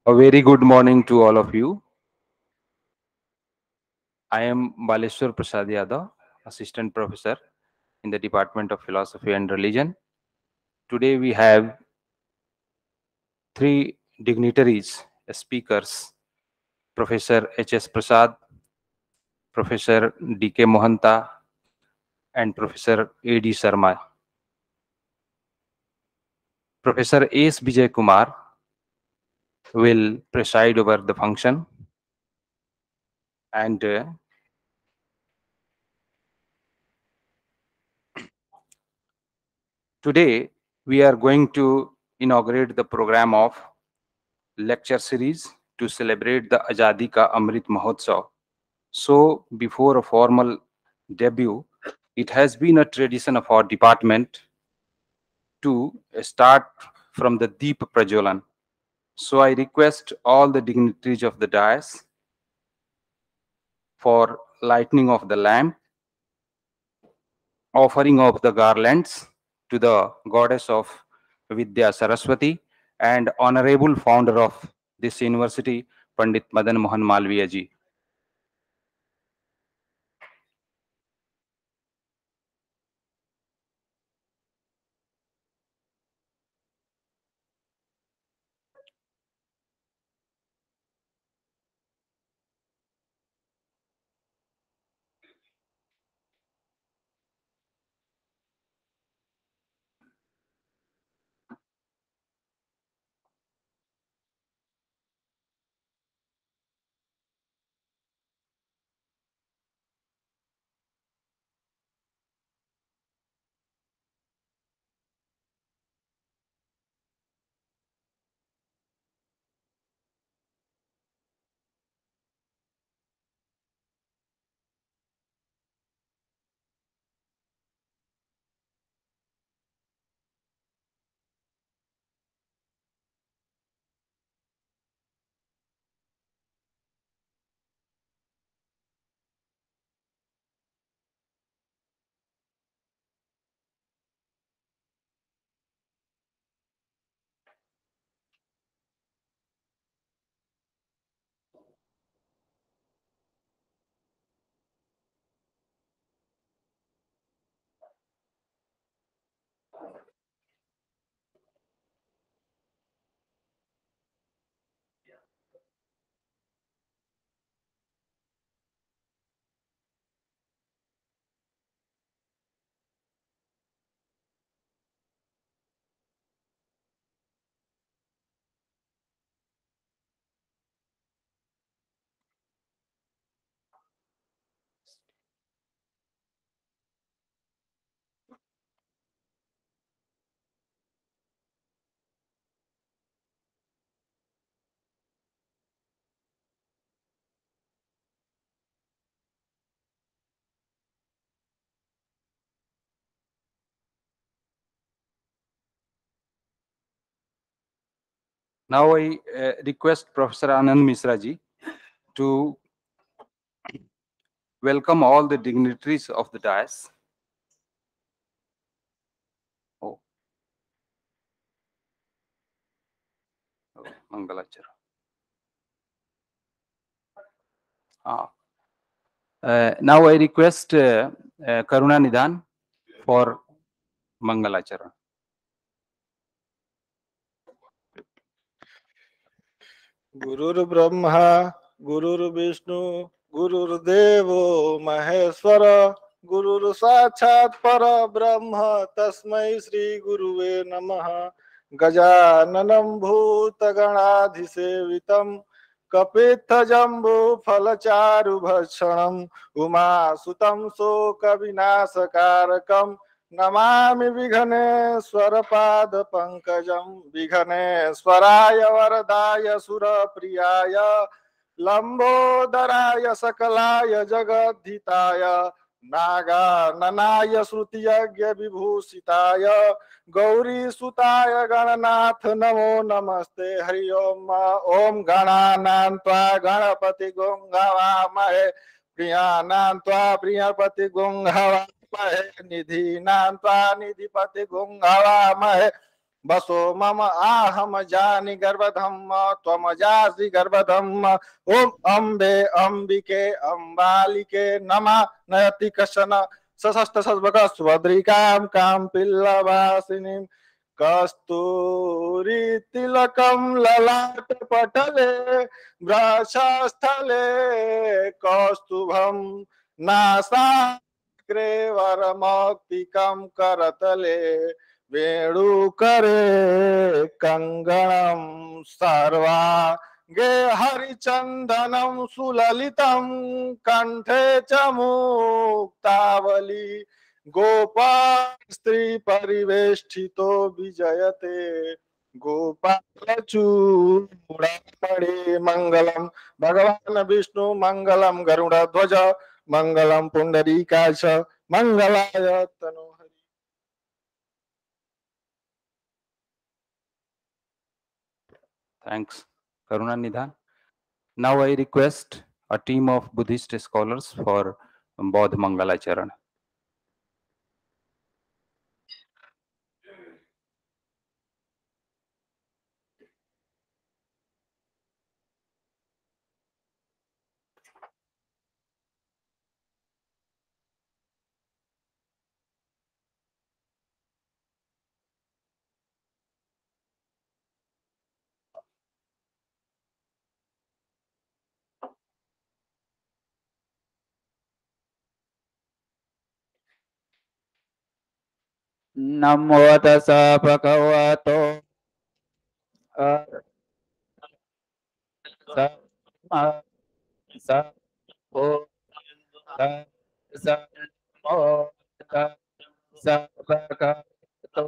A very good morning to all of you. I am Baleshwar Prasad Yadav, Assistant Professor in the Department of Philosophy and Religion. Today we have three dignitaries as speakers: Professor H.S. Prasad, Professor D.K. Mohanta, and Professor A.D. Sharma. Professor S. Vijay Kumar will preside over the function, and today we are going to inaugurate the program of lecture series to celebrate the Azadi Ka Amrit Mahotsav. So, before a formal debut, it has been a tradition of our department to start from the Deep Prajolan. So, I request all the dignitaries of the dais for lighting of the lamp, offering of the garlands to the goddess of Vidya Saraswati and honorable founder of this university, Pandit Madan Mohan Malviya ji. Now I request Professor Anand Misra ji to welcome all the dignitaries of the dais. Oh, oh Mangalachara. Now I request Karuna Nidhan for Mangalachara. गुरुर्ब्रह्मा गुरुर्विष्णु गुरुर्देवो महेश्वर गुरुर्साक्षात् परब्रह्म तस्मै श्री गुरुवे नमः। गजाननं भूतगणाधिसेवितं कपित्थजम्बूफलचारुभक्षणम् उमासुतं शोकविनाशकारकं नमामि विघ्नेश्वरपादपङ्कजं। विघ्नेश्वराय वरदाय सुरप्रियाय लम्बोदराय सकलाय जगद्धिताय नागाननाय श्रुतियज्ञविभूषिताय गौरीसुताय गणनाथ नमो नमस्ते। हरि ओम। ओम गणानां त्वा गणपति गुंहवामहे प्रियानां त्वा प्रियपति गुंहवामहे निधीनां त्वा निधिपति गुंहवामहे बसो मम आहम जानि गर्भधम त्वम जासि गर्भधम। ओम अम्बे अम्बिके अम्बालिके नमा नयति कशन सशस्त सद्भग स्वद्रिकां कां पिल्लवासिनीं कस्तूरी तिलकं ललाट पटले वृषस्थले कौस्तुभं नासाग्रे वरमौक्तिकं करतले वेणुकरे कंगणम सर्वा गे हरिचंदनम सुललितम कंठे च मुक्तावली गोपाल स्त्री परिवेष्टितो विजयते गोपालचूड़ामणि मंगलम भगवान विष्णु मंगलम गरुड़ ध्वज मंगलम पुंडरीकाक्ष मंगलाय तनो। Thanks, Karuna Nidhan. Now I request a team of Buddhist scholars for Bodh Mangala Charan. Namo tassa bhagavato arahato samma sambuddhassa. Namo tassa bhagavato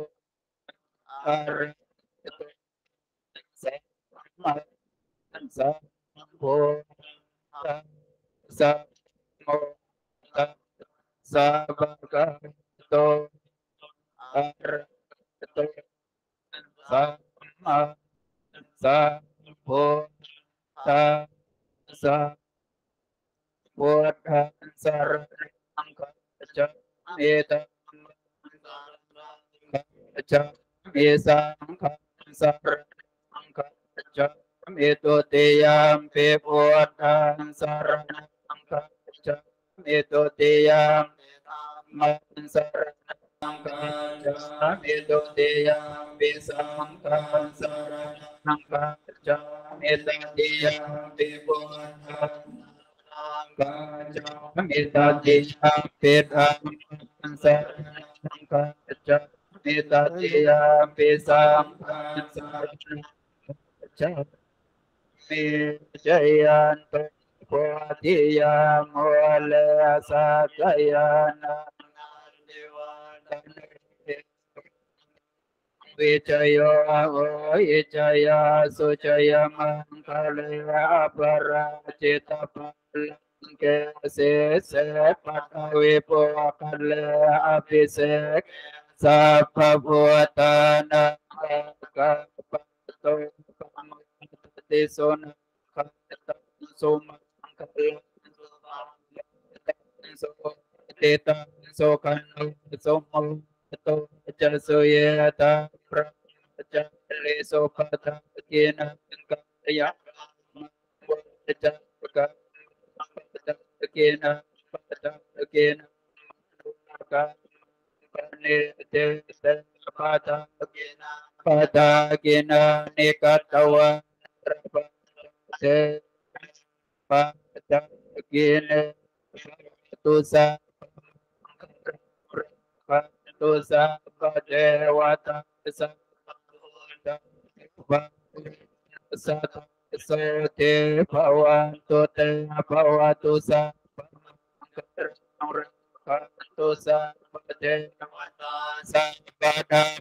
arahato samma sambuddhassa. Namo tassa bhagavato arahato samma sambuddhassa. Buddha saranam gacchami gacchami saranam gacchami tutiyampi Buddha saranam gacchami tutiyampi saranam gacchami tutiyampi sangham saranam gacchami tutiyampi Buddha Vichaya vichaya suchaya mangalaya parajita palanke se patavipo kalaya abhisek sabhavutana kapato kamati sona kata soma kalaya so teta so kanu so to jasuyata prajale so pata kena kaya jaka kena pata kena ka ne te pata kena nekatawa te pata kena tusa tusa padewata sa sata sote bhavantu te bhavatu sa tu sa padewata sa pada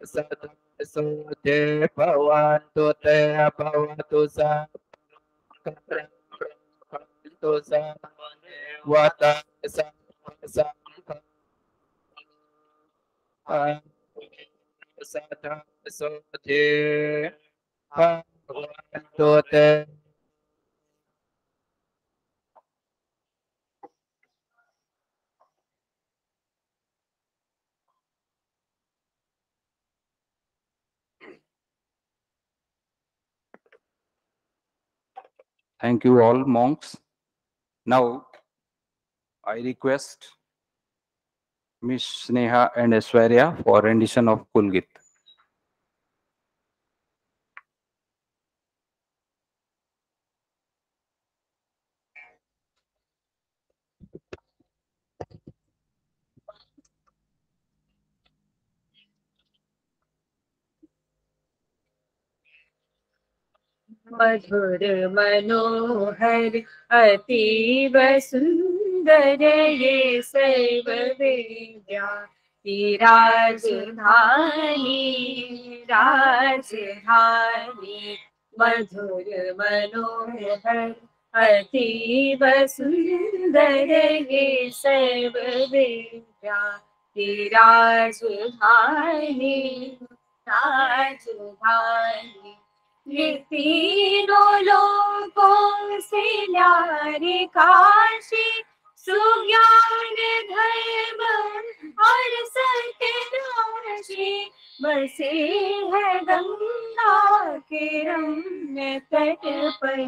sata sote bhavantu te bhavatu sa tu sa wata sa sa sata sote bhavantu te. Thank you all monks. Now I request Miss Sneha and Aishwarya for rendition of Kulgit. मधुर मनोहर अतीव सुंदर ये सर्व विद्या की राजधानी राजधानी मधुर मनोहर अतीव सुंदर ये सर्व विद्या की राजधानी राजधानी ये तीनों लोगों से न्यारी काशी सुज्ञान धर्म और सत्य नाशी बसे है गंगा के रम्य तट पर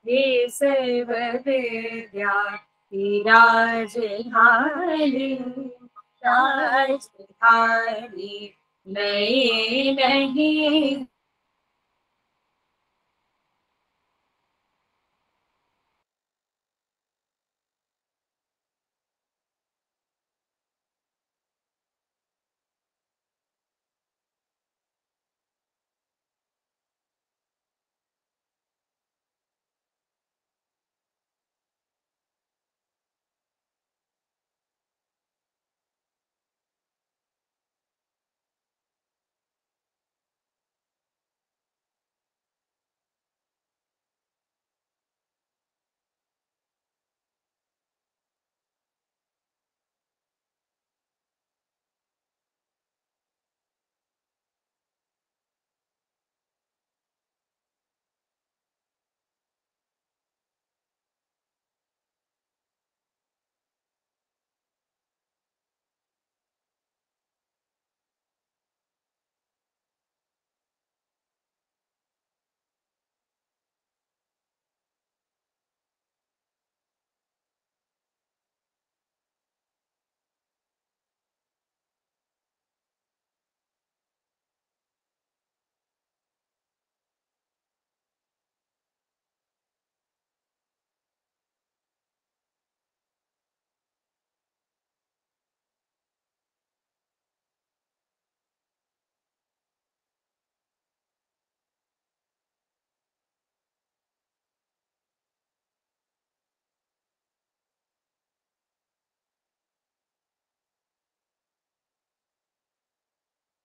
ये सर्व विद्या की राजधानी राजधानी नए नहीं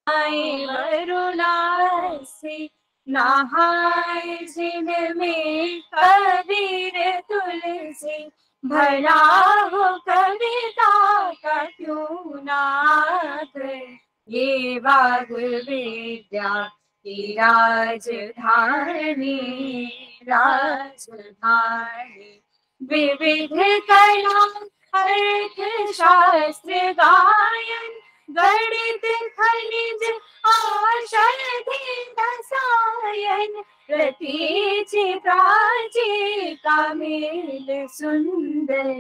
वरुणा से नहाए जिनमें कबीर तुलसी भला हो कविता का क्यों ना कर ये बाग विद्या की राजधानी राजधानी विविध कला अर्थ शास्त्र गायन गणित खनिज औषधि रसायन प्रतीचि प्राची का मेल सुंदर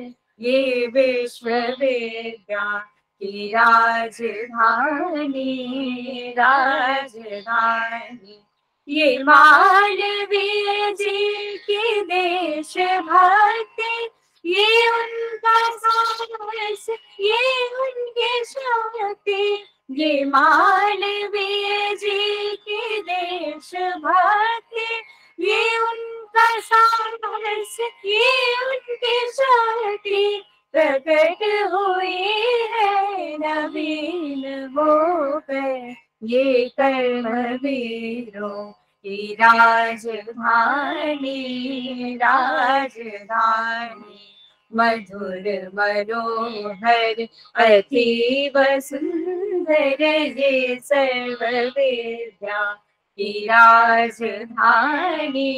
ये विश्वविद्या की राजधानी राजधानी ये मानवीय जी की देशभक्ति ये उनका साहस ये उनकी शक्ति ये मानवीय जी की देशभक्ति ये उनका साहस ये उनकी शक्ति प्रकट हुई है नवीन वो पर ये कर्मवीरों की राजधानी राजधानी मधुर मनोहर अतीव सुंदर ये सर्व विद्या की राजधानी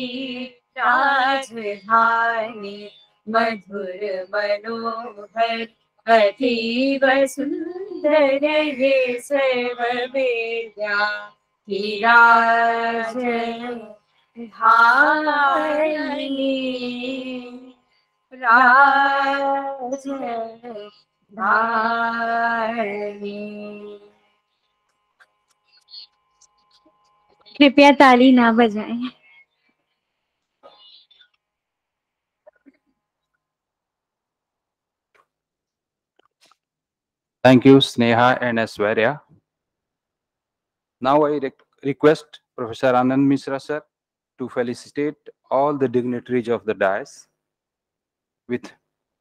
राजधानी मधुर मनोहर अतीव सुंदर ये सर्व विद्या की राजधानी धारिणी राज धारिणी। कृपया ताली ना बजाएं। Thank you, Sneha and Aswarya. Now I request Professor Anand Mishra sir to felicitate all the dignitaries of the dais with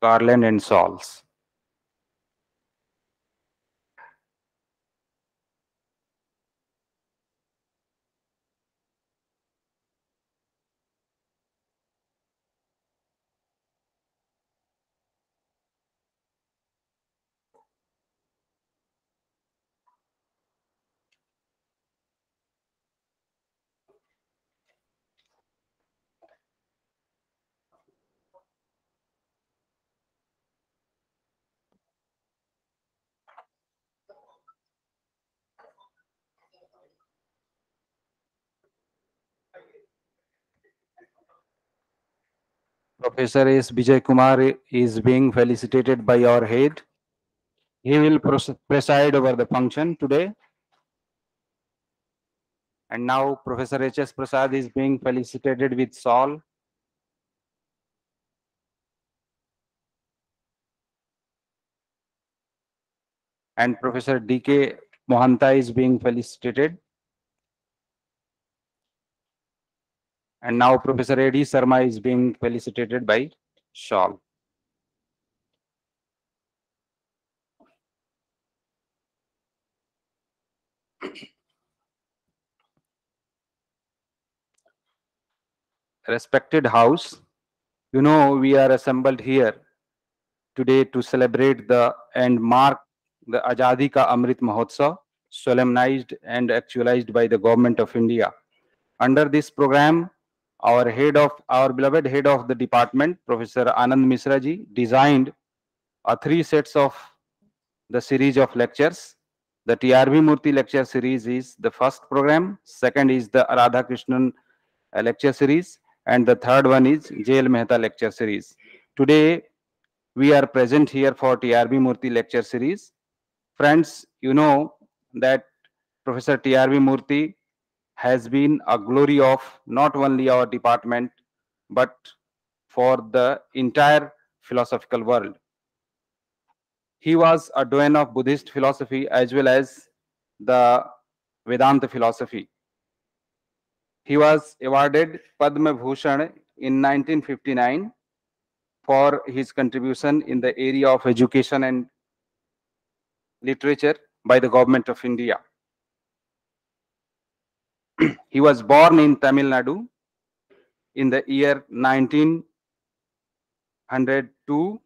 garland and shawls. Professor S. Vijay Kumar is being felicitated by our head. He will preside over the function today. And now Professor H.S. Prasad is being felicitated with shawl. And Professor D.K. Mohanta is being felicitated. And now Professor A.D. Sharma is being felicitated by shawl. Respected House, you know we are assembled here today to celebrate the and mark the Azadi Ka Amrit Mahotsav, solemnized and actualized by the Government of India. Under this program, our beloved head of the department, Professor Anand Mishra ji, designed three sets of the series of lectures. The TRV Murti lecture series is the first program. Second is the Radha Krishnan lecture series, and the third one is JL Mehta lecture series. Today, we are present here for TRV Murti lecture series. Friends, you know that Professor TRV Murti has been a glory of not only our department, but for the entire philosophical world. He was a doyen of Buddhist philosophy as well as the Vedanta philosophy. He was awarded Padma Bhushan in 1959 for his contribution in the area of education and literature by the government of India. He was born in Tamil Nadu in the year 1902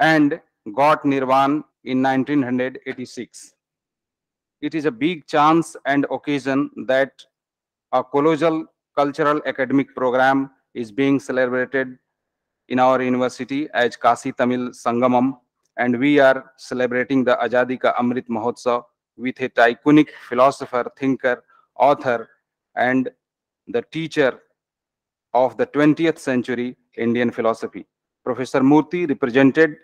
and got Nirvan in 1986. It is a big chance and occasion that a colossal cultural academic program is being celebrated in our university as Kasi Tamil Sangamam, and we are celebrating the Azadi Ka Amrit Mahotsav with a iconic philosopher, thinker, author, and the teacher of the 20th century Indian philosophy. Professor Murti represented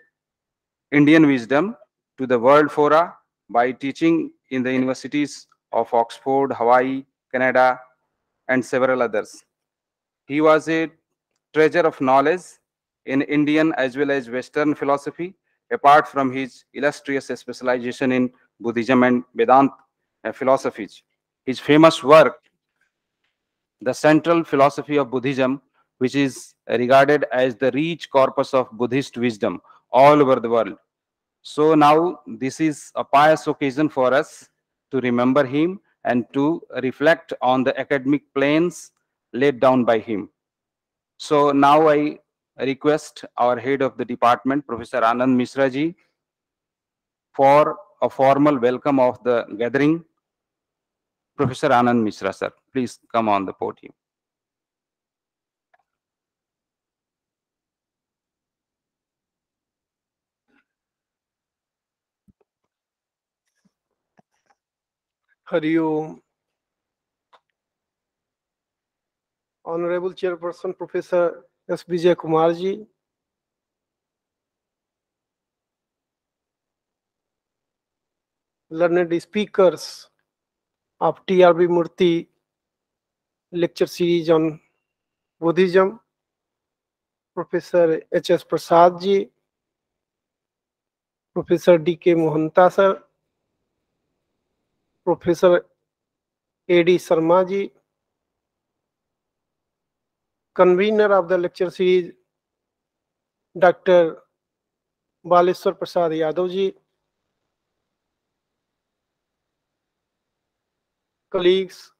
Indian wisdom to the world fora by teaching in the universities of Oxford, Hawaii, Canada, and several others. He was a treasure of knowledge in Indian as well as Western philosophy, apart from his illustrious specialization in Buddhism and Vedanta philosophies. His famous work, The Central Philosophy of Buddhism, which is regarded as the rich corpus of Buddhist wisdom all over the world. So now this is a pious occasion for us to remember him and to reflect on the academic plans laid down by him. So now I request our head of the department, Professor Anand Mishra ji, for a formal welcome of the gathering. Professor Anand Mishra, sir, please come on the podium. Hariom. Honorable Chairperson Professor S. Vijay Kumar ji, learned speakers of TRB Murti lecture series on Buddhism, Professor H.S. Prasad ji, Professor D.K. Mohanta sir, Professor A.D. Sharma ji, convener of the lecture series, Dr. Baleswar Prasad Yadav ji, colleagues,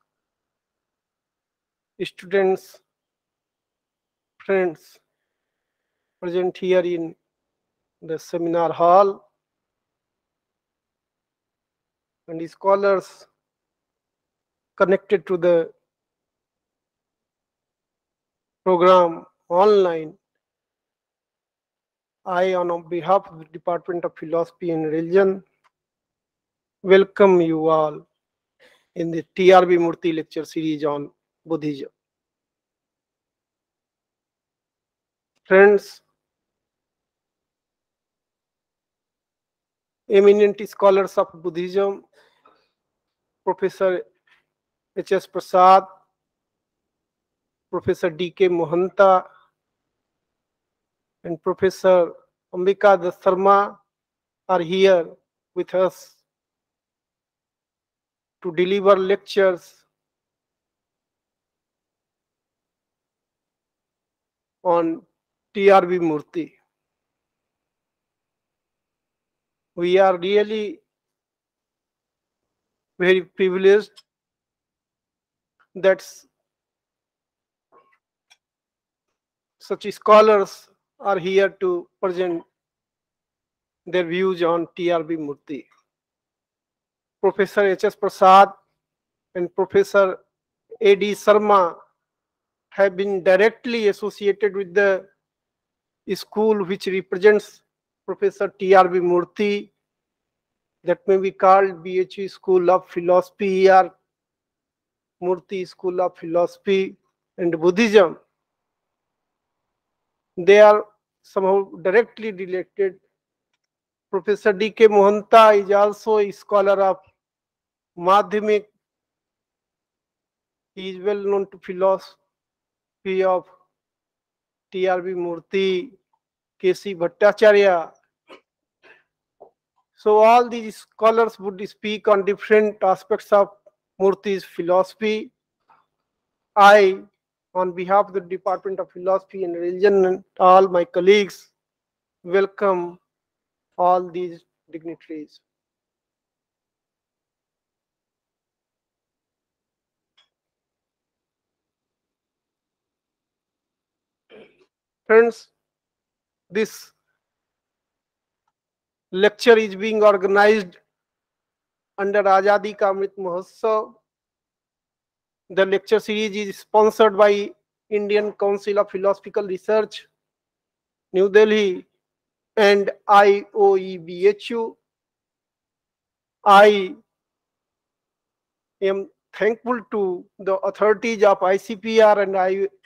students, friends present here in the seminar hall, and scholars connected to the program online. I, on behalf of the Department of Philosophy and Religion, welcome you all in the TRB Murti lecture series on Buddhism. Friends, eminent scholars of Buddhism, Professor H.S. Prasad, Professor D.K. Mohanta, and Professor Ambika Das Sharma are here with us to deliver lectures on TRB Murti. We are really very privileged that such scholars are here to present their views on TRB Murti. Professor H.S. Prasad and Professor A.D. Sharma have been directly associated with the school which represents Professor TRB Murti, that may be called BHU School of Philosophy or Murti School of Philosophy and Buddhism. They are somehow directly related. Professor D.K. Mohanta is also a scholar of Madhyamik. He is well known to philosophy of TRB Murti, K.C. Bhattacharya. So all these scholars would speak on different aspects of Murti's philosophy. I, on behalf of the Department of Philosophy and Religion and all my colleagues, welcome all these dignitaries. Friends, this lecture is being organized under Azadi Ka Amrit Mahotsav. The lecture series is sponsored by Indian Council of Philosophical Research, New Delhi, and IOEBHU. I am thankful to the authorities of ICPR and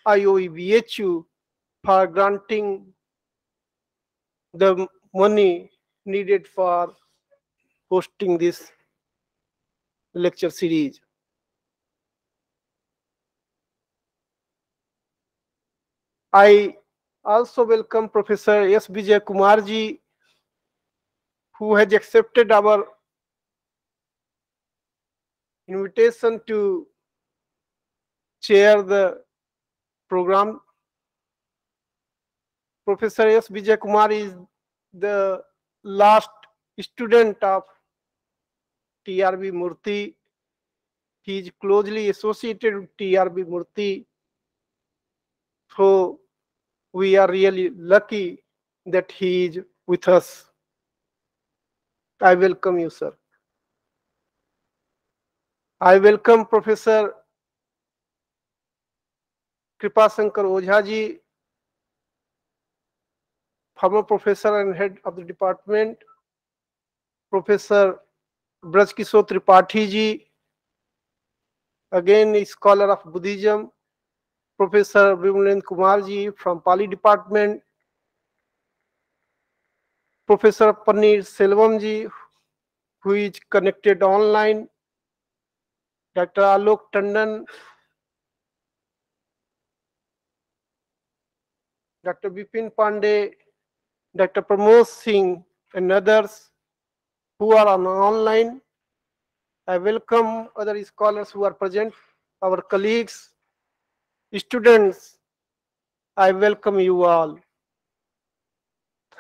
IOEBHU for granting the money needed for hosting this lecture series. I also welcome Professor S. Vijay Kumar ji, who has accepted our invitation to chair the program. Professor S. Vijay Kumar is the last student of TRB Murti. He is closely associated with TRB Murti. So we are really lucky that he is with us. I welcome you, sir. I welcome Professor Kripasankar Ojha ji, former professor and head of the department. Professor Braj Kishore Tripathi ji, again a scholar of Buddhism. Professor Vimalendra Kumar ji from Pali Department, Professor Paneer Selvam ji, who is connected online, Dr. Alok Tandon, Dr. Bipin Pandey, Dr. Pramod Singh, and others who are on online. I welcome other scholars who are present, our colleagues, students. I welcome you all.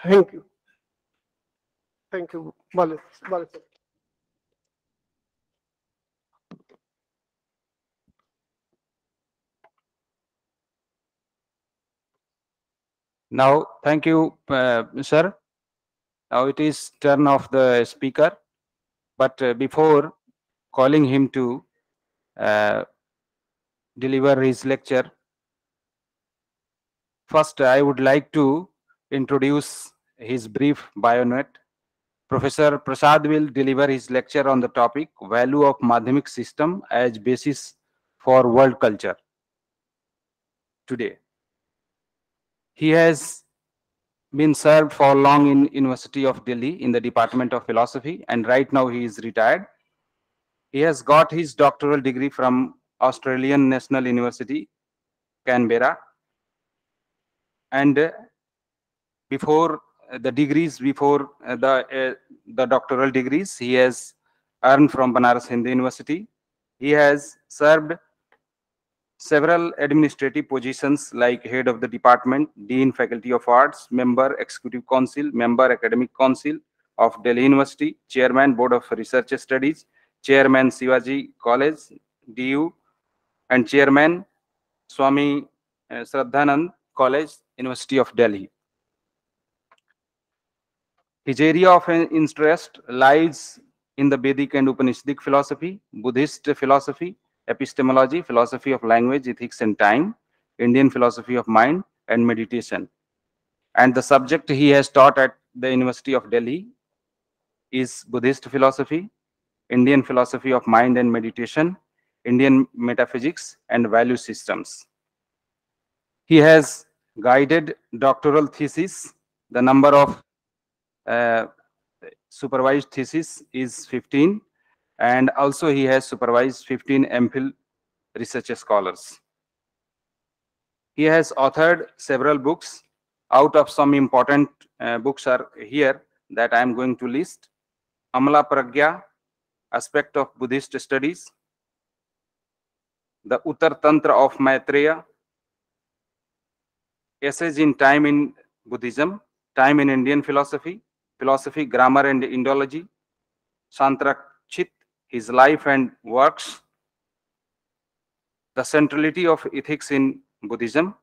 Thank you. Thank you, Bale. Sir. Now, thank you, sir. Now it is turn of the speaker, but before calling him to uh, deliver his lecture, first I would like to introduce his brief bionet. Professor Prasad will deliver his lecture on the topic Value of Madhyamik System as Basis for World Culture today. He has been served for long in University of Delhi in the Department of Philosophy, and right now he is retired. He has got his doctoral degree from Australian National University, Canberra, and before the doctoral degrees, he has earned from Banaras Hindu University. He has served several administrative positions like head of the department, dean faculty of arts, member executive council, member academic council of Delhi University, chairman board of research studies, chairman Shivaji College, DU, and chairman Swami Shraddhanand College, University of Delhi. His area of interest lies in the Vedic and Upanishadic philosophy, Buddhist philosophy, epistemology, philosophy of language, ethics and time, Indian philosophy of mind, and meditation. And the subject he has taught at the University of Delhi is Buddhist philosophy, Indian philosophy of mind and meditation, Indian metaphysics, and value systems. He has guided doctoral thesis. The number of uh, supervised thesis is 15, and also he has supervised 15 MPhil research scholars. He has authored several books. Out of some important books are here that I am going to list. Amala Pragya, Aspect of Buddhist Studies, The Uttar Tantra of Maitreya, Essays in Time in Buddhism, Time in Indian Philosophy, Philosophy, Grammar and Indology, Shantrakshit, His Life and Works, The Centrality of Ethics in Buddhism,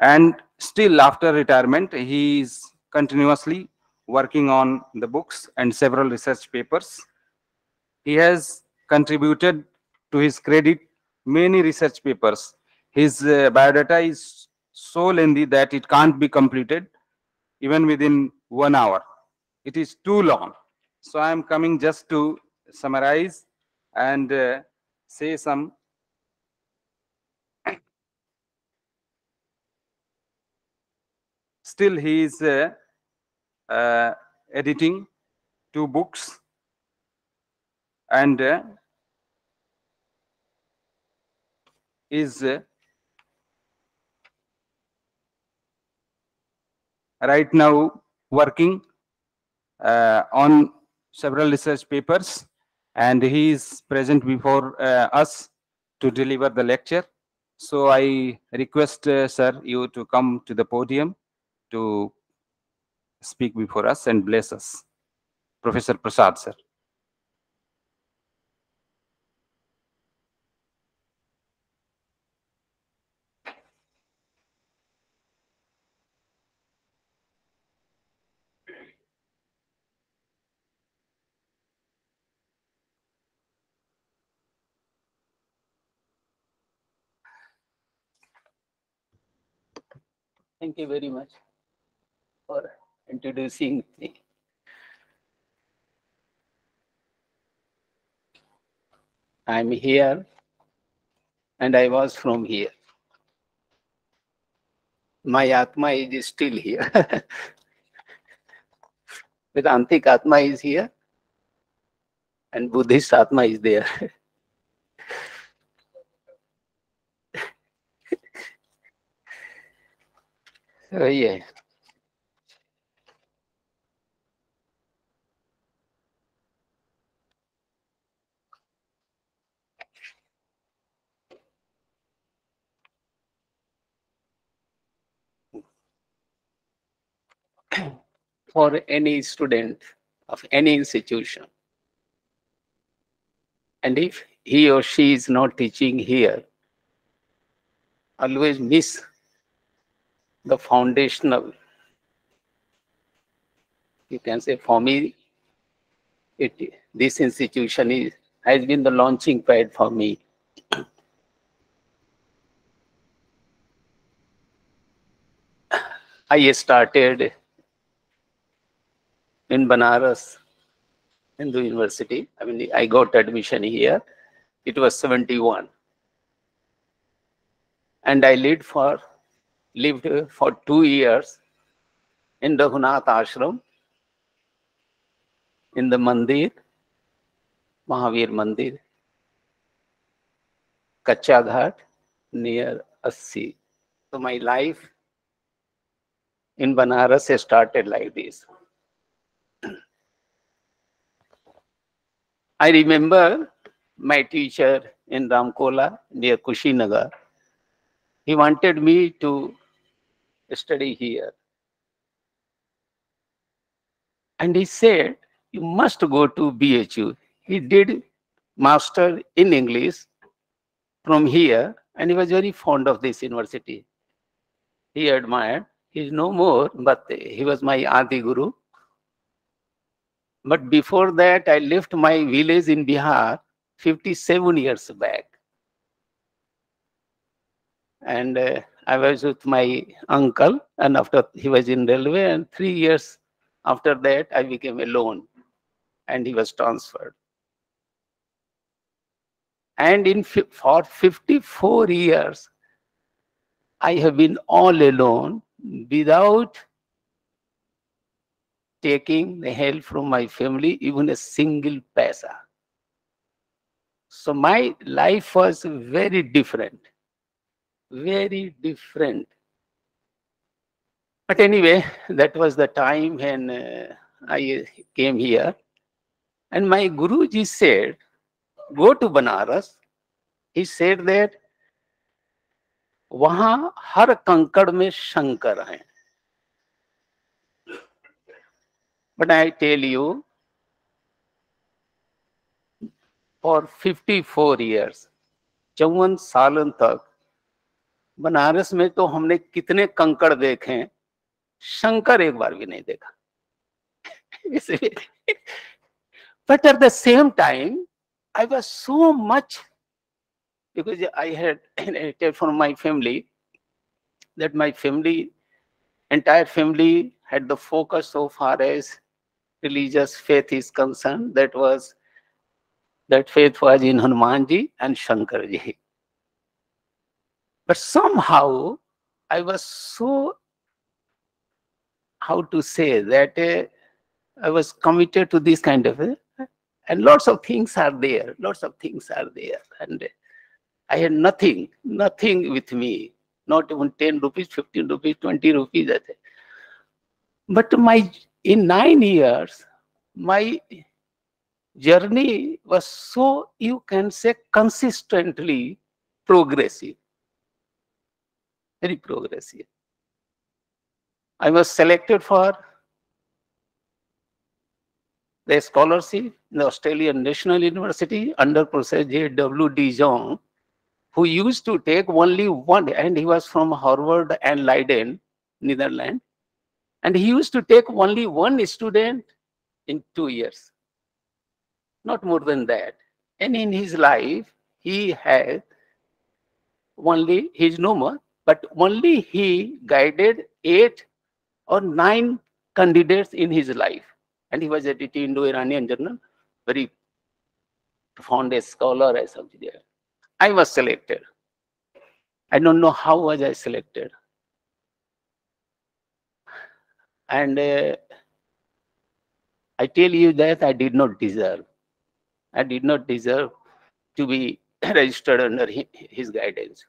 and still after retirement, he is continuously working on the books and several research papers. He has contributed to his credit many research papers. His biodata is so lengthy that it can't be completed even within 1 hour. It is too long. So I am coming just to summarize and say some. Still, he is editing 2 books and is right now working on several research papers, and he is present before us to deliver the lecture. So I request, sir, you to come to the podium to speak before us and bless us. Professor Prasad, sir. Thank you very much for introducing me. I'm here and I was from here. My Atma is still here. Vedantic Atma is here and Buddhist Atma is there. So yeah. For any student of any institution, and if he or she is not teaching here, always miss the foundational. You can say for me, this institution has been the launching pad for me. I started in Banaras Hindu University. I mean, I got admission here. It was 71. And I lived for 2 years in Raghunath Ashram, in the Mandir, Mahavir Mandir, Kacha Ghat, near Assi. So my life in Banaras started like this. I remember my teacher in Ramkola, near Kushinagar. He wanted me to study here. And he said, you must go to BHU. He did master in English from here, and he was very fond of this university. He admired. He's no more, but he was my Adi Guru. But before that, I left my village in Bihar 57 years back. And I was with my uncle, and after he was in railway, and 3 years after that, I became alone, and he was transferred. And for 54 years, I have been all alone without taking the help from my family, even a single paisa. So my life was very different, very different. But anyway, that was the time when I came here. And my Guruji said, go to Banaras. He said that वहां हर कंकड़ में शंकर हैं. But I tell you, for 54 years, 54 सालन तक बनारस में तो हमने कितने कंकड़ देखे, शंकर एक बार भी नहीं देखा. But at the same time, I was so much, because I had inherited from my family, that my family, entire family had the focus so far as religious faith is concerned. That faith was in Hanumanji and Shankarji. But somehow I was so, how to say, that I was committed to this kind of, and lots of things are there, and I had nothing with me, not even 10 rupees, 15 rupees, 20 rupees. But in 9 years, my journey was so, you can say, consistently progressive, very progressive. I was selected for the scholarship in the Australian National University under Professor J.W. De Jong, who used to take only one, and he was from Harvard and Leiden, Netherlands, and he used to take only one student in 2 years, not more than that. And in his life, he had only, he is no more, but only he guided 8 or 9 candidates in his life. And he was editing Indo-Iranian journal, very profound scholar as something there. I was selected. I don't know how was I selected. And I tell you that I did not deserve. I did not deserve to be registered under his guidance.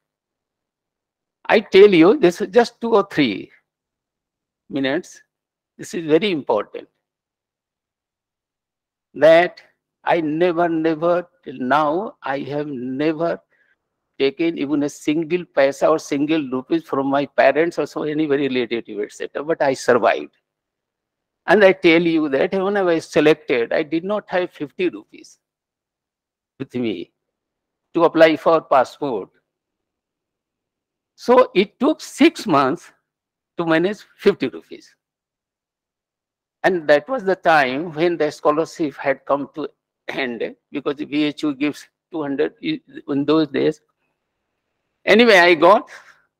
I tell you, this is just 2 or 3 minutes. This is very important. That I never, till now, I have never taken even a single paisa or single rupees from my parents or so any very relative, etc. But I survived. And I tell you that when I was selected, I did not have 50 rupees with me to apply for passport. So it took 6 months to manage 50 rupees. And that was the time when the scholarship had come to end, because the VHU gives 200 in those days. Anyway, I got,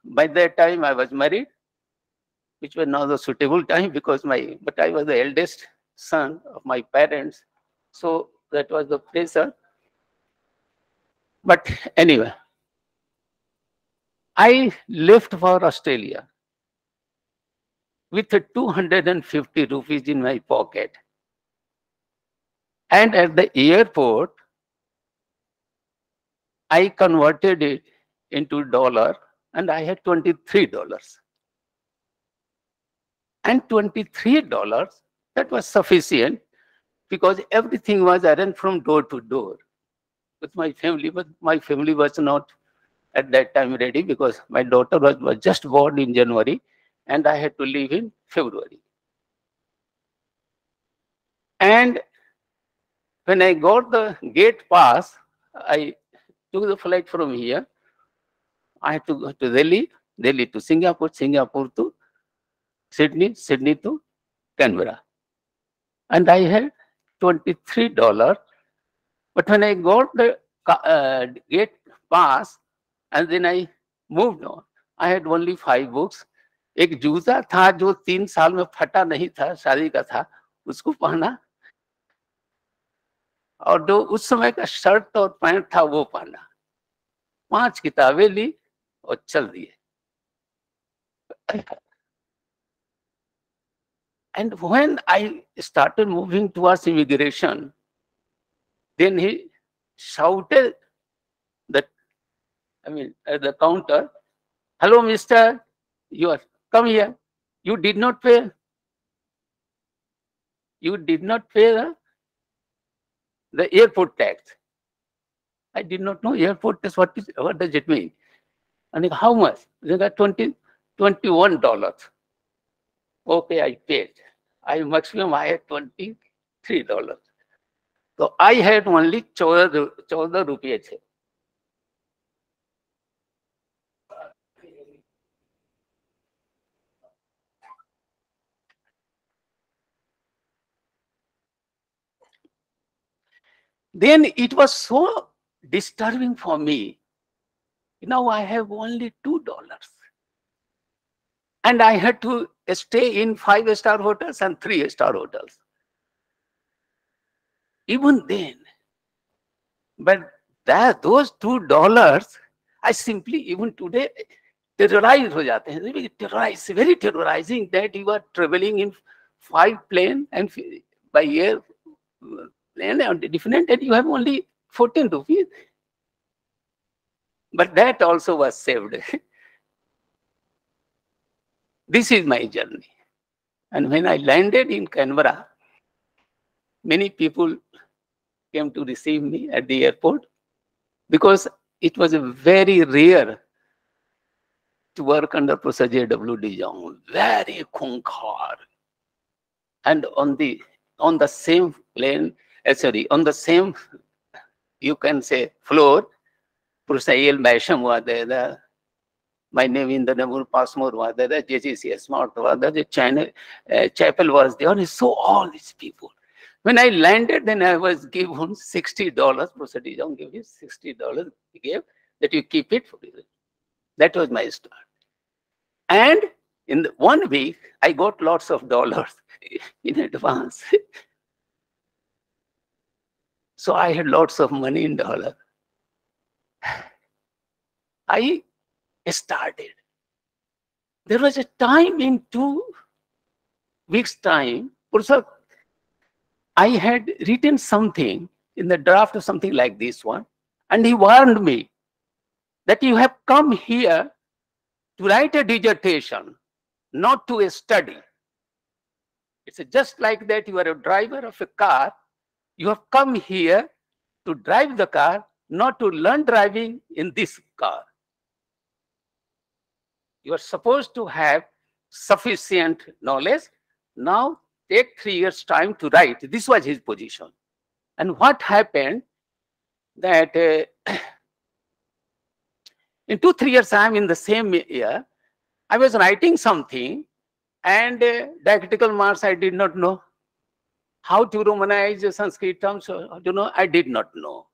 by that time I was married, which was not the suitable time because but I was the eldest son of my parents. So that was the pressure. But anyway, I left for Australia with 250 rupees in my pocket. And at the airport, I converted it into dollar and I had $23. And $23, that was sufficient because everything was arranged from door to door with my family. But my family was not at that time ready because my daughter was just born in January and I had to leave in February. And when I got the gate pass, I took the flight from here. I had to go to Delhi, Delhi to Singapore, Singapore to Sydney, Sydney to Canberra. And I had $23. But when I got the gate pass and then I moved on, I had only 5 books. एक जूता था जो 3 साल में फटा नहीं था, शादी का था, उसको पहना, और जो उस समय का शर्ट और पैंट था वो पहना, 5 किताबें ली और चल दिए. And when I started moving towards immigration, then he shouted that, at the counter, "Hello, mister, come here. You did not pay. You did not pay the airport tax." I did not know airport tax. What does it mean? And how much? They got $21. Okay, I paid. Maximum I had $23. So I had only 14 rupees. Then it was so disturbing for me. Now I have only $2. And I had to stay in 5-star hotels and 3-star hotels. Even then, but those $2, I simply, even today, terrorized ho jate hain. Terrorized, very terrorizing that you are traveling in 5 planes and by air plane and different, and you have only 14 rupees. But that also was saved. This is my journey. And when I landed in Canberra, many people came to receive me at the airport because it was a very rare to work under Prasad Yadav, very khunkar. And on the same plane, on the same, you can say, floor, Prasad Basham was there, my name in the Namur Passmore was there, JGC Smart was there, the China chapel was there, and so all these people. When I landed, then I was given $60. Prasad Yadav gave me $60. He gave that you keep it for you. That was my start. And in 1 week, I got lots of dollars in advance. So I had lots of money in dollars. I started. There was a time weeks' time, Prasad, I had written something in the draft of something like this one, and he warned me that you have come here to write a dissertation, not to study. It's just like that you are a driver of a car. You have come here to drive the car, not to learn driving in this car. You are supposed to have sufficient knowledge. Now take 3 years time to write. This was his position. And what happened that in 2-3 years time in the same year, I was writing something, and diacritical marks I did not know. How to Romanize Sanskrit terms, I did not know.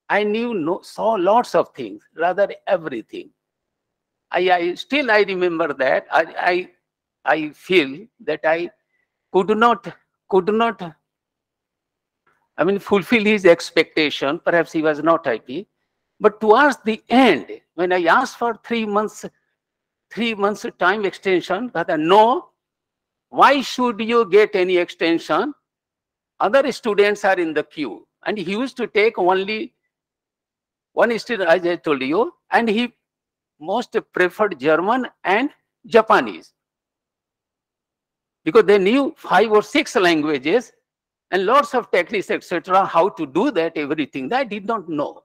I saw lots of things, rather everything. I still remember that. I feel that I could not, fulfill his expectation. Perhaps he was not happy. But towards the end, when I asked for 3 months time extension, rather no, why should you get any extension? Other students are in the queue. And he used to take only one student, as I told you, and he most preferred German and Japanese, because they knew 5 or 6 languages and lots of techniques, etc. How to do that, everything that I did not know.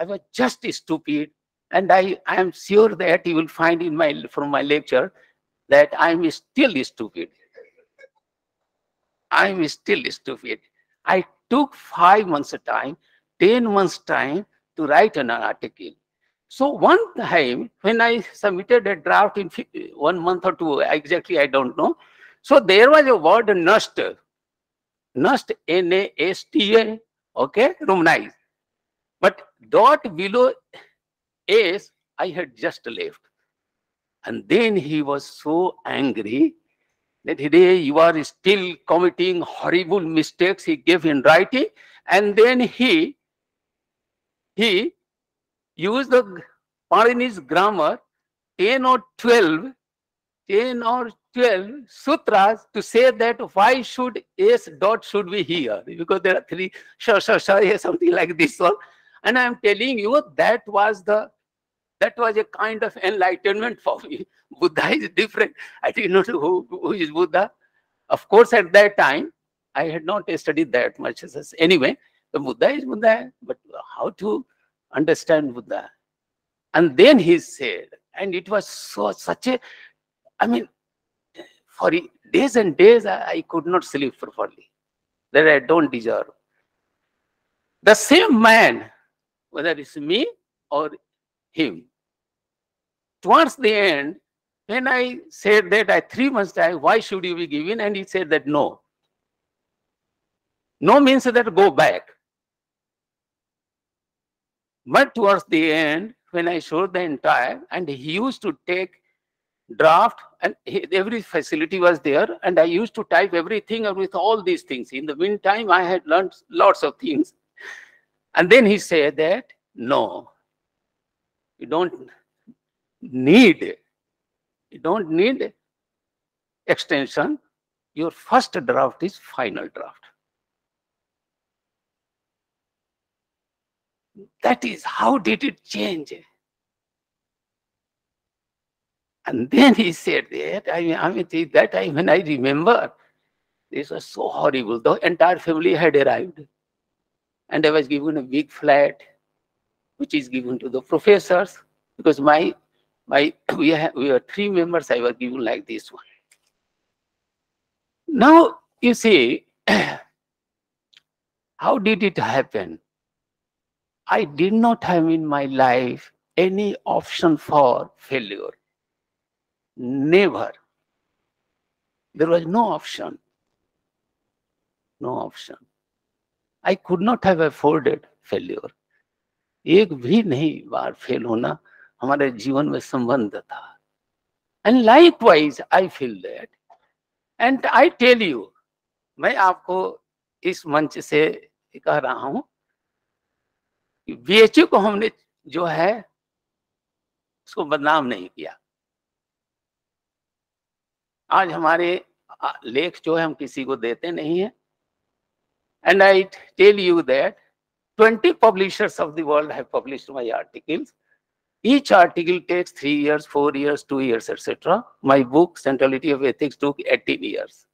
I was just stupid, and I am sure that you will find from my lecture that I am still stupid. I am still stupid. I took 5 months time, 10 months time to write an article. So one time when I submitted a draft in 1 month or 2, exactly I don't know. So there was a word nust, N-A-S-T-A, okay, Romanized. But dot below S, I had just left. And then he was so angry that today you are still committing horrible mistakes, he gave in writing. And then he used the Parini's grammar, 10 or 12 sutras to say that why should S dot should be here, because there are 3 something like this one. And I am telling you, that was a kind of enlightenment for me. Buddha is different. I did not know who is Buddha. Of course, at that time, I had not studied that much. Anyway, the Buddha is Buddha, but how to understand Buddha? And then he said, and it was such a, for days and days, I could not sleep properly, that I don't deserve. The same man, whether it's me or him, towards the end, when I said that I 3 months time, why should you be given? And he said that no. No means that go back. But towards the end, when I showed the entire, and he used to take draft, and every facility was there, and I used to type everything with all these things. In the meantime, I had learned lots of things. And then he said that, no, you don't need extension. Your first draft is final draft. That is, how did it change? And then he said that, that time when I remember, this was so horrible. The entire family had arrived. And I was given a big flat, which is given to the professors, because we were 3 members, I was given like this one. Now, you see, how did it happen? I did not have in my life any option for failure. Never. There was no option. No option. I could not have afforded failure. एक भी नहीं बार fail होना हमारे जीवन में संबंध था. And likewise, I feel that. And I tell you, मैं आपको इस मंच से कह रहा हूं कि बीएचयू को हमने जो है उसको बदनाम नहीं किया. आज हमारे लेख जो है हम किसी को देते नहीं है। And I tell you that 20 publishers of the world have published my articles. Each article takes 3 years, 4 years, 2 years, etc. My book, Centrality of Ethics, took 18 years.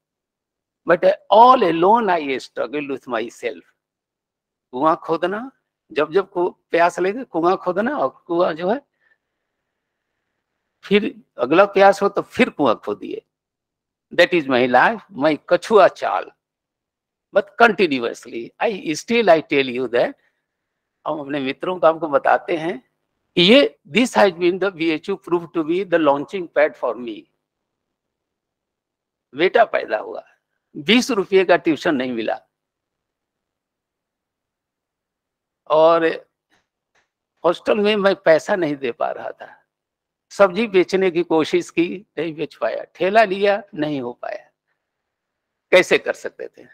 But all alone I struggled with myself. कुआं खोदना, जब जब प्यास लगे कुआं खोदना, और कुआं जो है फिर अगला प्यास हो तो फिर कुआं खोदिए. That is my life, my कछुआ चाल. But continuously, I tell you that, हम अपने मित्रों को आपको बताते हैं कि ये this has been the VHU proved to be the launching pad for me. बेटा पैदा हुआ, 20 रुपये का ट्यूशन नहीं मिला, और हॉस्टल में मैं पैसा नहीं दे पा रहा था. सब्जी बेचने की कोशिश की, नहीं बेच पाया. ठेला लिया, नहीं हो पाया. कैसे कर सकते थे?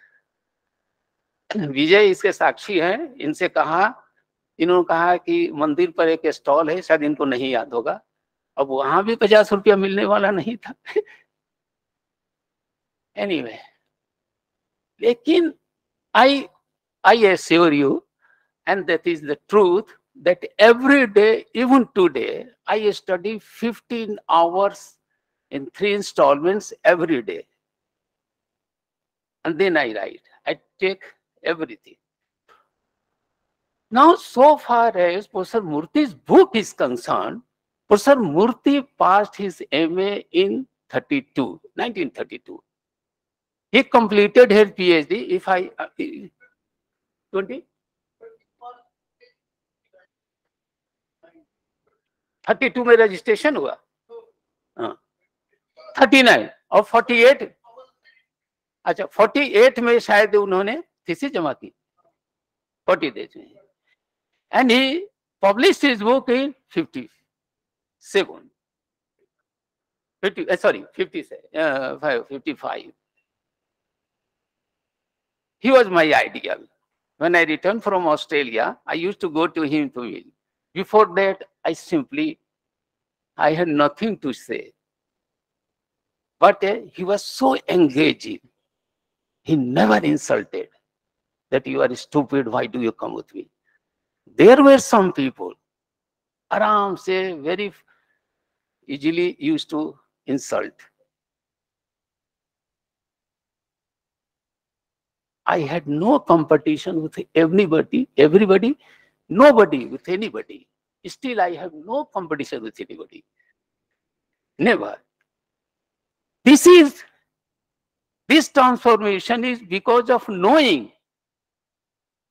विजय इसके साक्षी हैं. इनसे कहा, इन्होंने कहा कि मंदिर पर एक स्टॉल है, शायद इनको नहीं याद होगा. अब वहां भी 50 रुपया मिलने वाला नहीं था. एनीवे, लेकिन I assure you, and that is the truth, that every day, even today, I study 15 hours in 3 installments every day. And then I write. I take everything. Now, so far as Professor Murti's book is concerned, Professor Murti passed his MA in 1932. He completed his PhD, if I 20? 32 में registration हुआ, 39 और 48, अच्छा 48 में शायद उन्होंने thesis जमा की, 40 days में. And he published his book in 55. He was my ideal. When I returned from Australia, I used to go to him to meet. Before that, I had nothing to say. But he was so engaging. He never insulted that you are stupid, why do you come with me? There were some people, aram se, very easily used to insult. I had no competition with everybody, nobody with anybody. Still, I have no competition with anybody. Never. This transformation is because of knowing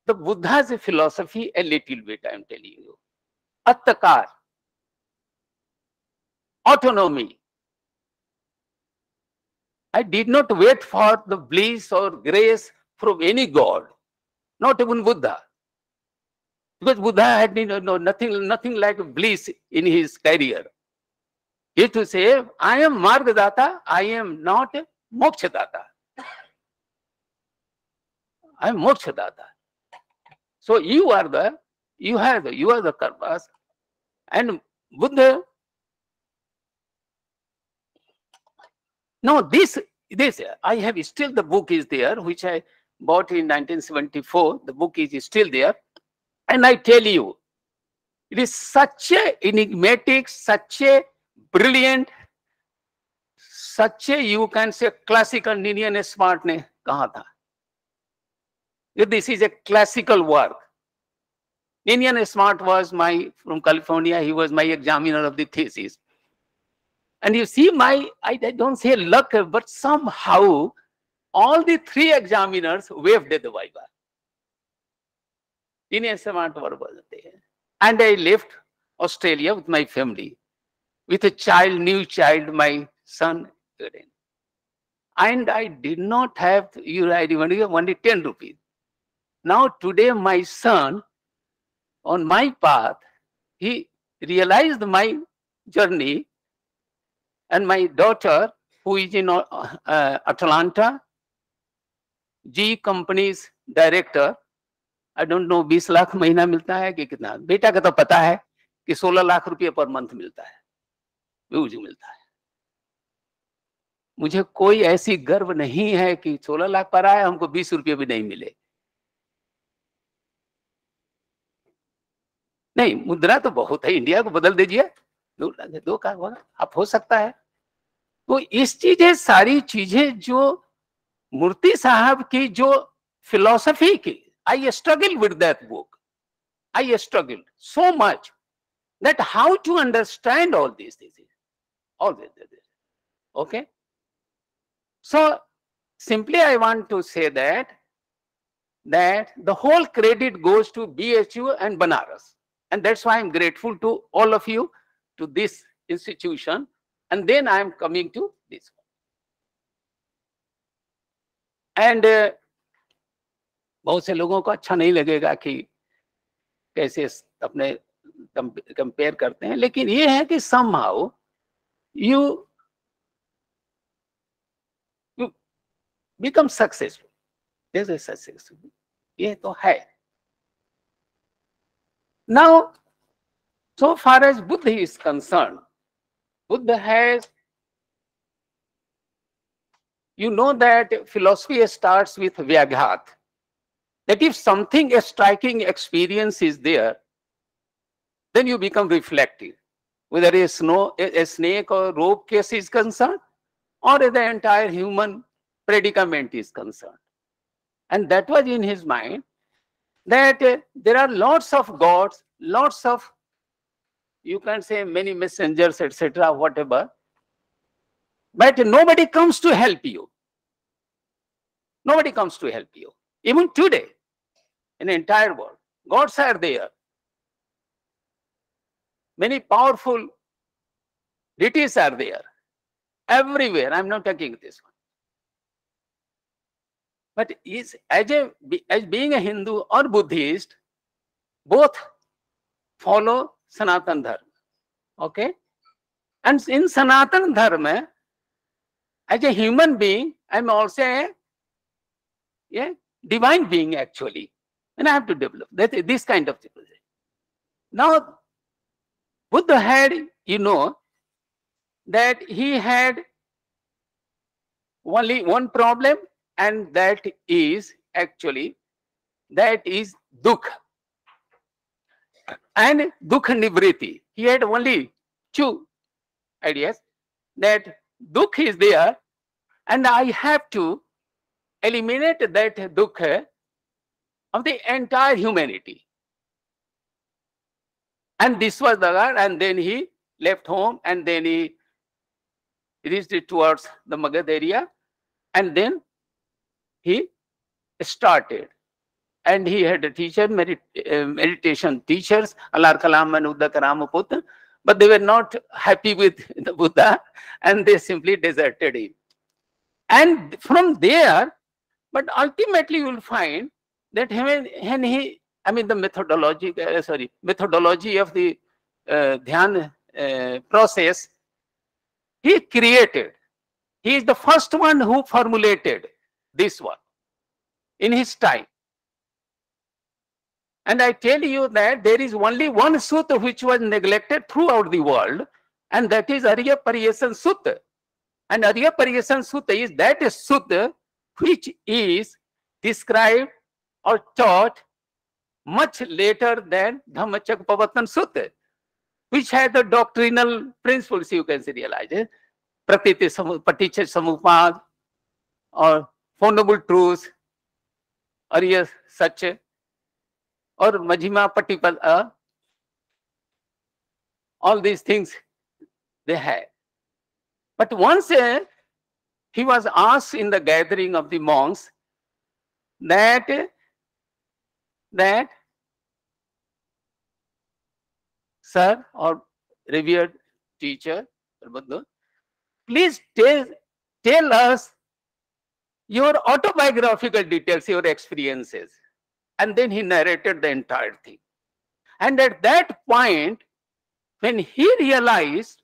the Buddha's philosophy a little bit, I am telling you. Attakar, autonomy. I did not wait for the bliss or grace from any god, not even Buddha. Because Buddha had nothing like bliss in his career. He used to say, I am Margadata, I am not Mokshadata. I am Mokshadata. So you are the karmas. And Buddha, no, this, I have still, the book is there, which I bought in 1974. The book is still there. And I tell you, it is such a enigmatic, such a brilliant, such a, you can say, classical Indian smart ne kaha tha. This is a classical work. Indian smart was from California, he was my examiner of the thesis. And you see I don't say luck, but somehow all the 3 examiners waved at the Viva. Indian smart work was there. And I left Australia with my family, with a child, new child, my son. And I did not have, I remember, only 10 rupees. Now today my son, on my path, he realized my journey, and my daughter, who is in Atlanta, G company's director, I don't know 20 lakh महीना मिलता है कि कितना. बेटा का तो पता है कि 16 लाख रुपये पर मंथ मिलता है, मुझे मिलता है. मुझे कोई ऐसी गर्व नहीं है कि 16 लाख पर आया, हमको 20 रुपये भी नहीं मिले। नहीं, मुद्रा तो बहुत है, इंडिया को बदल दीजिए, 2 का आप हो सकता है। तो इस चीजें, सारी चीजें जो मूर्ति साहब की जो फिलॉसफी की, I struggle with that book, I struggle so much that how to understand all these things, all this. Okay, so simply I want to say that the whole credit goes to BHU and Banaras, and that's why I'm grateful to all of you, to this institution, and then I'm coming to this one. And बहुत से लोगों को अच्छा नहीं लगेगा कि कैसे अपने कंपेयर करते हैं, लेकिन ये है कि somehow you become successful. There's a successful. ये तो है. Now, so far as Buddha is concerned, Buddha has, you know that philosophy starts with vyaghat. That if something, a striking experience is there, then you become reflective. Whether a snake or rope case is concerned, or the entire human predicament is concerned. And that was in his mind, that there are lots of gods, lots of, you can say many messengers, etc., whatever, but nobody comes to help you. Nobody comes to help you. Even today, in the entire world, gods are there. Many powerful deities are there. Everywhere. I'm not talking this one. But as being a Hindu or Buddhist, both follow Sanatan Dharma. Okay? And in Sanatan Dharma, as a human being, I'm also a divine being actually. And I have to develop this kind of thing. Now, Buddha had, you know, that he had only one problem, and that is actually, that is dukkha and dukkha nivriti. He had only 2 ideas, that dukkha is there and I have to eliminate that dukkha of the entire humanity. And this was the God, and then he left home, and then he reached towards the Magadh area, and then he started. And he had a teacher, meditation teachers, Alar Kalam and Uddaka Ramaputta, but they were not happy with the Buddha, and they simply deserted him. And from there, but ultimately you will find that when he, I mean the methodology of the Dhyan process, he created. He is the first one who formulated this one in his time. And I tell you that there is only one sutta which was neglected throughout the world, and that is Arya Pariyasana Sutta. And Arya Pariyasana Sutta is that sutta which is described or taught much later than Dhammacakkappavattana Sutta, which had the doctrinal principles, you can realize it. Pratiti Paticca Samupad, or Four Noble Truths, Arya Satya, or Majjhima Patipada, all these things they had. But once he was asked in the gathering of the monks that sir or revered teacher, please tell us your autobiographical details, your experiences. And then he narrated the entire thing. And at that point, when he realized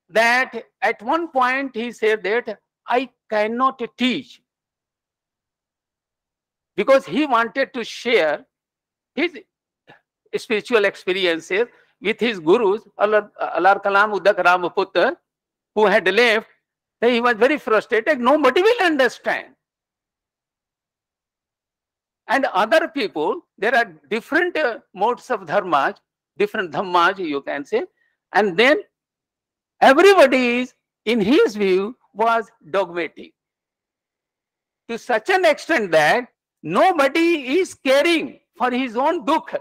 that at one point he said that I cannot teach, because he wanted to share his spiritual experiences with his gurus, Alar Kalam Uddaka Ramaputta, who had left, then he was very frustrated. Nobody will understand. And other people, there are different modes of dharmas, different dhammas, you can say. And then everybody is, in his view, was dogmatic. To such an extent that nobody is caring for his own dukh.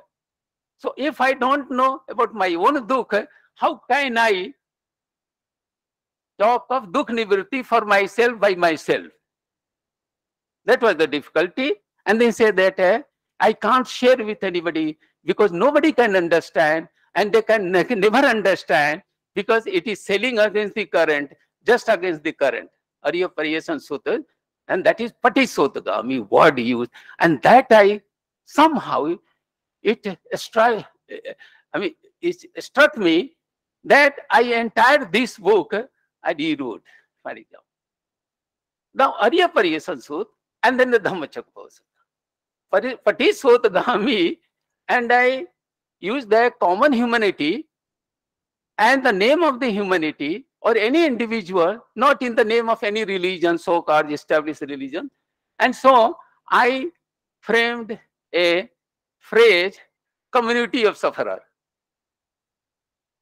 So if I don't know about my own dukh, how can I talk of dukh nivritti for myself by myself? That was the difficulty. And they say that I can't share with anybody because nobody can understand, and they can never understand because it is sailing against the current, just against the current. Arya Paryasan Sutta, and that is Patisotagami word used. And that I somehow, it struck me that I entire this book I rewrote. Now Arya Paryasan Sutta and then the Dhammacakka Sutta. Patisotagami, and I use the common humanity and the name of the humanity or any individual, not in the name of any religion, so-called established religion. And so I framed a phrase, community of sufferer.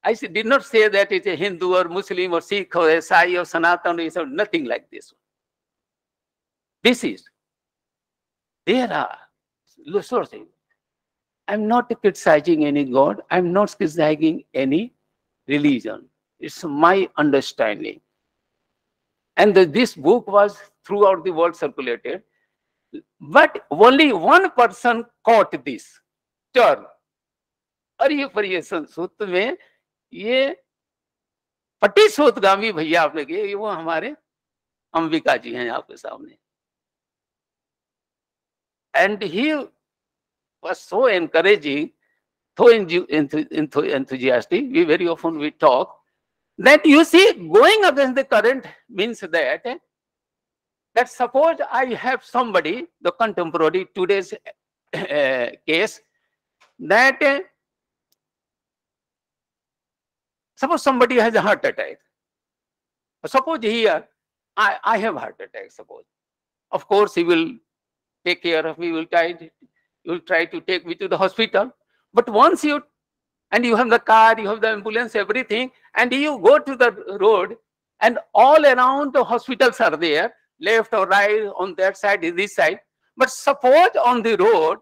I did not say that it's a Hindu or Muslim or Sikh or a Sai or Sanatan or nothing like this. This is, there are sources. I'm not criticizing any God. I'm not criticizing any religion. It's my understanding. And this book was throughout the world circulated. But only one person caught this term. Arya Paryasan Sutta में ये पटिसोतगामी भैया आप लगे, ये वो हमारे अंबिका जी हैं आपके सामने. And he was so encouraging, so enthusiastic. We very often we talk that, you see, going against the current means that suppose I have somebody, the contemporary today's case, that suppose somebody has a heart attack. Suppose here I have heart attack. Suppose, of course, he will take care of me. Will try to take me to the hospital. But once you have the car, you have the ambulance, everything, and you go to the road, and all around the hospitals are there, left or right, on that side, this side. But suppose on the road,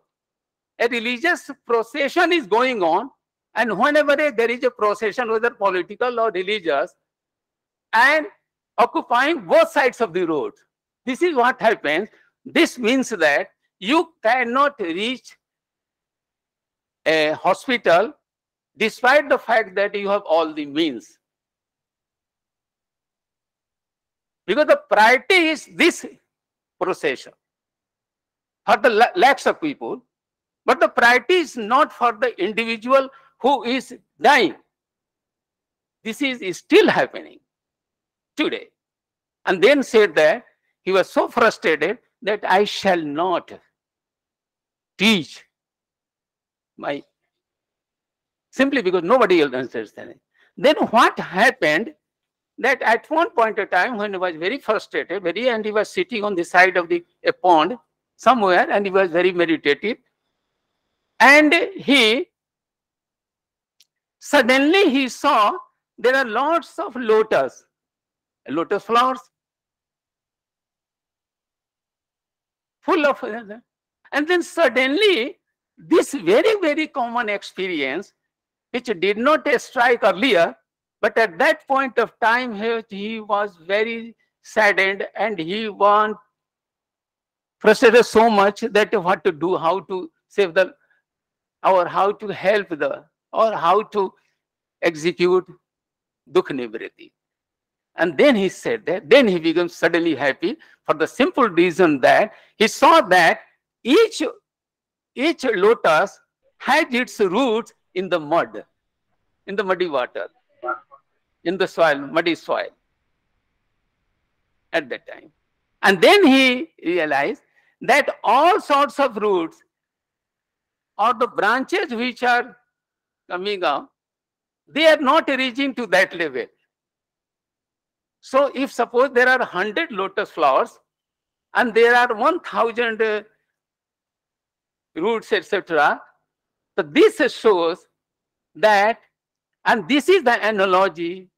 a religious procession is going on, and whenever there is a procession, whether political or religious, and occupying both sides of the road, this is what happens. This means that you cannot reach a hospital despite the fact that you have all the means. Because the priority is this procession for the lakhs of people, but the priority is not for the individual who is dying. This is still happening today. And then said that he was so frustrated that I shall not teach my, simply because nobody else understands. Then what happened, that at one point of time when he was very frustrated, and he was sitting on the side of a pond somewhere, and he was very meditative, and suddenly he saw there are lots of lotus flowers, full of, and then suddenly this very, very common experience, which did not strike earlier, but at that point of time he was very saddened, and he was frustrated so much that what to do, how to save or how to help or how to execute dukh nivritti. And then he said that, then he became suddenly happy for the simple reason that he saw that each lotus has its roots in the mud, in the muddy water, in the soil, muddy soil at that time. And then he realized that all sorts of roots or the branches which are coming out, they are not reaching to that level. So if suppose there are 100 lotus flowers and there are 1000 roots, etc., so this shows that, and this is the analogy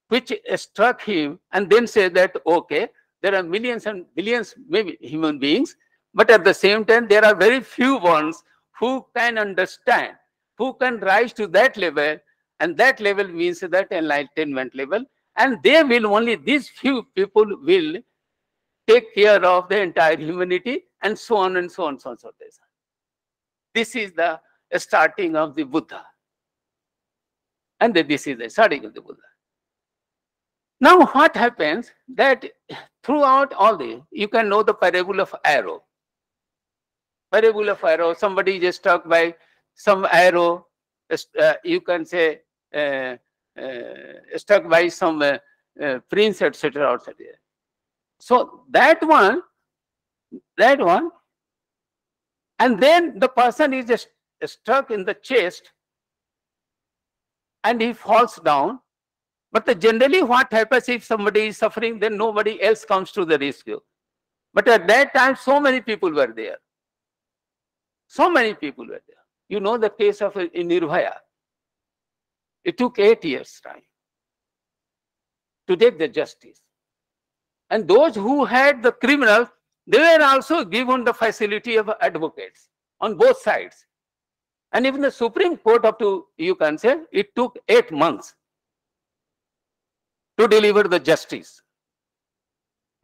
which struck him, and then said that, okay, there are millions and billions, maybe human beings, but at the same time, there are very few ones who can understand, who can rise to that level, and that level means that enlightenment level, and they will only, these few people will take care of the entire humanity, and so on and so on, so on, so on. This is the starting of the Buddha. And this is the starting of the Buddha. Now what happens that throughout all this, you can know the parable of arrow. Parable of arrow, somebody is struck by some arrow, you can say struck by some prince, etc. outside there. So that one, and then the person is just struck in the chest and he falls down. But generally what happens if somebody is suffering, then nobody else comes to the rescue. But at that time, so many people were there. So many people were there. You know the case of Nirbhaya. It took 8 years' time to take the justice. And those who had the criminals, they were also given the facility of advocates on both sides. And even the Supreme Court up to, you can say, it took 8 months to deliver the justice.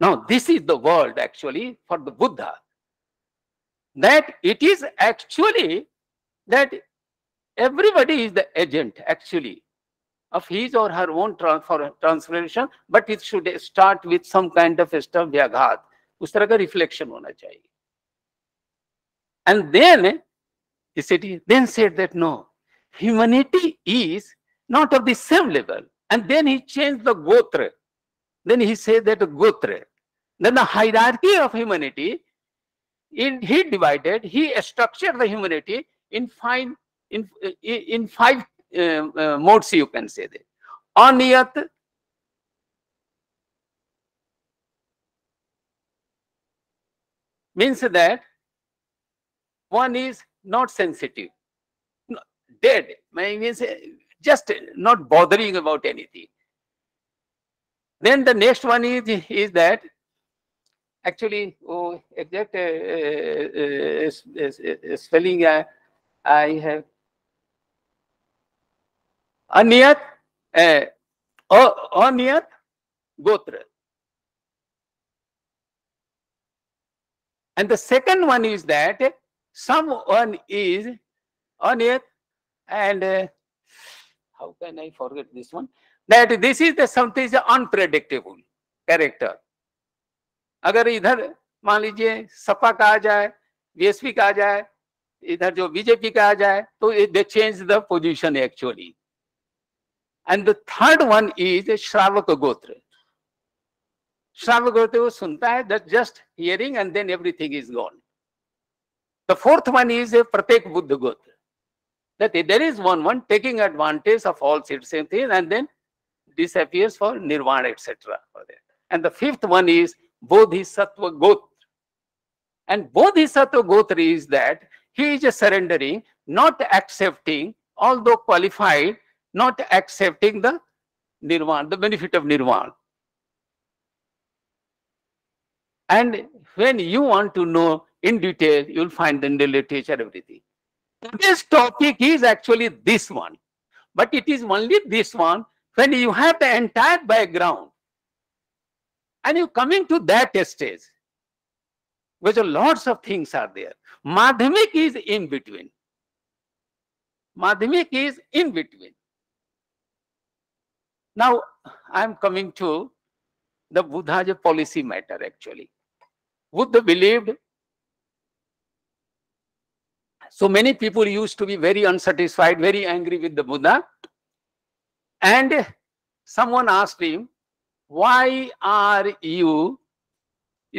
Now, this is the world actually for the Buddha. That it is actually that everybody is the agent actually of his or her own transformation, but it should start with some kind of stuff, vyaghat. उस तरह का reflection होना चाहिए. And then he said that no, humanity is not of the same level. And then he changed the gotra. Then he said that gotra. Then the hierarchy of humanity, he divided, he structured the humanity in five modes, you can say that. Aniyat, means that one is not sensitive, dead, means just not bothering about anything. Then the next one is that actually, exact spelling I have. Aniyat, Aniyat, Gotra. And the second one is that someone is Aniyat, and how can I forget this one? That this is the something is unpredictable character. अगर इधर मान लीजिए सपा का आ जाए, BSP का आ जाए, इधर जो बीजेपी का आ जाए, तो they change the position actually. And the third one is Shravak Gotra. Shravak Gotra वो सुनता है, that just hearing and then everything is gone. The fourth one is Pratek Buddha Gotra. That there is one taking advantage of all same things and then disappears for nirvana, etc. And the fifth one is Bodhisattva Gotra. And Bodhisattva Gotra is that he is surrendering, not accepting, although qualified, not accepting the nirvana, the benefit of nirvana. And when you want to know in detail, you'll find in the literature everything. Today's topic is actually this one, but it is only this one when you have the entire background and you coming to that stage, because lots of things are there. Madhyamik is in between. Madhyamik is in between. Now, I am coming to the Buddha's policy matter actually. Buddha believed, so many people used to be very unsatisfied, very angry with the Buddha. And someone asked him, why are you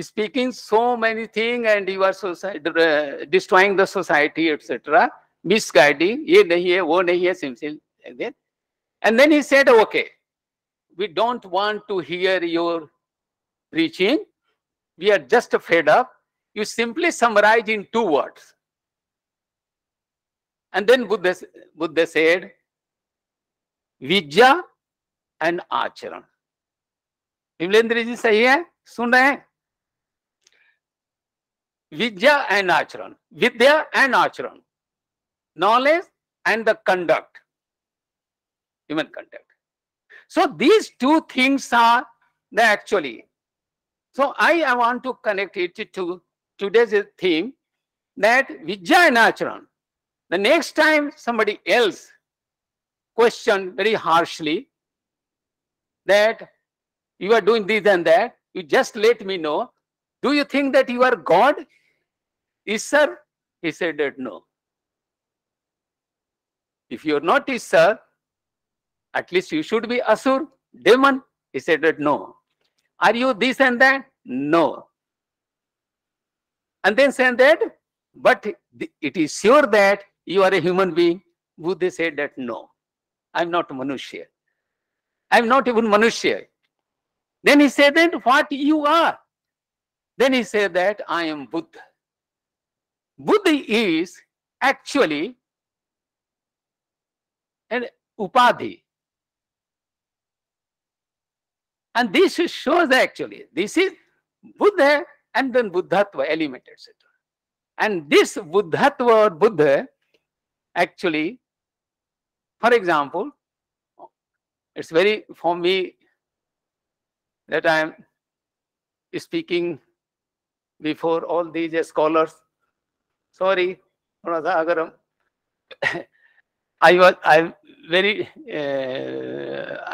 speaking so many things and you are destroying the society, etc., misguiding, ye nahi hai, wo nahi hai, simple. And then he said, okay, we don't want to hear your preaching. We are just fed up. You simply summarize in 2 words. And then Buddha said, Vidya and Acharan. Vimalendra जी सही है, सुन रहे हैं? Vidya and Acharan. Vidya and Acharan. Knowledge and the conduct. Human conduct. So these 2 things are the actually. So I want to connect it to today's theme, that Vidya and Acharan. The next time somebody else question very harshly that you are doing this and that, you just let me know. Do you think that you are God? Yes, sir. He said that no. If you are not is sir, at least you should be Asur, demon. He said that no. Are you this and that? No. And then said that, but it is sure that you are a human being. Buddha said that no. I'm not Manushya. I'm not even Manushya. Then he said that what you are. Then he said that I am Buddha. Buddha is actually an upadhi. And this shows actually, this is Buddha and then Buddhatva element, etc. And this Buddhatva or Buddha actually, for example, it's very, for me, that I am speaking before all these scholars. Sorry, I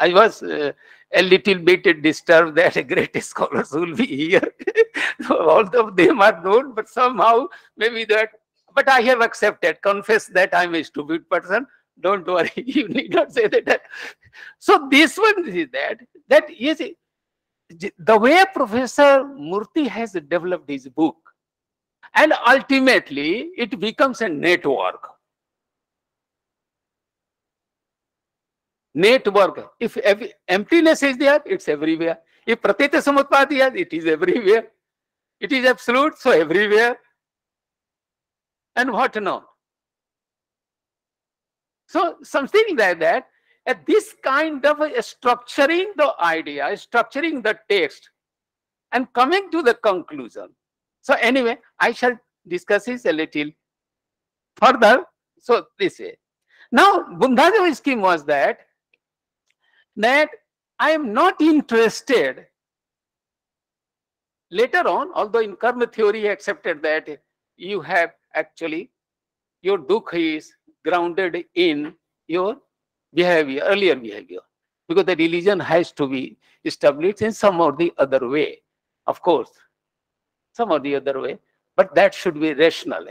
was a little bit disturbed that great scholars will be here. All of them are known, but somehow maybe that. But I have accepted, confess that I am a stupid person. Don't worry, you need not say that. So this one is that is the way Professor Murti has developed his book, and ultimately it becomes a network. Network. If emptiness is there, it's everywhere. If pratitya samutpati is, it is everywhere. It is absolute, so everywhere. And what not? So something like that. This kind of structuring the idea, structuring the text, and coming to the conclusion. So anyway, I shall discuss this a little further. So this way. Now, Buddha's scheme was that I am not interested. Later on, although in karma theory he accepted that you have actually, your dukha is grounded in your behavior, earlier behavior, because the religion has to be established in some or the other way, of course, some or the other way, but that should be rational.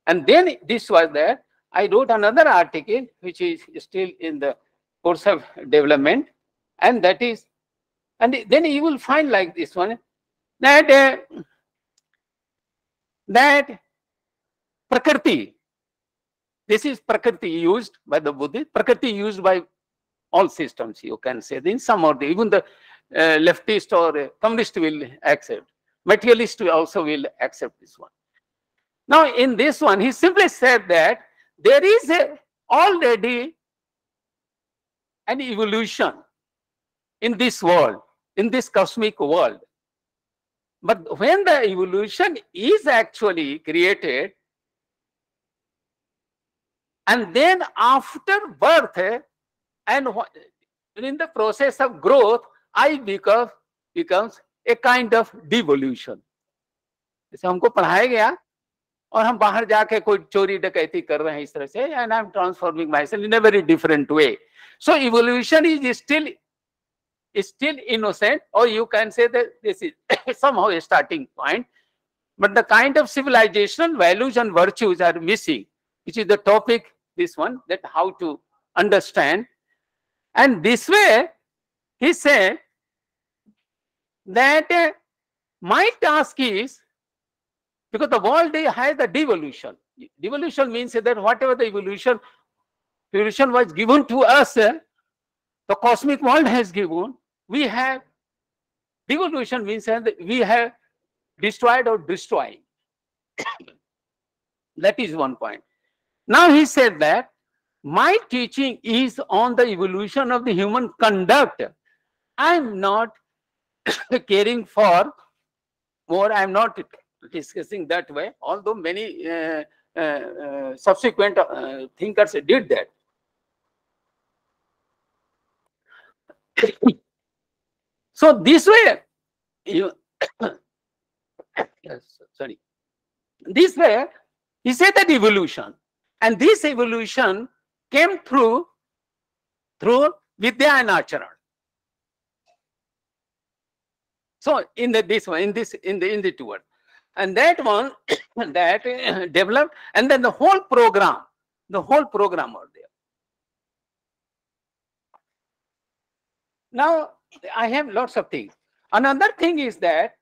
And then this was there. I wrote another article which is still in the course of development, and that is, and then you will find like this one, that Prakriti, this is Prakriti used by the Buddhists, Prakriti used by all systems, you can say, in some or the, even the leftist or communist will accept, materialist also will accept this one. Now in this one, he simply said that there is already an evolution in this world, in this cosmic world. But when the evolution is actually created, and then after birth, and in the process of growth, I becomes a kind of devolution. जैसे हमको पढ़ाया गया और हम बाहर जाके कोई चोरी डकैती कर रहे हैं इस तरह से, and I'm transforming myself in a very different way. So evolution is still innocent, or you can say that this is somehow a starting point, but the kind of civilizational values and virtues are missing, which is the topic, this one, that how to understand. And this way, he said that my task is, because the world has the devolution. Devolution means that whatever the evolution was given to us, the the cosmic world has given, we have devolution means that we have destroyed or destroying. That is one point. Now he said that my teaching is on the evolution of the human conduct. I am not caring for more, I am not discussing that way, although many subsequent thinkers did that. So this way, you sorry, this way he said that evolution, and this evolution came through Vidya and Acharan. So in this one, in the two words, and that one that developed, and then the whole program was there. Now I have lots of things. Another thing is that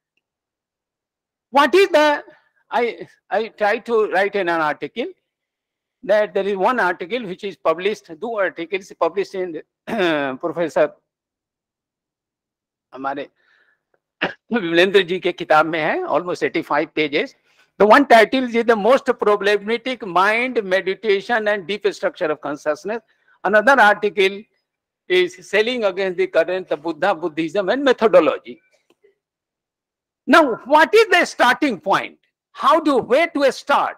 what is the I try to write in an article that there is one article which is published, two articles published in Professor हमारे विमलेंद्र जी के किताब में है, almost 85 pages. The one title is the most problematic mind, meditation and deep structure of consciousness. Another article is sailing against the current of Buddha, Buddhism and methodology. Now, what is the starting point? Where to start?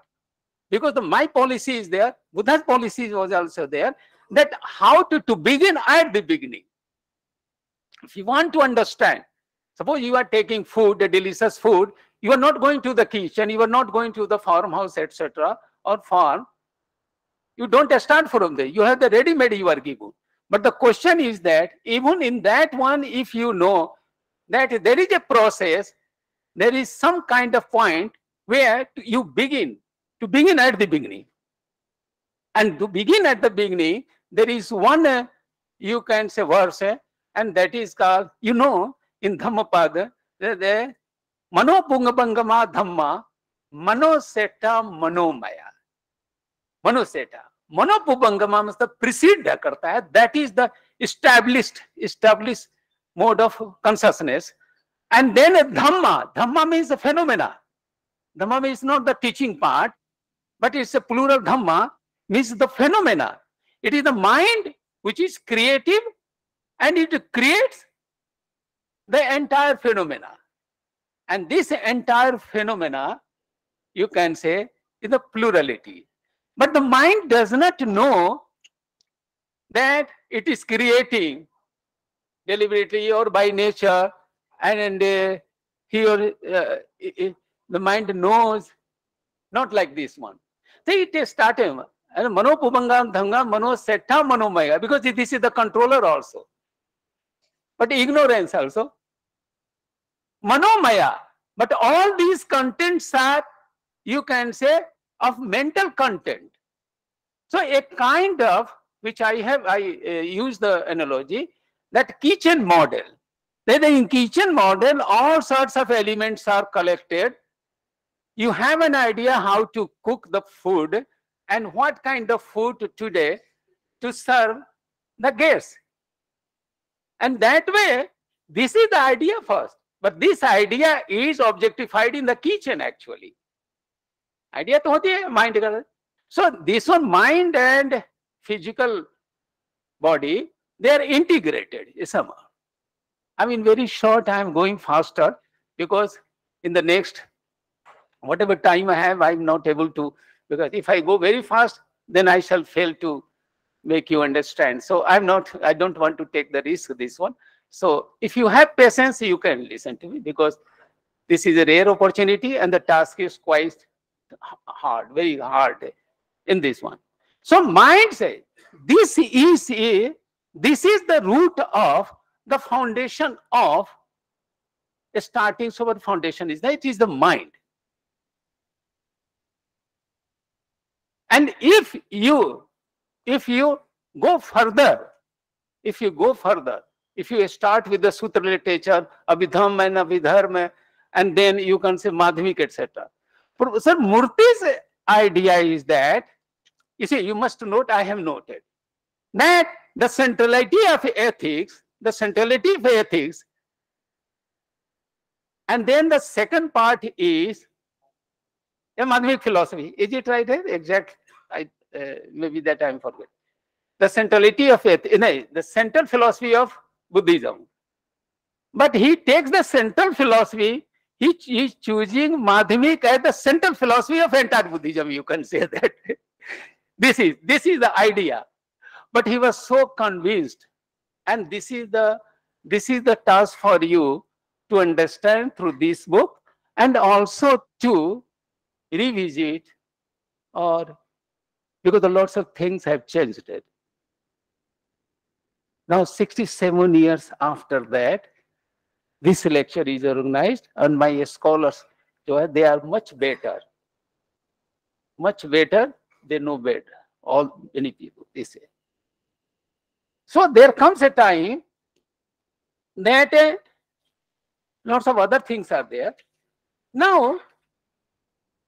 Because my policy is there, Buddha's policy was also there, that how to begin at the beginning. If you want to understand, suppose you are taking food, a delicious food, you are not going to the kitchen, you are not going to the farmhouse, etc., or farm. You don't start from there. You have the ready-made you are given. But the question is that even in that one, if you know that there is a process, there is some kind of point where you begin, to begin at the beginning. And to begin at the beginning, there is one, you can say, verse, and that is called, you know, in Dhammapada, the Mano Pungabangama Dhamma, Mano Seta Manomaya. Mano Seta. Mano Pungabangama means the precede karta hai, that is the established mode of consciousness. And then Dhamma means the phenomena. Dhamma means not the teaching part, but it's a plural. Dhamma means the phenomena. It is the mind which is creative and it creates the entire phenomena. And this entire phenomena, you can say, is the plurality. But the mind does not know that it is creating deliberately or by nature, and the mind knows not like this one. So it is starting Mano Pubanga Dhanga Mano Setta Manomaya, because this is the controller also. But ignorance also. Manomaya. But all these contents are, you can say, of mental content. So a kind of, which I use the analogy, that kitchen model. Then in kitchen model, all sorts of elements are collected. You have an idea how to cook the food and what kind of food today to serve the guests. And that way, this is the idea first. But this idea is objectified in the kitchen actually. Idea to hoti hai, mind ka. So this one, mind and physical body, they are integrated. I mean, very short, I am going faster because in the next, whatever time I have, I am not able to, because if I go very fast, then I shall fail to make you understand. So I don't want to take the risk of this one. So if you have patience, you can listen to me, because this is a rare opportunity and the task is quite hard, very hard in this one. So mind says, this is the root of the foundation of starting. So what foundation is that? It is the mind. And if you go further, if you start with the sutra literature, Abhidhamma and Abhidharma, and then you can say Madhyamik, etc. Professor Murti's idea is that, you see, you must note, I have noted, that the centrality of ethics, and then the second part is a Madhyamik philosophy. Is it right here? Exact. Maybe that I forget. The centrality of ethics, no, the central philosophy of Buddhism. But he takes the central philosophy, he is choosing Madhyamik as the central philosophy of entire Buddhism, you can say that. This is the idea. But he was so convinced, and this is the task for you to understand through this book, and also to revisit, or because lots of things have changed it. Now 67 years after that, this lecture is organized, and my scholars, they are much better. Much better, they know better. Many people, they say. So there comes a time that lots of other things are there. Now,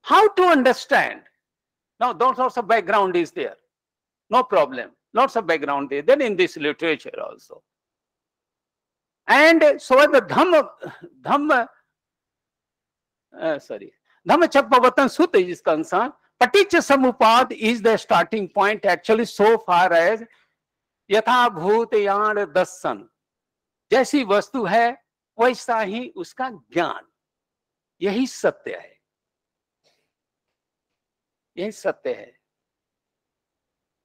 how to understand? Now, those sorts of background is there. No problem. Lots of background there. Then in this literature also. And so the Dhamma Chappavatan Sutta is concerned. Paticca Samupad is the starting point actually so far as यथा भूत यान दर्शन, जैसी वस्तु है वैसा ही उसका ज्ञान, यही सत्य है, यही सत्य है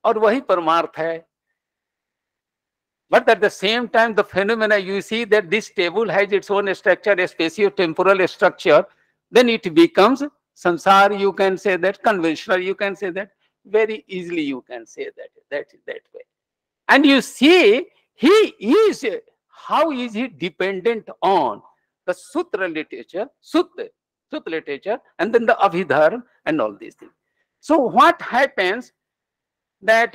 और वही परमार्थ है. But at the same time, the phenomena, you see that this table has its own structure, a spatio-temporal structure, then it becomes samsara, you can say that, conventional, you can say that, very easily you can say that way. And you see, how is he dependent on the sutra literature, and then the abhidharma and all these things. So what happens that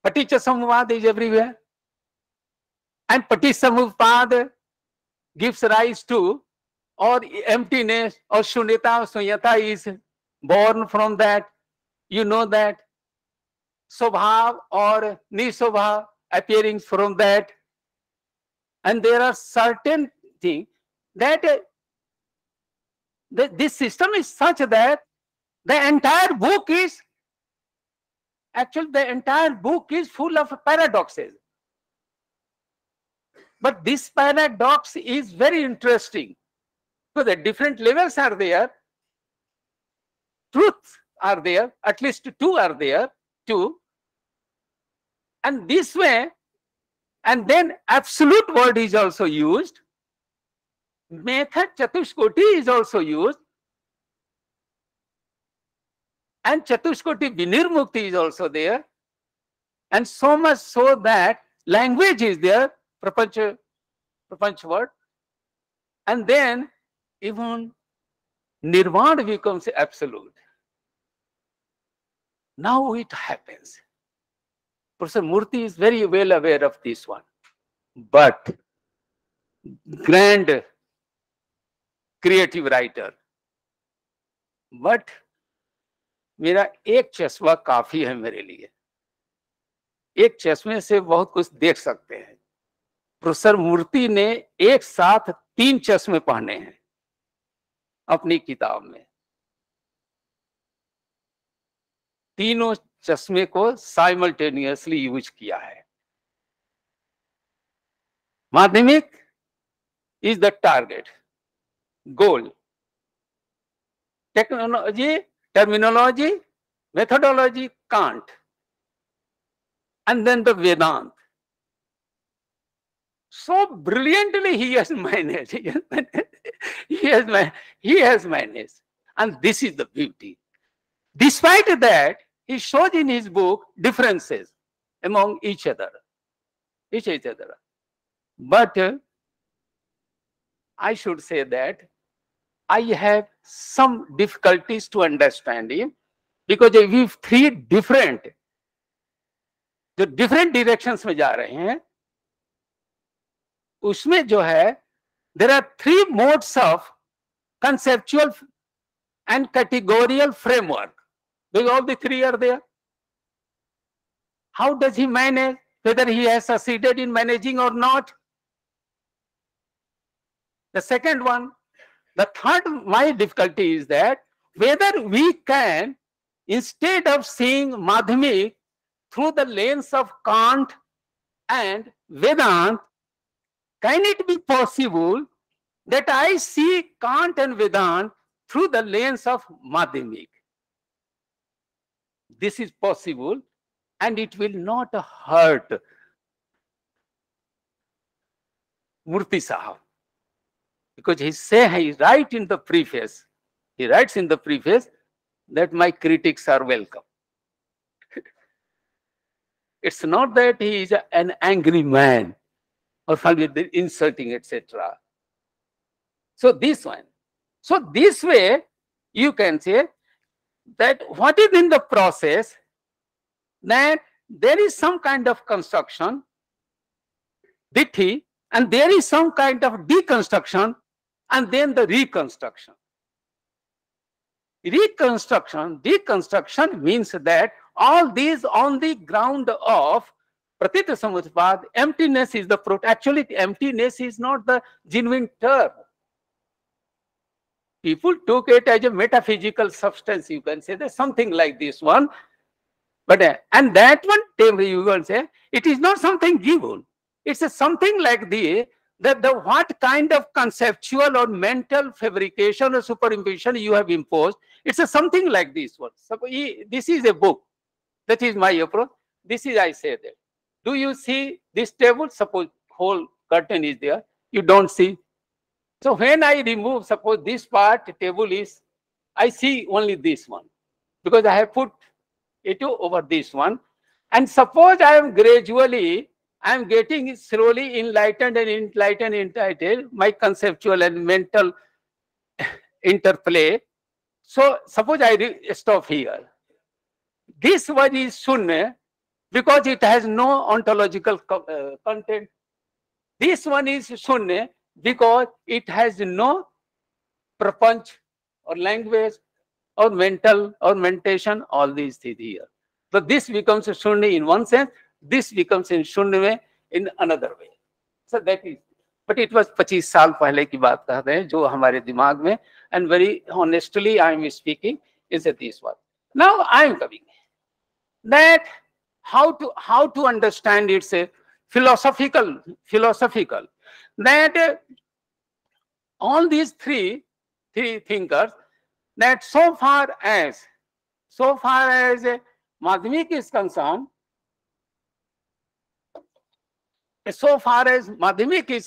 Paticca Samupad is everywhere, and Paticca Samupad gives rise to, or emptiness, or shunyata, sunyata is born from that. You know that Swabhav or Niswabhav appearing from that. And there are certain things that this system is such that the entire book is full of paradoxes. But this paradox is very interesting. So the different levels are there. Truths are there, at least two are there, and this way, and then absolute word is also used, method Chatushkoti is also used, and Chatushkoti Vinirmukti is also there, and so much so that language is there, prapancha word, and then even Nirvana becomes absolute. Now it happens. Professor Murti is very well aware of this one. But grand creative writer. But मेरा एक चश्मा काफी है मेरे लिए. एक चश्मे से बहुत कुछ देख सकते हैं. प्रोफेसर मूर्ति ने एक साथ 3 चश्मे पहने हैं अपनी किताब में. तीनों चश्मे को साइमल्टेनियसली यूज किया है. माध्यमिक is the target, goal, technology, terminology, methodology, Kant, and then the Vedanta. So brilliantly he has managed. He has managed. And this is the beauty. Despite that, he shows in his book differences among each other. But I should say that I have some difficulties to understand him, because we have 3 different directions में जा रहे हैं, उसमें जो है there are 3 modes of conceptual and categorical framework. because all the three are there. How does he manage? Whether he has succeeded in managing or not? The second one. The third, my difficulty is that whether we can, instead of seeing Madhyamik through the lens of Kant and Vedanta, can it be possible that I see Kant and Vedanta through the lens of Madhyamik? This is possible, and it will not hurt Murti Sahab. Because he writes in the preface that my critics are welcome. It's not that he is an angry man or insulting, etc. So this one. So this way, you can say that what is in the process, that there is some kind of construction, ditthi, and there is some kind of deconstruction, and then the reconstruction. Deconstruction means that all these on the ground of Pratitya Samutpad, emptiness is the actually emptiness is not the genuine term. People took it as a metaphysical substance, you can say that something like this one. But and that one, you can say, it is not something given. It's something like that the what kind of conceptual or mental fabrication or superimposition you have imposed. It's something like this one. So this is a book. That is my approach. This is, I say that. Do you see this table? Suppose whole curtain is there. You don't see. So when I remove, suppose this part, table is, I see only this one. Because I have put it over this one. And suppose I am gradually, I am getting slowly enlightened and entitled, my conceptual and mental interplay. So suppose I stop here. This one is Shunya because it has no ontological content. This one is Shunya because it has no prapanch or language or mental or mentation, all these things here. So this becomes a Shunya in one sense, this becomes in Shunya way in another way. So that is, but it was 25 साल पहले की बात कर रहे हैं जो हमारे दिमाग में, and very honestly I am speaking is this one. Now I am coming that how to understand it's a philosophical that all these three thinkers, that so far as Madhyamik is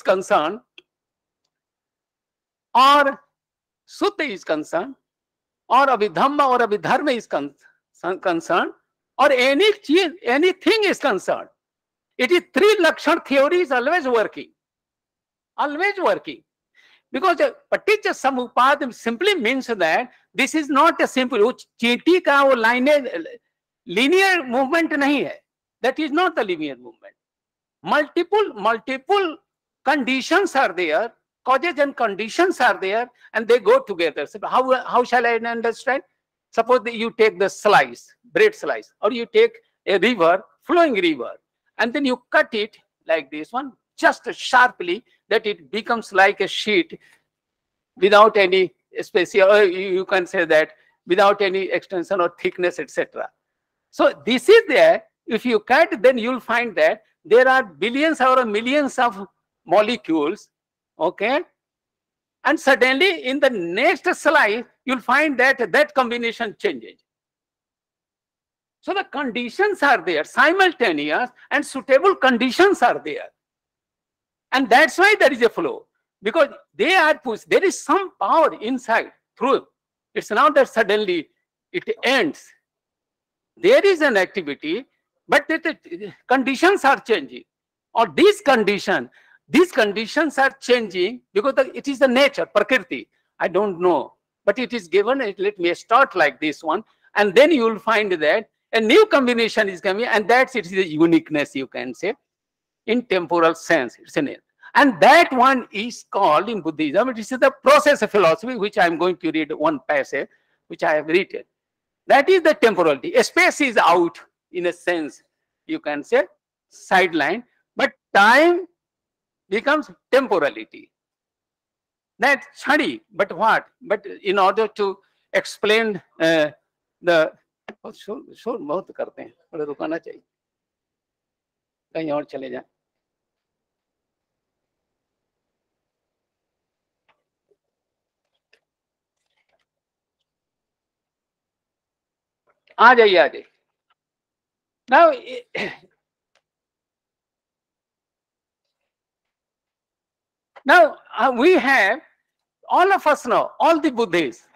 concerned, or Sutta is concerned, or Abhidhamma or Abhidharma is concerned, or anything is concerned, it is three Lakshan theory is always working. Because Paticca Samupad simply means that this is not a simple, चींटी का वो लाइनें linear movement नहीं है. That is not the linear movement. Multiple conditions are there, causes and conditions are there, and they go together. So how shall I understand? Suppose that you take the bread slice, or you take a flowing river, and then you cut it like this one, just sharply, that it becomes like a sheet without any special, or you can say that without any extension or thickness, etc. So this is there. If you cut, then you'll find that there are billions or millions of molecules, okay? And suddenly in the next slide, you'll find that that combination changes. So the conditions are there, simultaneous and suitable conditions are there. And that's why there is a flow, because they are pushed. There is some power inside through. It's not that suddenly it ends. There is an activity, but the conditions are changing. Or these conditions are changing because it is the nature, Prakriti. I don't know, but it is given. Let me start like this one, and then you will find that a new combination is coming, and that's it is a uniqueness, you can say, in temporal sense. It's an, and that one is called in Buddhism, it is the process of philosophy, which I am going to read one passage, which I have written. That is the temporality. Space is out in a sense, you can say sideline, but time becomes temporality. That's chadi, but what? But in order to explain the शोर बहुत करते हैं, थोड़ा रुकाना चाहिए, कहीं और चले जाएं. आ जाइए, आ जाइए. Now, we have, all of us know, all the Buddhists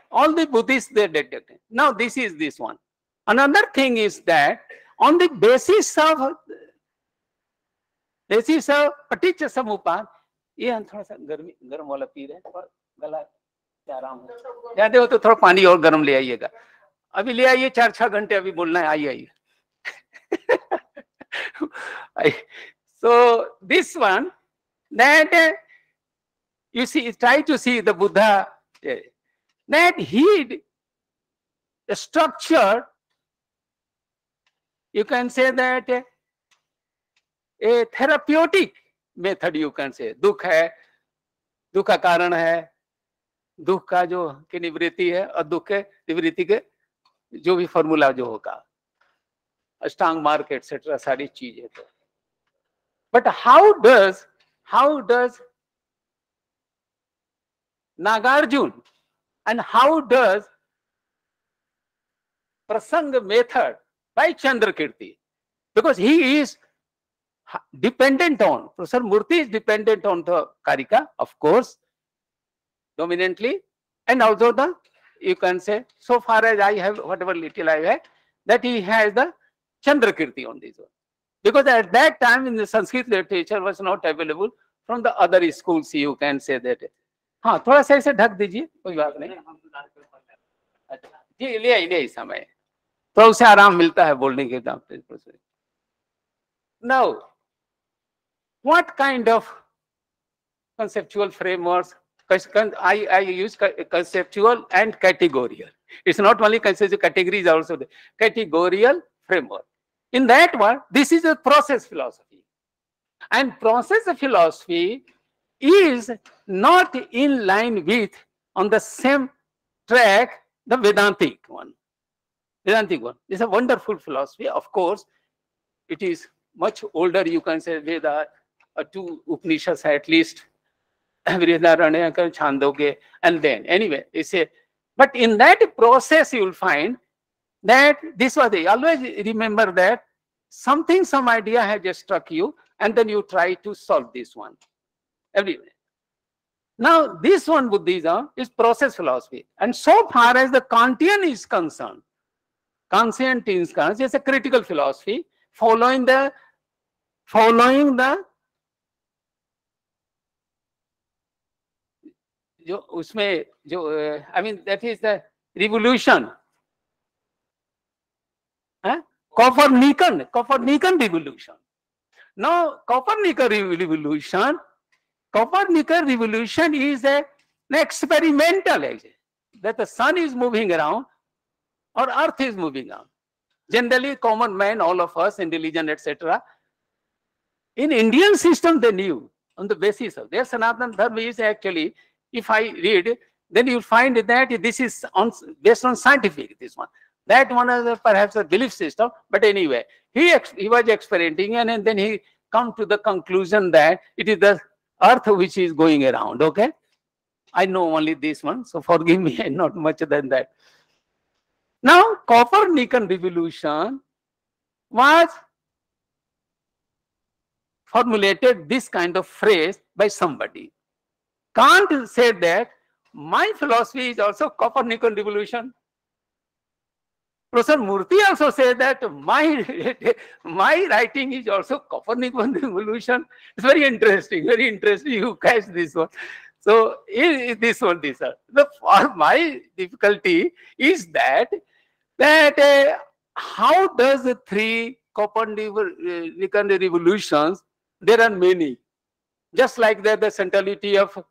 they're detecting. Now this is this one. Another thing is that on the basis of paticca samuppada, ये हम थोड़ा सा गर्म वाला पी रहे हैं और गला से आराम हो. चाहते हो तो थोड़ा पानी और गर्म ले आइएगा. अभी ले आइए, 4-6 घंटे अभी बोलना है, आइए. So this one, that you see, try to see the Buddha, that he structured, you can say that a therapeutic method, you can say. दुख है, दुख का कारण है, दुख का जो की निवृत्ति है, और दुख के निवृत्ति के जो भी फॉर्मूला जो होगा, अष्टांग मार्ग एटसेट्रा सारी चीजें. तो but how does Nagarjuna and how does Prasanga method by Chandrakirti, because he is dependent on, Professor Murti is dependent on the Karika, of course, dominantly, and also the, you can say, so far as I have, whatever little I have, that he has the Chandrakirti on this one. Because at that time in the Sanskrit literature was not available from the other schools, you can say that. हाँ, थोड़ा सा ऐसे ढक दीजिए, कोई बात नहीं. अच्छा, जी ले आइए इस समय, तो उसे आराम मिलता है बोलने के लिए. Now, what kind of conceptual frameworks? I use conceptual and categorical. It's not only conceptual, categories also the categorical framework. In that one, this is a process philosophy, and process philosophy is not in line with, on the same track, the Vedantic one. Vedantic one is a wonderful philosophy. Of course, it is much older, you can say, Veda, 2 Upanishads at least, Chandogya, and then anyway, it's a, but in that process you will find that this was the, always remember that something, some idea has just struck you, and then you try to solve this one. Everywhere. Now, this one Buddhism is process philosophy, and so far as the Kantian is concerned, Kantian is concerned, it's a critical philosophy following the जो उसमें जो I mean that is the revolution, Copernican revolution. Now, Copernican revolution is an experimental, that the sun is moving around or earth is moving around. Generally, common man, all of us in religion, etc. In Indian system, they knew on the basis of their Sanatana Dharma is actually, if I read, then you find that this is based on scientific, this one. That one is perhaps a belief system, but anyway, he was experimenting, and then he come to the conclusion that it is the earth which is going around, okay? I know only this one, so forgive me, not much than that. Now, Copernican revolution was formulated this kind of phrase by somebody. Kant said that my philosophy is also Copernican revolution. Professor Murti also said that my writing is also Copernican revolution. It's very interesting, you catch this one. So this one. For my difficulty is that how does the 3 Copernican revolutions, there are many, just like that the centrality of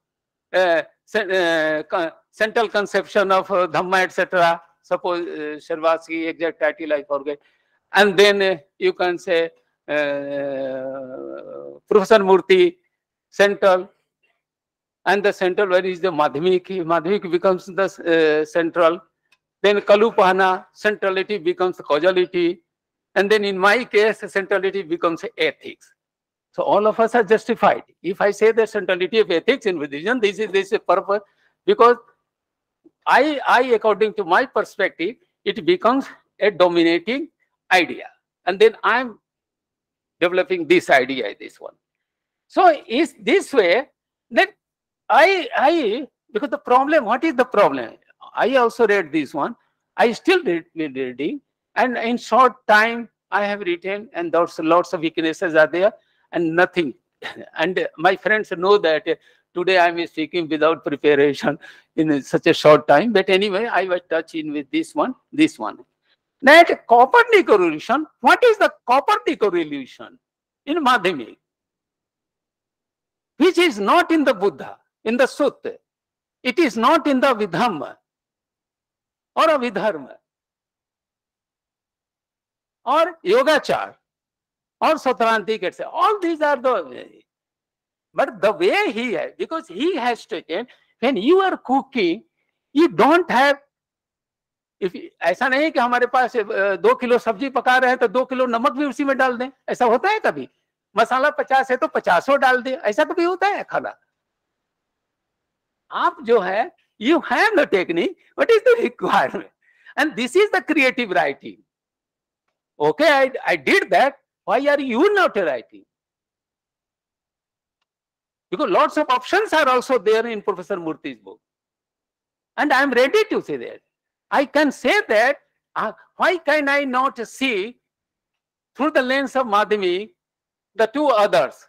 central conception of Dhamma, etc. suppose Sharvasi, exact title I forget, and then you can say Professor Murti, central, and the central where is the Madhyamik. Madhyamik becomes the central. Then Kalupana, centrality becomes causality. And then in my case, centrality becomes ethics. So all of us are justified. If I say the centrality of ethics in Buddhism, this is a purpose, because I, according to my perspective, it becomes a dominating idea. And then I'm developing this idea, this one. So is this way, then because the problem, what is the problem? I also read this one. I still reading, and in short time I have written, and lots of weaknesses are there, and nothing. And my friends know that today I am speaking without preparation in such a short time. But anyway, I was touching with this one. That Copernican revolution. What is the Copernican revolution in Madhyamik? Which is not in the Buddha, in the Sutta. It is not in the Vidhamma or a Vidharma or Yogachar or Sautrantik, etc. All these are the, but the way he has, because he has taken, when you are cooking, you don't have, if ऐसा नहीं कि हमारे पास 2 kilo सब्जी पका रहे हैं तो 2 kilo नमक भी उसी में डाल दें, ऐसा होता है कभी? मसाला 50 है तो 50 डाल दें, ऐसा कभी होता है खाना? आप जो है, you have the technique, what is the requirement? And this is the creative writing. Okay, I did that. Why are you not writing? Because lots of options are also there in Professor Murti's book. And I am ready to say that. I can say that, why can I not see through the lens of Madhyamik the two others,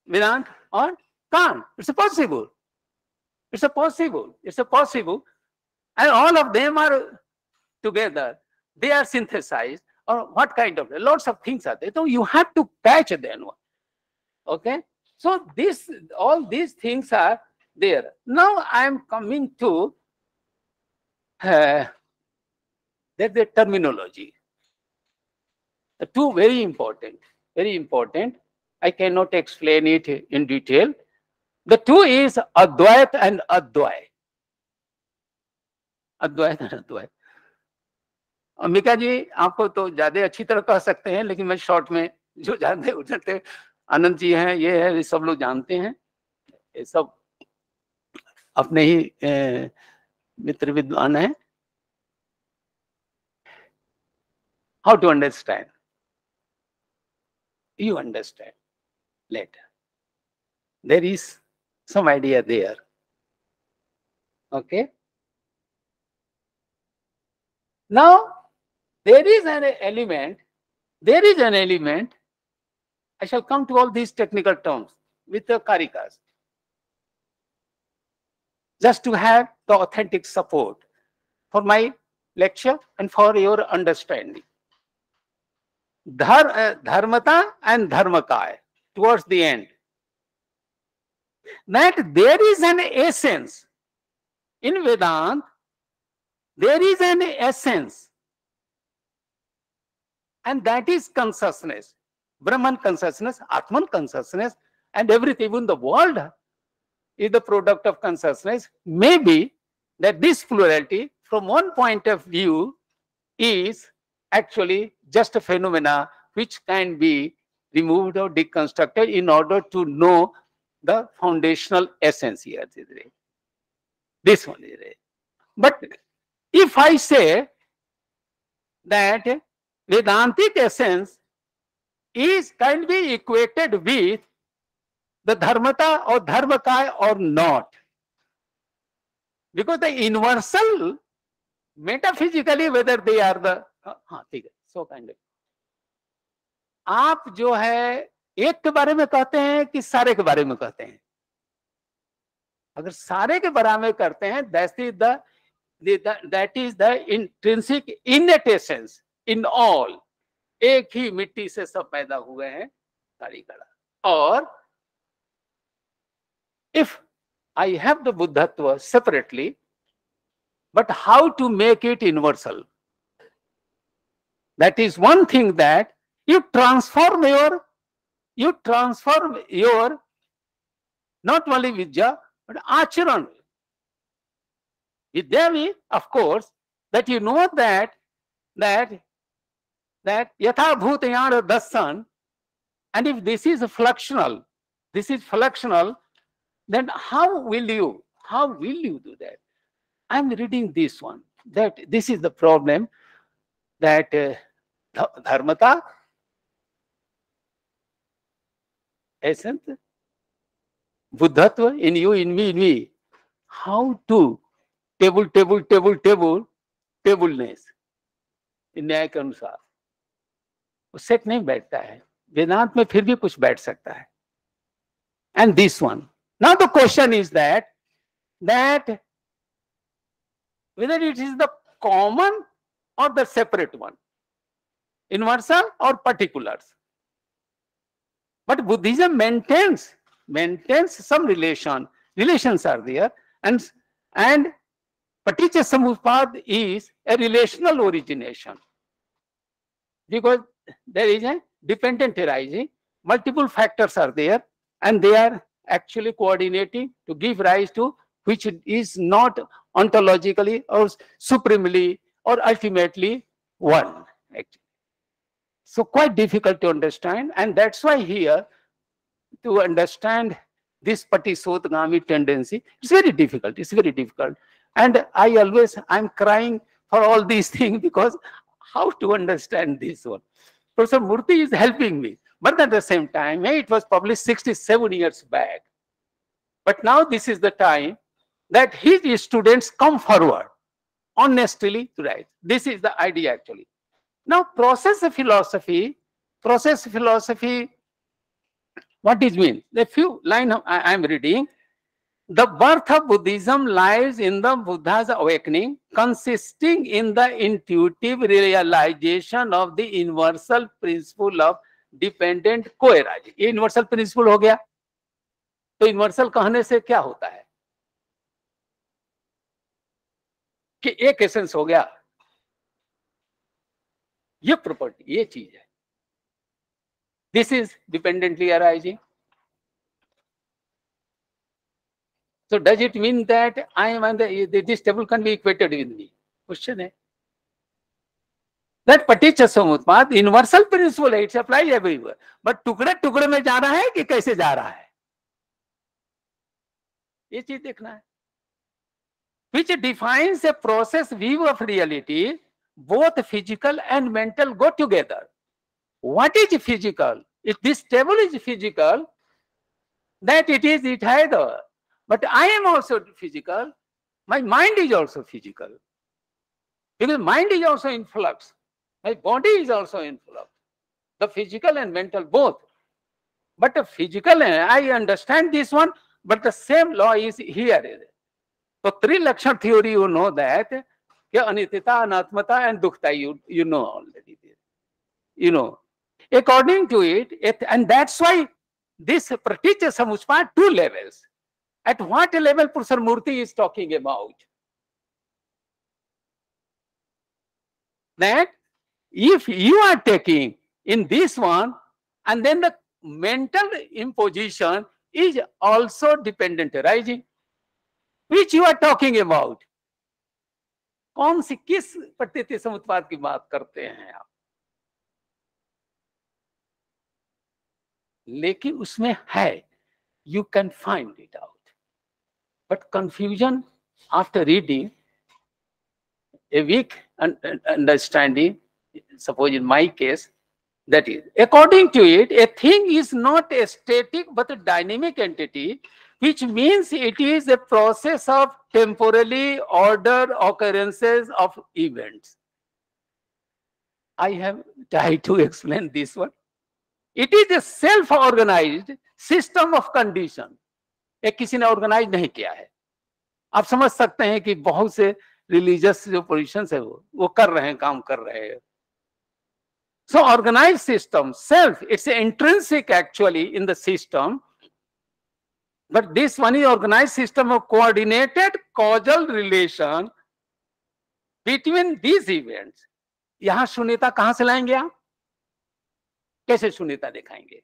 Vedanta or Kant? It's possible. It's a possible. It's a possible. And all of them are together. They are synthesized. Or what kind of, lots of things are there. So you have to catch them. Okay? So this, all these things are there. Now I am coming to there's a terminology. The two very important, very important. I cannot explain it in detail. The two is Advait and Advai. Advait and Advai. Ambika जी आपको तो ज्यादा अच्छी तरह कह सकते हैं, लेकिन मैं शॉर्ट में जो जानते उठते आनंद जी हैं, ये है, ये सब लोग जानते हैं, ये सब अपने ही मित्र विद्वान हैं. How to understand? You understand later. There is some idea there. Okay. Now there is an element. I shall come to all these technical terms with the karikas, just to have the authentic support for my lecture and for your understanding. Dharmata and Dharmakaya towards the end. That there is an essence in Vedanta, there is an essence, and that is consciousness, Brahman consciousness, Atman consciousness, and everything. Even the world is the product of consciousness. Maybe that this plurality, from one point of view, is actually just a phenomena which can be removed or deconstructed in order to know the foundational essence here. This one is it. But if I say that Vedantic essence can be equated with the Dharmata or Dharmakaya or not, because the universal, metaphysically, whether they are the ठीक है, so kind of. आप जो है एक के बारे में कहते हैं कि सारे के बारे में कहते हैं? अगर सारे के बारे में करते हैं, that is the intrinsic innate essence in all. एक ही मिट्टी से सब पैदा हुए हैं, सारी कड़ा. और if I have the Buddhatva separately, but how to make it universal. That is one thing, that you transform your not only vidya but acharan. Vidya means, of course, that you know that yatha bhutayana dasan, and if this is fluxional, then how will you do that? I'm reading this one, that this is the problem, that dharmata, essence, buddhatva, in you, in me, how to tableness इन न्याय के अनुसार वो set नहीं बैठता है, वेदांत में फिर भी कुछ बैठ सकता है. And this one, now the question is that whether it is the common or the separate one, universal or particulars. But Buddhism maintains some relations are there, and Paticca Samutpad is a relational origination, because there is a dependent arising, multiple factors are there, and they are actually coordinating to give rise to which is not ontologically or supremely or ultimately one, actually. So quite difficult to understand, and that's why here, to understand this Patisodgami tendency, it's very difficult. And I'm crying for all these things, because how to understand this one? Professor Murti is helping me, but at the same time, it was published 67 years back. But now this is the time that his students come forward honestly to write. This is the idea, actually. Now, process philosophy, what it means? The few lines I am reading. The birth of Buddhism lies in the Buddha's awakening, consisting in the intuitive realization of the universal principle of dependent co-arising. ये universal principle हो गया. तो universal कहने से क्या होता है कि एक essence हो गया, ये property, ये चीज है. This is dependently arising. So does it mean that I am this table can be equated with me? Question है. That Paticca Samutpad universal principle है, it applies everywhere. But टुकड़े में जा रहा है कि कैसे जा रहा है, ये चीज देखना है. Which defines a process view of reality, both physical and mental go together. What is physical? If this table is physical, that it has the, but I am also physical. My mind is also physical, because mind is also in flux. My body is also in flux. The physical and mental both. But the physical, I understand this one, but the same law is here. So three-lakshan theory, you know that, anitita, anatmata, and dukkha, you know already. You know. According to it, and that's why this Paticca Samutpad, two levels. At what level Professor Murti is talking about? That if you are taking in this one, and then the mental imposition is also dependent arising, which you are talking about. कौन सी किस Paticca Samutpad की बात करते हैं आप? लेकिन उसमें है, you can find it out. But confusion after reading, a weak understanding, suppose in my case, that is, according to it, a thing is not a static but a dynamic entity, which means it is a process of temporally ordered occurrences of events. I have tried to explain this one. It is a self-organized system of condition. एक किसी ने organise नहीं किया है. आप समझ सकते हैं कि बहुत से रिलीजियस जो पोजिशंस है वो कर रहे हैं, काम कर रहे हैं. So organized system, self, it's intrinsic actually in the system, but this one is organized system of coordinated causal relation between these events, यहां शून्यता कहां से लाएंगे आप? कैसे शून्यता दिखाएंगे?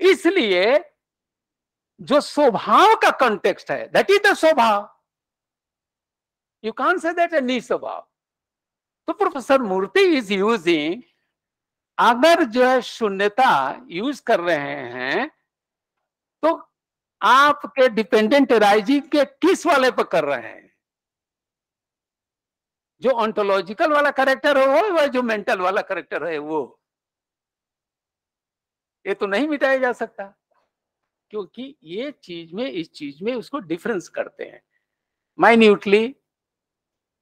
इसलिए जो स्वभाव का कॉन्टेक्स्ट है, दैट इज द स्वभाव, यू कांट से दैट ए निस्वभाव। तो प्रोफेसर मूर्ति इज यूजिंग, अगर जो है शून्यता यूज कर रहे हैं तो आपके डिपेंडेंट राइजिंग के किस वाले पर कर रहे हैं? जो ऑन्टोलॉजिकल वाला कैरेक्टर है वो, या जो मेंटल वाला कैरेक्टर है वो? ये तो नहीं मिटाया जा सकता, क्योंकि ये चीज में इस चीज में उसको डिफरेंस करते हैं minutely.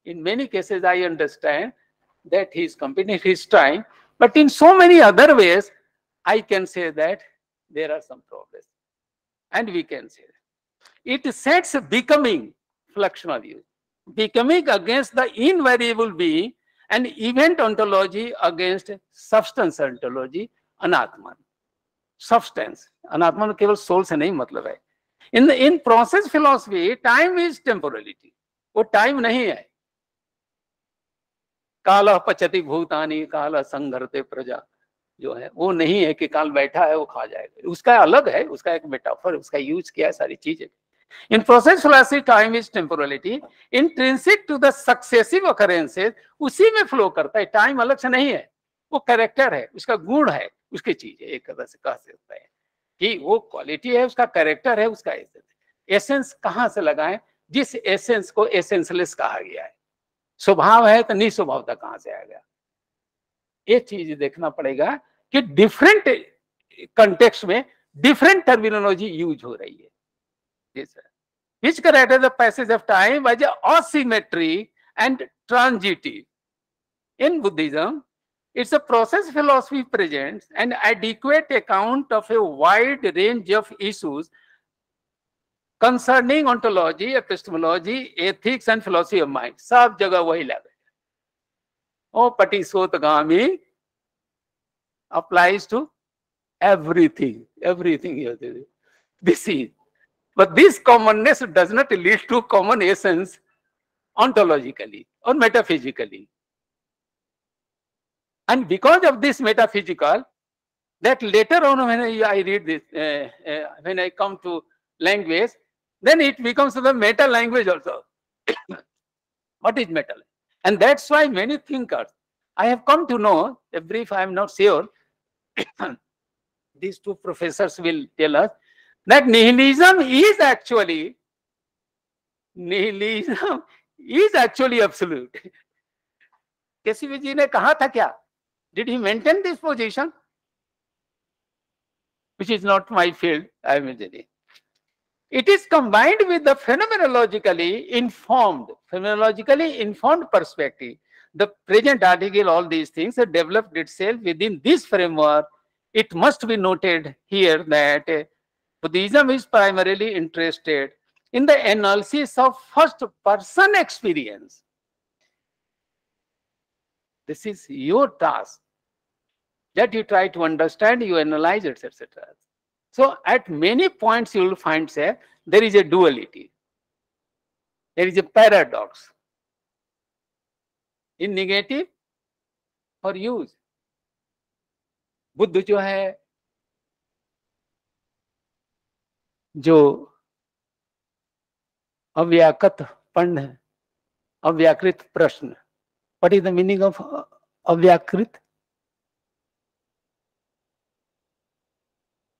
In many cases, I understand that he is competing his time, but in so many other ways, I can say that there are some progress, and we can say that it sets becoming fluxional use, becoming against the invariable being, and event ontology against substance ontology, anatman. Substance, anatman केवल soul से नहीं मतलब है। In process philosophy, time is temporality, वो time नहीं है। काल पचति भूतानि काल संघरते प्रजा, जो है वो नहीं है कि काल बैठा है वो खा जाएगा, उसका अलग है, उसका एक मेटाफर, उसका यूज किया है सारी चीजें। In process philosophy time is temporality intrinsic to the successive occurrences, उसी में फ्लो करता है, टाइम अलग से नहीं है, वो कैरेक्टर है, उसका गुण है, उसकी चीज है, एक तरह से कह सकता है कि वो क्वालिटी है, उसका कैरेक्टर है, उसका एसेंस। एसेंस कहाँ से लगाएं? जिस एसेंस को एसेंसलेस कहा गया है। स्वभाव है तो निस्वभावता कहां से आ गया? ये चीज देखना पड़ेगा कि डिफरेंट कंटेक्स्ट में डिफरेंट टर्मिनोलॉजी यूज हो रही है। Which characterize the passage of time as asymmetry and transitive. In Buddhism, it's a process philosophy presents an adequate account of a wide range of issues concerning ontology, epistemology, ethics and philosophy of mind. सब जगह वही लगे। ओ पटिशोतगामी applies to everything. This is, but this commonness does not lead to common essence ontologically or metaphysically. And because of this metaphysical, that later on when I read this, when I come to language, then it becomes the meta language also. What is meta? And that's why many thinkers, I have come to know, a brief I am not sure, these two professors will tell us that nihilism is actually absolute. केसीवी जी ने कहा था क्या? Did he maintain this position? Which is not my field, I am imagining. It is combined with the phenomenologically informed perspective. The present article, all these things have developed itself within this framework. It must be noted here that Buddhism is primarily interested in the analysis of first-person experience. This is your task, that you try to understand, you analyze, etc. So at many points you will find, say, there is a duality. There is a paradox. In negative or use. Buddha जो है, जो अव्याकृत प्रश्न, what is the meaning of अव्याकृत?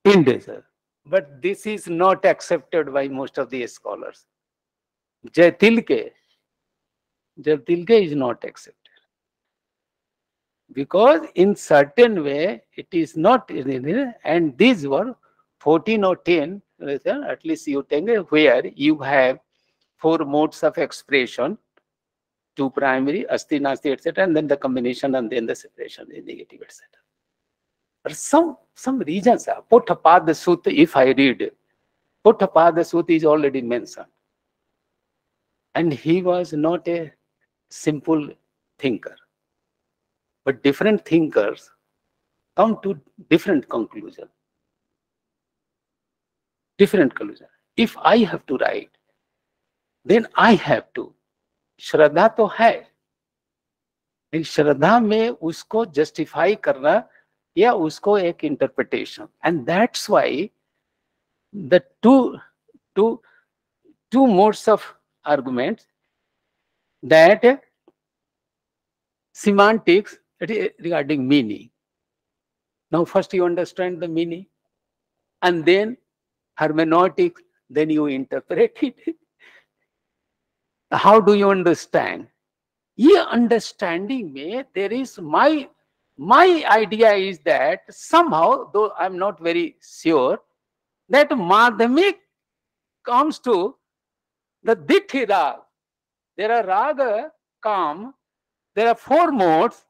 Indecision. But this is not accepted by most of the scholars. Jaitilke is not accepted. Because in certain way it is not, and these were 14 or 10, at least you take, where you have 4 modes of expression, 2 primary, asti, nasti, etc., and then the combination, and then the separation, the negative, etc. But some reasons, Potthapada Sutta, if I read, Potthapada Sutta is already mentioned. And he was not a simple thinker. But different thinkers come to different conclusions. If I have to write, then I have to श्रद्धा तो है, लेकिन श्रद्धा में उसको justify करना या उसको एक interpretation, and that's why the two modes of arguments, that semantics, that is regarding meaning. Now first you understand the meaning, and then hermeneutics, then you interpret it. How do you understand? ये understanding में there is my idea is that somehow, though I'm not very sure, that madhyamik comes to the dithi rag. There are raga, kam, there are 4 modes.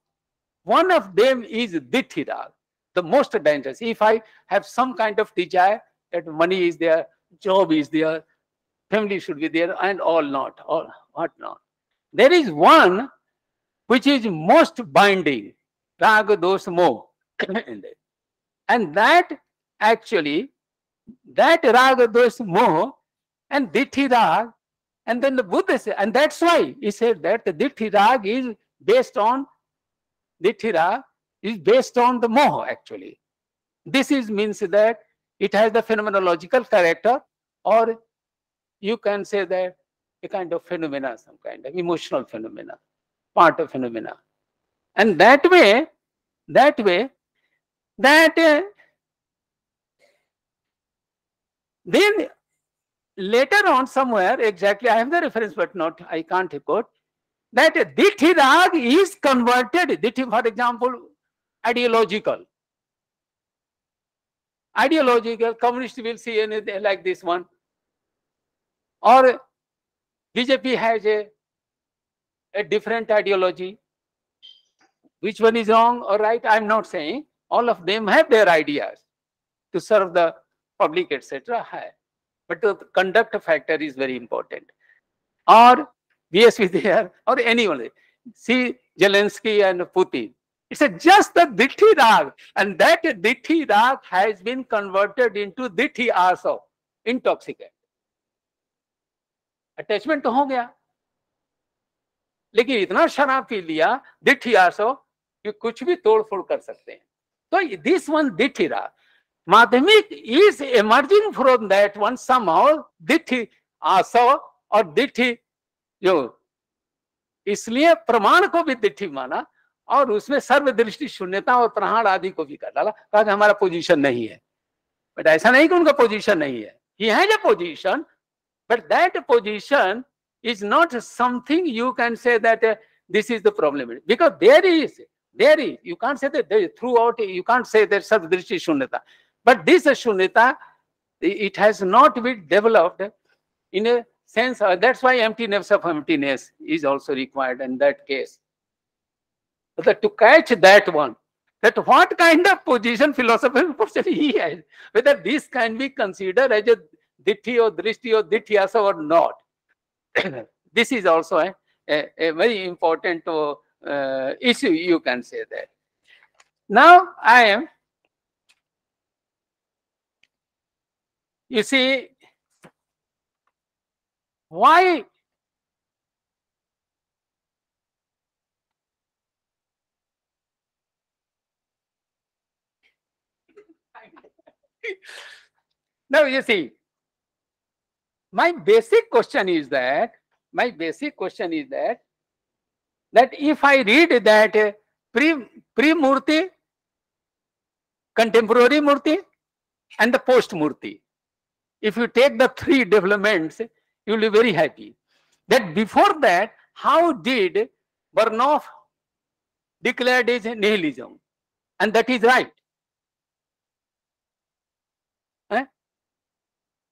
One of them is dithi rag, the most dangerous. If I have some kind of desire that money is there, job is there, family should be there, and all not, all what not. There is one which is most binding, raga, dosa, moh. And that actually, that raga, dosa, moh, and dithi rag, and then the Buddha said, and that's why he said that the dithi rag is based on the moh actually. This is means that it has the phenomenological character, or you can say that a kind of phenomena, some kind of emotional phenomena, part of phenomena. And that way, then later on somewhere, exactly, I have the reference, but not, I can't quote, that dithi rag is converted, dithi, for example, ideological, communist will see anything like this one, or BJP has a different ideology. Which one is wrong or right? I'm not saying. All of them have their ideas to serve the public, etc. But the conduct factor is very important. Or BSV there, or anyone. See Zelensky and Putin. It's just the dithi rag, and that dithi rag has been converted into dithi also, intoxicant. Attachment तो हो गया, लेकिन इतना शराब P लिया दिठी आसो कि कुछ भी तोड़ फोड़ कर सकते हैं. तो this one dithi rag, madhyamik is emerging from that one somehow, dithi आसो और दिठी जो, इसलिए प्रमाण को भी दिठी माना और उसमें सर्वदृष्टि शून्यता और प्रहाण आदि को भी कर डाला, कहा कि हमारा पोजीशन नहीं है. बट ऐसा नहीं कि उनका पोजीशन नहीं है, he has a position, but that position is not something you can say that this is the problem, because there is, you can't say that there, throughout, you can't say that sarvadrishti shunyata, but this shunyata, it has not been developed in a sense, that's why emptiness of emptiness is also required in that case. But to catch that one, that what kind of position, philosophical position he has, whether this can be considered as a dithi or drishti or dithyasa or not. This is also a very important issue, you can say that. Now I am, you see, why now you see, my basic question is that if I read that pre-Murti, contemporary Murti, and the post-Murti, if you take the 3 developments, you will be very happy. That before that, how did Barnoff declared his nihilism? And that is right.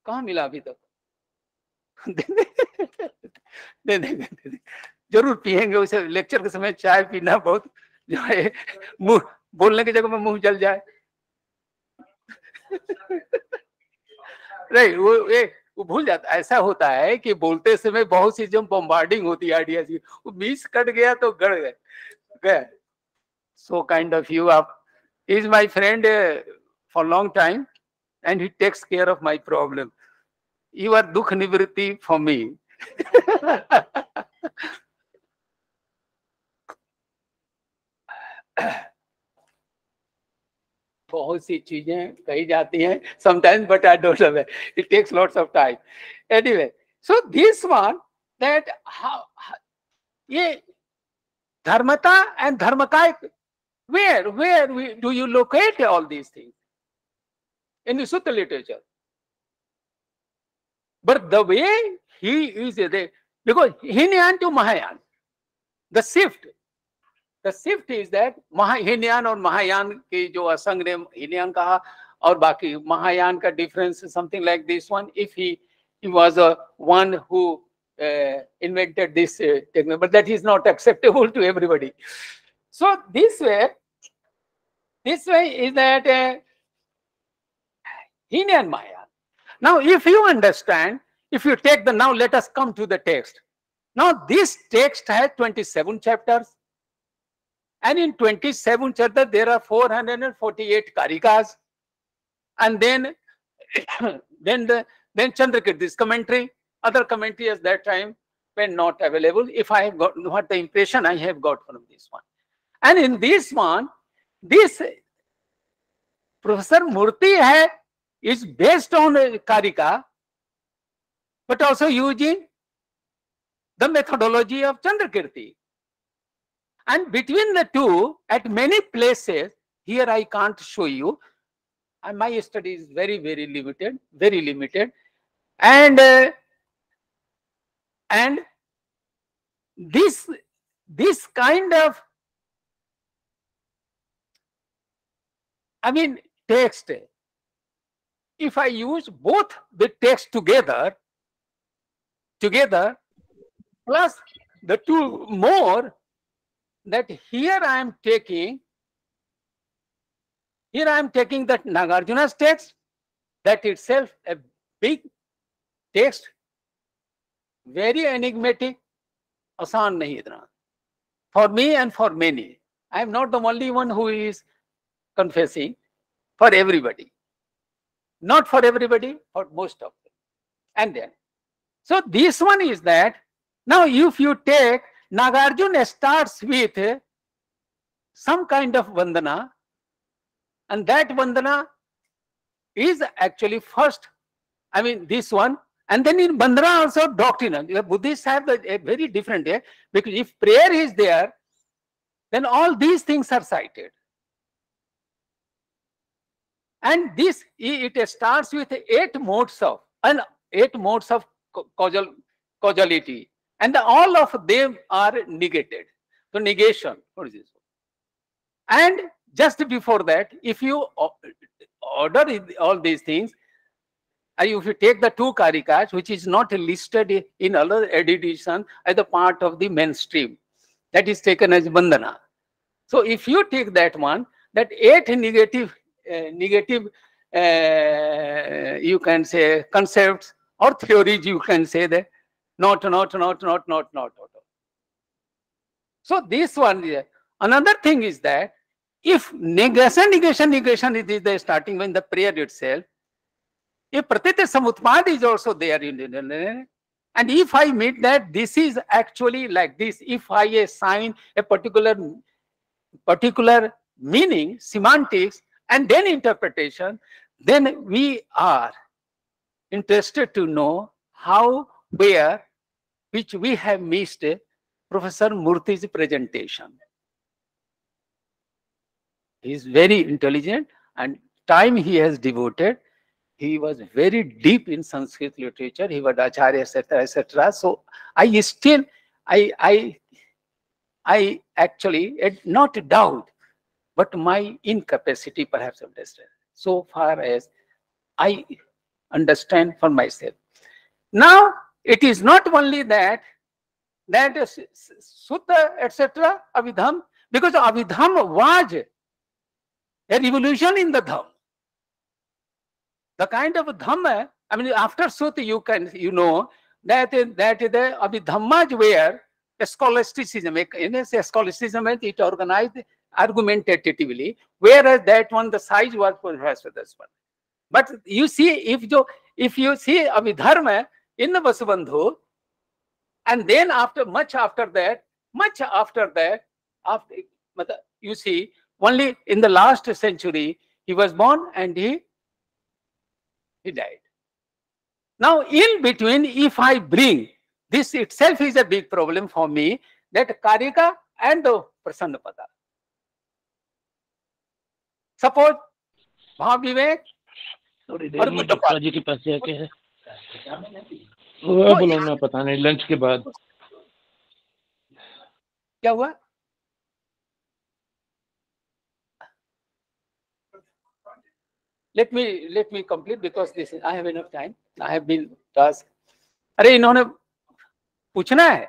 कहाँ मिला अभी तक? जरूर पिएंगे, उसे lecture के समय चाय पीना बहुत जो है, मुंह बोलने की जगह में मुंह जल जाए. नहीं, वो भूल जाता. ऐसा होता है कि बोलते समय बहुत सी जो बम्बार्डिंग होती है आइडिया की, वो मिस कट गया तो गड़ गए. So kind of you up. He is my friend for a long time, and he takes care of my problem. You are dukh nivritti for me. बहुत सी चीजें कही जाती हैं sometimes, but I don't know. It takes lots of time. Anyway, so this one, that how ये धर्मता and धर्मकाय, where do you locate all these things in the Sutta literature? But the way he is there, because Hinayana to Mahayana, the shift is that Hinayana और Mahayana के जो असंग ने Hinayana कहा और बाकी Mahayana का difference is something like this one. If he was a one who invented this technique, but that is not acceptable to everybody. So this way is that Hinayana Mahayana. Now, if you understand, if you take the, now let us come to the text. Now, this text has 27 chapters. And in 27 chapters, there are 448 karikas. And then Chandrakirti's commentary, other commentary at that time were not available. If I have got what the impression I have got from this one. And in this one, this Professor Murti is based on Karika, but also using the methodology of Chandrakirti. And between the two, at many places, here I can't show you, and my study is very, very limited, and this kind of, I mean, text, if I use both the text together, plus the two more, that here I am taking that Nagarjuna's text, that itself a big text, very enigmatic, asan nahi idna. For me and for many. I am not the only one who is confessing, for everybody. Not for everybody, for most of them. And then, so this one is that, now if you take, Nagarjuna starts with some kind of vandana, and that vandana is actually first, I mean this one, and then in vandana also doctrinal. Buddhists have a very different, because if prayer is there, then all these things are cited. And this, it starts with 8 modes of causality, and all of them are negated. So negation, what is this? And just before that, if you order all these things, if you take the 2 karikas, which is not listed in other edition as a part of the mainstream, that is taken as bandhana. So if you take that one, that 8 negative, you can say concepts or theories, you can say that not. So this one, another thing is that if negation is the starting when the prayer itself, if pratitya samutpad is also there in, and if I meet that this is actually like this, if I assign a particular meaning, semantics, and then interpretation, then we are interested to know how, where, which we have missed Professor Murti's presentation. He is very intelligent, and time he has devoted. He was very deep in Sanskrit literature. He was Acharya, etc., etc. So I actually not doubt, but my incapacity perhaps of understand, so far as I understand for myself. Now, it is not only that Sutta, etc., Abhidham, because Abhidham was a revolution in the Dham. The kind of Dhamma, I mean, after Sutta, you know that the Abhidhammas were a scholasticism. Scholasticism, it organized argumentatively, whereas that one, the size was perhaps for this one. But you see, if you see Abhidharma in the Vasubandhu, and then much after that, you see, only in the last century, he was born and he died. Now, in between, if I bring, this itself is a big problem for me, that Karika and the Prasannapada. Suppose Bhav Vivek थोड़ी और देर में Buddha Gupta ji के पास जाके है वो बुलाना पता नहीं लंच के बाद क्या हुआ? Let me complete because this is, I have enough time. I have been tasked. अरे इन्होंने पूछना है,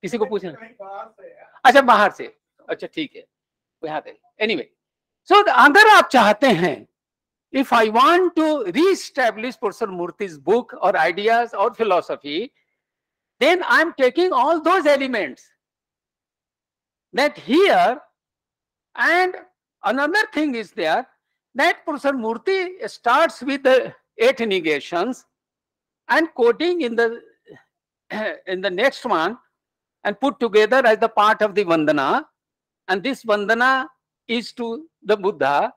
किसी को पूछना? अच्छा बाहर से, अच्छा ठीक है, यहाँ पे. Anyway, so अगर आप चाहते हैं, if I want to re-establish Professor Murti's book or ideas or philosophy, then I'm taking all those elements that here, and another thing is there, that Professor Murti starts with the 8 negations and quoting in the next one and put together as the part of the Vandana, and this Vandana is to the Buddha,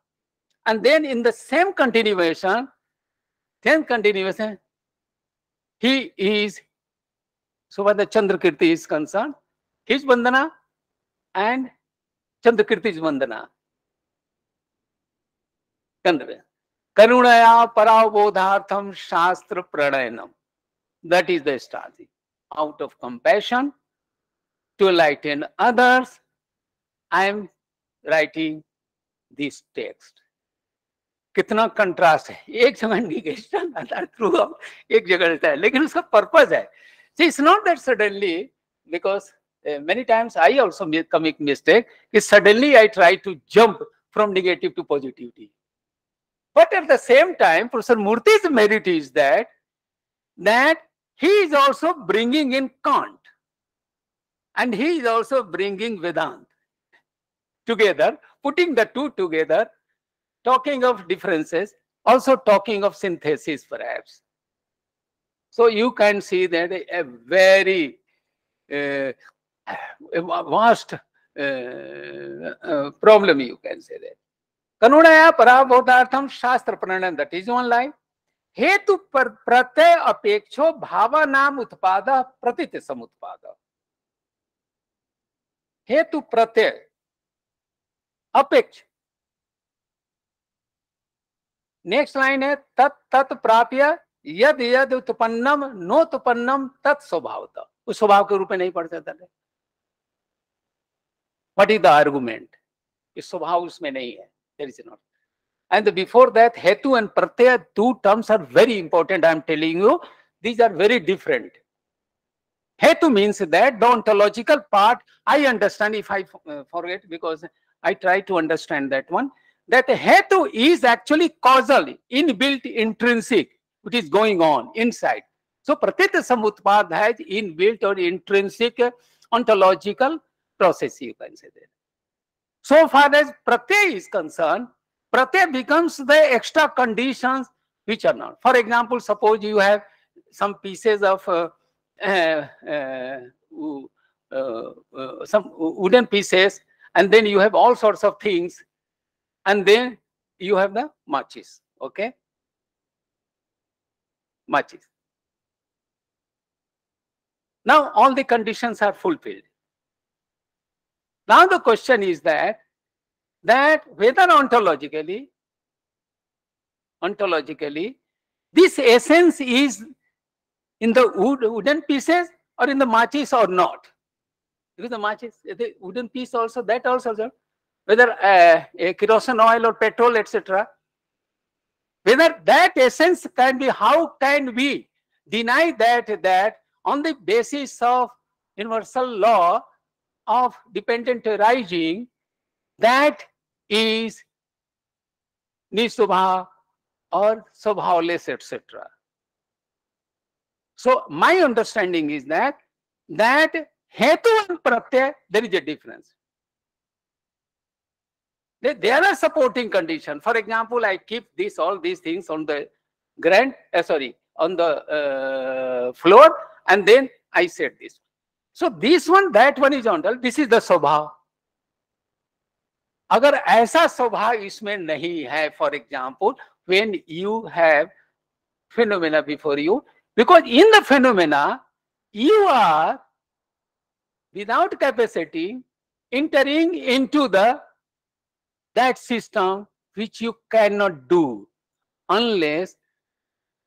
and then in the same continuation, he is, so when the Chandrakirti is concerned, his Vandana and Chandrakirti's Vandana. Karunaya Parabodhartham Shastra Pranayanam. That is the strategy. Out of compassion to enlighten others, I am writing this text. कितना contrast है, एक जगह negation through एक जगह रहता है, लेकिन उसका पर्पस है. See, it's not that suddenly, because many times I also commit mistake, is suddenly I try to jump from negative to positivity. But at the same time, Professor Murti's merit is that he is also bringing in Kant, and he is also bringing Vedanta together, putting the two together, talking of differences, also talking of synthesis perhaps. So you can see that a very vast problem, you can say that. Kanunaya parabodhartham shastra pranayam, that is one line. Hetu pratyay apeksho bhavanam utpada pratitya samutpada. Hetu pratyay apeksh. Next line है तत् तत् प्राप्य यद यद उत्पन्नम नोत्पन्नम तत् स्वभावतः. उस स्वभाव के रूप में नहीं पढ़ सकता है. What is the argument? इस स्वभाव उसमें नहीं है. There is not. And before that हेतु एंड प्रत्यय, two terms are very important. I am telling you, these are very different. हेतु means that the ontological part, I understand. If I forget, because I try to understand that one, that hetu is actually causal, inbuilt, intrinsic, which is going on inside. So pratitya samutpad has inbuilt or intrinsic ontological process, you can say that. So far as pratyay is concerned, pratyay becomes the extra conditions which are not. For example, suppose you have some pieces of some wooden pieces, and then you have all sorts of things, and then you have the matches, okay? Matches. Now all the conditions are fulfilled. Now the question is that whether ontologically, this essence is in the wooden pieces or in the matches or not. Because the matches, the wooden piece also, that also, whether a kerosene oil or petrol, etc. Whether that essence can be, how can we deny that on the basis of universal law of dependent arising, that is nisubha or subhaoless, etc. So my understanding is that hetu and pratyay, there is a difference. There are supporting conditions. For example, I keep all these things on the on the floor, and then I said this. So this one, that one is ontal. This is the swabha. अगर ऐसा स्वभाव इसमें नहीं है, for example when you have phenomena before you, because in the phenomena you are without capacity entering into that system which you cannot do unless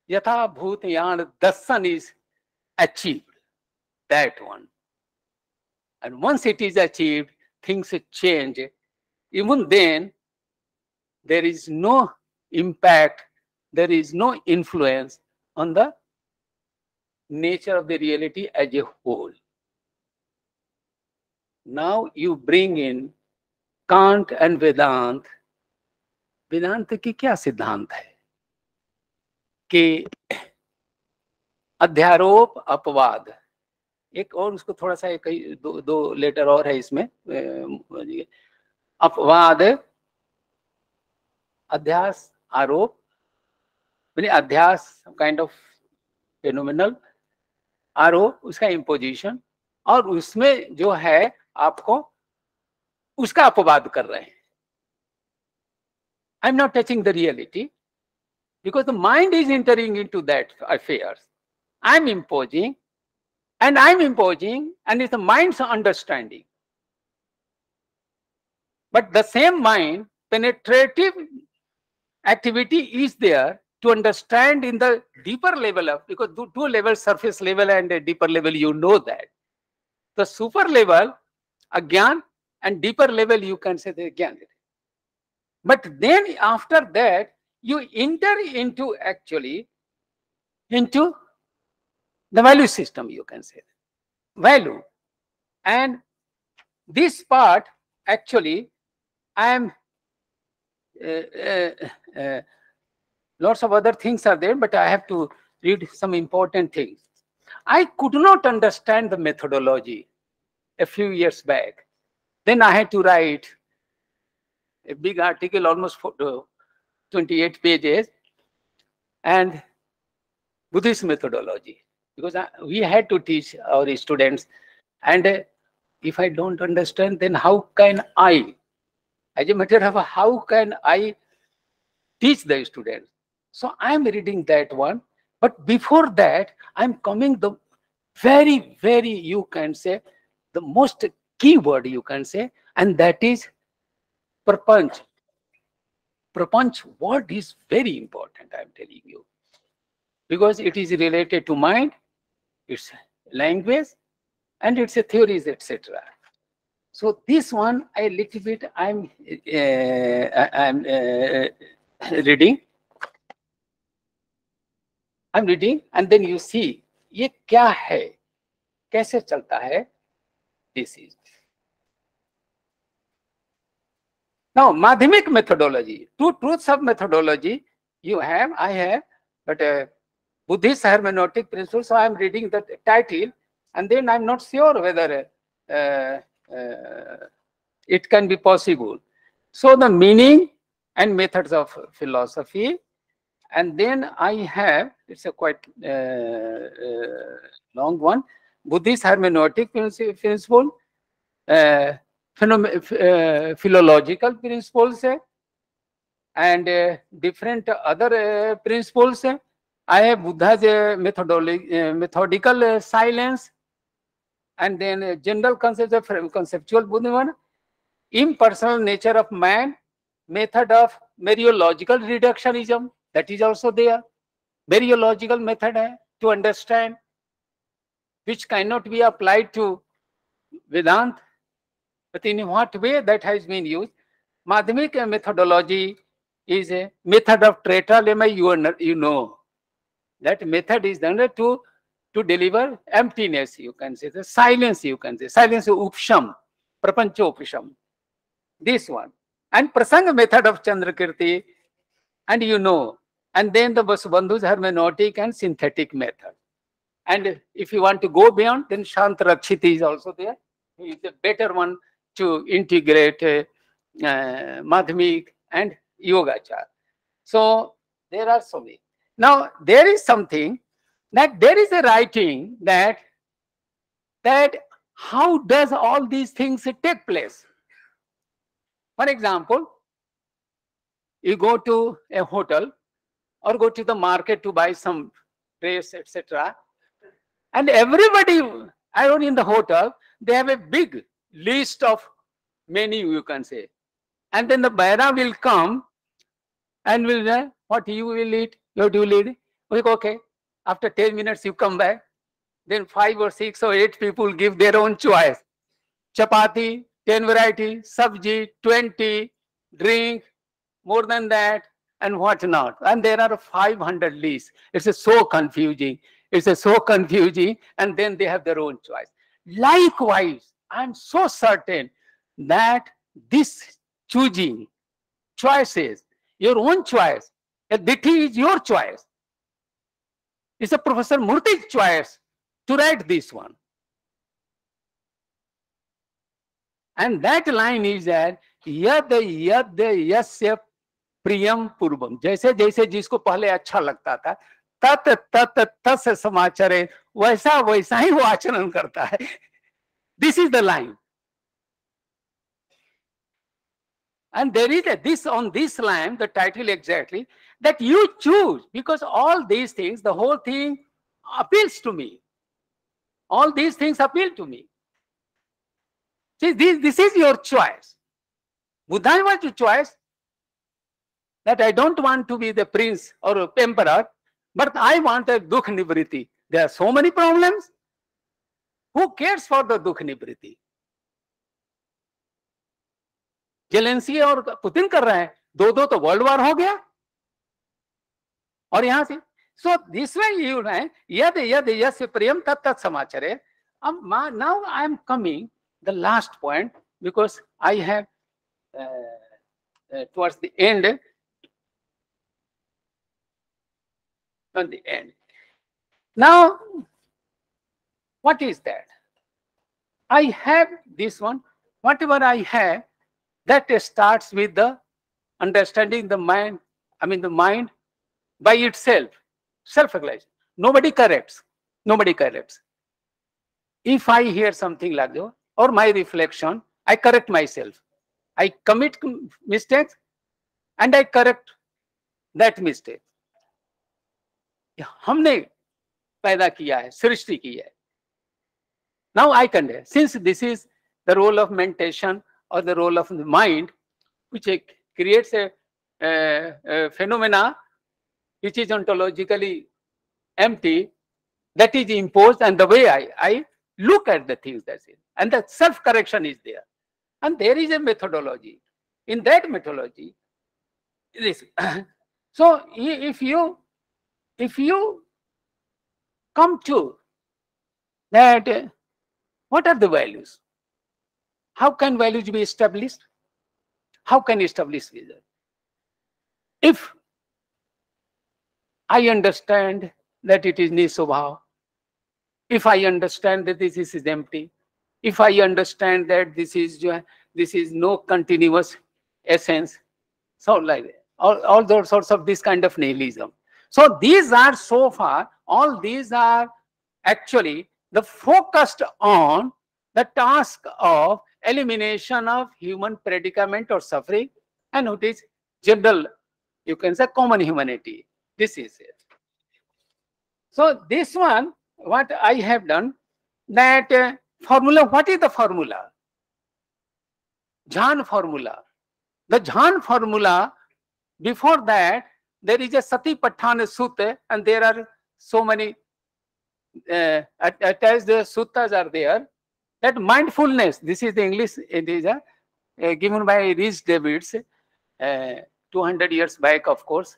yatha bhutyan darshan is achieved, that one. And once it is achieved, things change. Even then, there is no impact, there is no influence on the nature of the reality as a whole. Now you bring in Kant and Vedant. वेदांत की क्या सिद्धांत है कि अध्यारोप अपवाद, एक और उसको थोड़ा सा दो लेटर और है इसमें, अपवाद, अध्यास, आरोप, अध्यास काइंड ऑफ फेनोमेनल, आरोप उसका इम्पोजिशन, और उसमें जो है आपको उसका अपवाद कर रहे हैं. I'm not touching the reality because the mind is entering into that affairs. I'm imposing and it's the mind's understanding. But the same mind, penetrative activity is there to understand in the deeper level of, because two levels, surface level and a deeper level, you know that. The super level, agyan, and deeper level, you can say the agyan. But then after that, you enter into actually into the value system, you can say. Value. And this part, actually, I am, lots of other things are there, but I have to read some important things. I could not understand the methodology a few years back. Then I had to write a big article, almost 28 pages, and Buddhist methodology, because we had to teach our students. And if I don't understand, then how can I, as a matter of how can I teach the students? So I'm reading that one. But before that, I'm coming the very, very, you can say, the most key word you can say, and that is prapanch. Prapanch word is very important, I'm telling you, because it is related to mind, its language, and its theories, etc. So this one, a little bit, I'm reading. I'm reading, and then you see, ये क्या है, कैसे चलता है? This is. Now, Madhyamik methodology, two truths of methodology you have, I have, but Buddhist hermeneutic principles. So I am reading the title, and then I'm not sure whether it can be possible. So the meaning and methods of philosophy, and then I have, it's a quite long one, Buddhist hermeneutic principle, philological principles, and different other principles. I have Buddha's methodical silence, and then general concepts of conceptual Buddhism, impersonal nature of man, method of mereological reductionism, that is also there. Mereological method to understand, which cannot be applied to Vedanta. But in what way that has been used? Madhyamik methodology is a method of tetralemma, you know. That method is done to deliver emptiness, you can say, the silence, you can say, silence upsham, prapancha upsham. This one. And prasanga method of Chandrakirti, and you know. And then the Vasubandhu's hermeneutic and synthetic method. And if you want to go beyond, then Shantarakshiti is also there. He is a better one to integrate Madhyamik and Yogachar. So there are so many. Now there is something that there is a writing that how does all these things take place? For example, you go to a hotel or go to the market to buy some dress, etc. And everybody, I don't in the hotel, they have a big list of menu, you can say. And then the buyer will come and will say, what you will eat? What you will eat? We go, okay. After 10 minutes, you come back. Then 5 or 6 or 8 people give their own choice. Chapati, 10 variety, sabji, 20, drink, more than that, and what not. And there are 500 lists. It's so confusing. It's so confusing. And then they have their own choice. Likewise, I'm so certain that this choosing, choices, your own choice, a ditthi is your choice. It's a Professor Murti's choice to write this one. And that line is that yad yad yasya priyam purvam. जैसे जैसे जिसको पहले अच्छा लगता था तत तत तस समाचरे वैसा वैसा ही वो आचरण करता है. This is the line. And there is this on this line, the title exactly, that you choose, because all these things, the whole thing appeals to me. All these things appeal to me. See, this is your choice. Buddha was your choice that I don't want to be the prince or a emperor, but I want a dukh nivriti. There are so many problems. Who cares for the dukh nivriti? जेलेंसी और Putin कर रहे हैं, दो तो world war हो गया. और यहां से सो दिस वे यू है यद यद यस्य प्रियम तत् तत् समाचरे. Now I am coming the last point, because I have towards the end. On the end. Now, what is that? I have this one. Whatever I have, that starts with the understanding the mind. I mean the mind by itself, self-realization. Nobody corrects. Nobody corrects. If I hear something like that, or my reflection, I correct myself. I commit mistakes and I correct that mistake. हमने पैदा किया है, सृष्टि की है. Now I can, since this is the role of meditation or the role of the mind, which creates a phenomena which is ontologically empty, that is imposed, and the way I look at the things, that's it. And the self-correction is there. And there is a methodology. In that methodology, this. So if you come to that, what are the values? How can values be established? How can you establish vision? If I understand that it is nisvabha, if I understand that this is empty, if I understand that this is no continuous essence, so like that, all those sorts of this kind of nihilism. So these are so far, all these are actually the focused on the task of elimination of human predicament or suffering, and it is general, you can say common humanity. This is it. So this one, what I have done, that formula, what is the formula? Jhan formula. The Jhan formula, before that, there is a Sati Patthana Sutta, and there are so many attached suttas are there. That mindfulness, this is the English, it is given by Rhys Davids 200 years back, of course.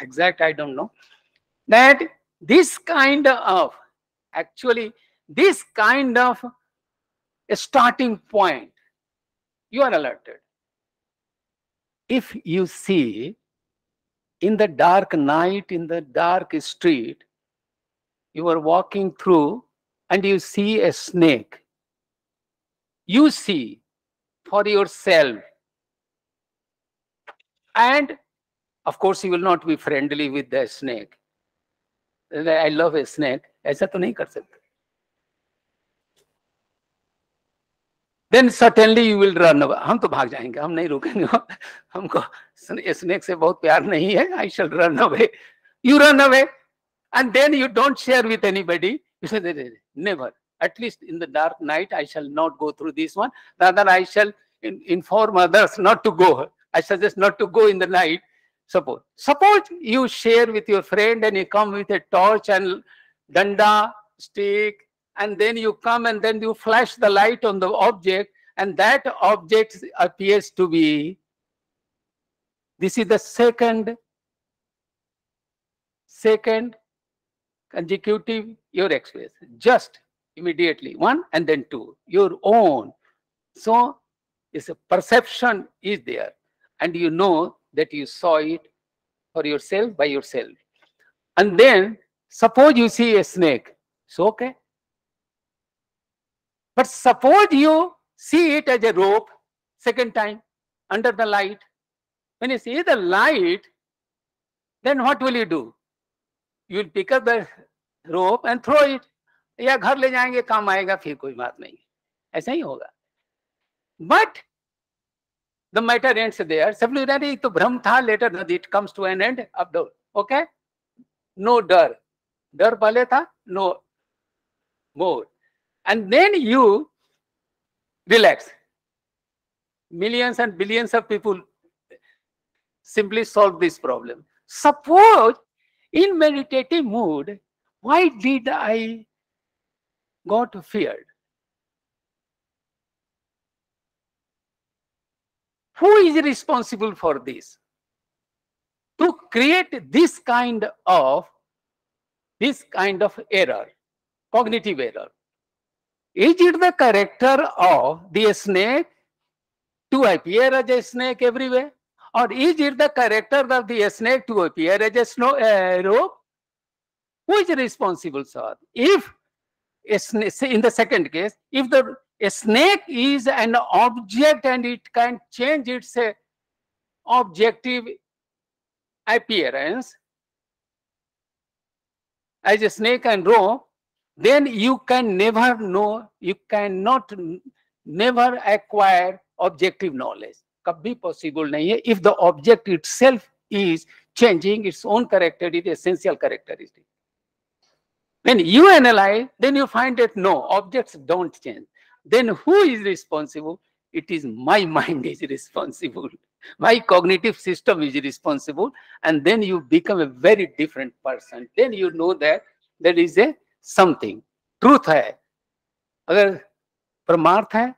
Exact, I don't know. That this kind of, actually, this kind of a starting point, you are alerted. If you see in the dark night, in the dark street, you are walking through and you see a snake. You see for yourself. And of course, you will not be friendly with the snake. I love a snake. ऐसा तो नहीं कर सकते. then certainly you will run away. हम तो भाग जाएंगे, हम नहीं रुकेंगे, हमको snake से बहुत प्यार नहीं है, I shall run away. You run away, and then you don't share with anybody. You say, never. At least in the dark night, I shall not go through this one. Rather, I shall inform others not to go. I suggest not to go in the night. Suppose you share with your friend and you come with a torch and danda, stick, and then you come and then you flash the light on the object, and that object appears to be, this is the second consecutive your experience, just immediately, one and then two, your own. So it's a perception is there, and you know that you saw it for yourself by yourself. And then suppose you see a snake, it's okay. But suppose you see it as a rope, second time, under the light. When you see the light, then what will you do? You will pick up the rope and throw it. या घर ले जाएंगे, काम आएगा, फिर कोई बात नहीं, ऐसा ही होगा. But the matter ends there. Simply तो भ्रम था, later it comes to an end. अब दो, okay? No डर पहले था, no more. And then you relax. Millions and billions of people simply solve this problem. Suppose in meditative mood, why did I got feared? Who is responsible for this? To create this kind of error, cognitive error. Is it the character of the snake to appear as a snake everywhere? Or is it the character of the snake to appear as a rope? Who is responsible, sir? If in the second case, if a snake is an object and it can change its objective appearance as a snake and rope, then you can never know, you cannot never acquire objective knowledge. कभी possible नहीं है if the object itself is changing its own characteristic, essential characteristic. When you analyze, then you find that no, objects don't change. Then who is responsible? It is my mind is responsible. My cognitive system is responsible. And then you become a very different person. Then you know that there is a something. Truth है. अगर परमार्थ है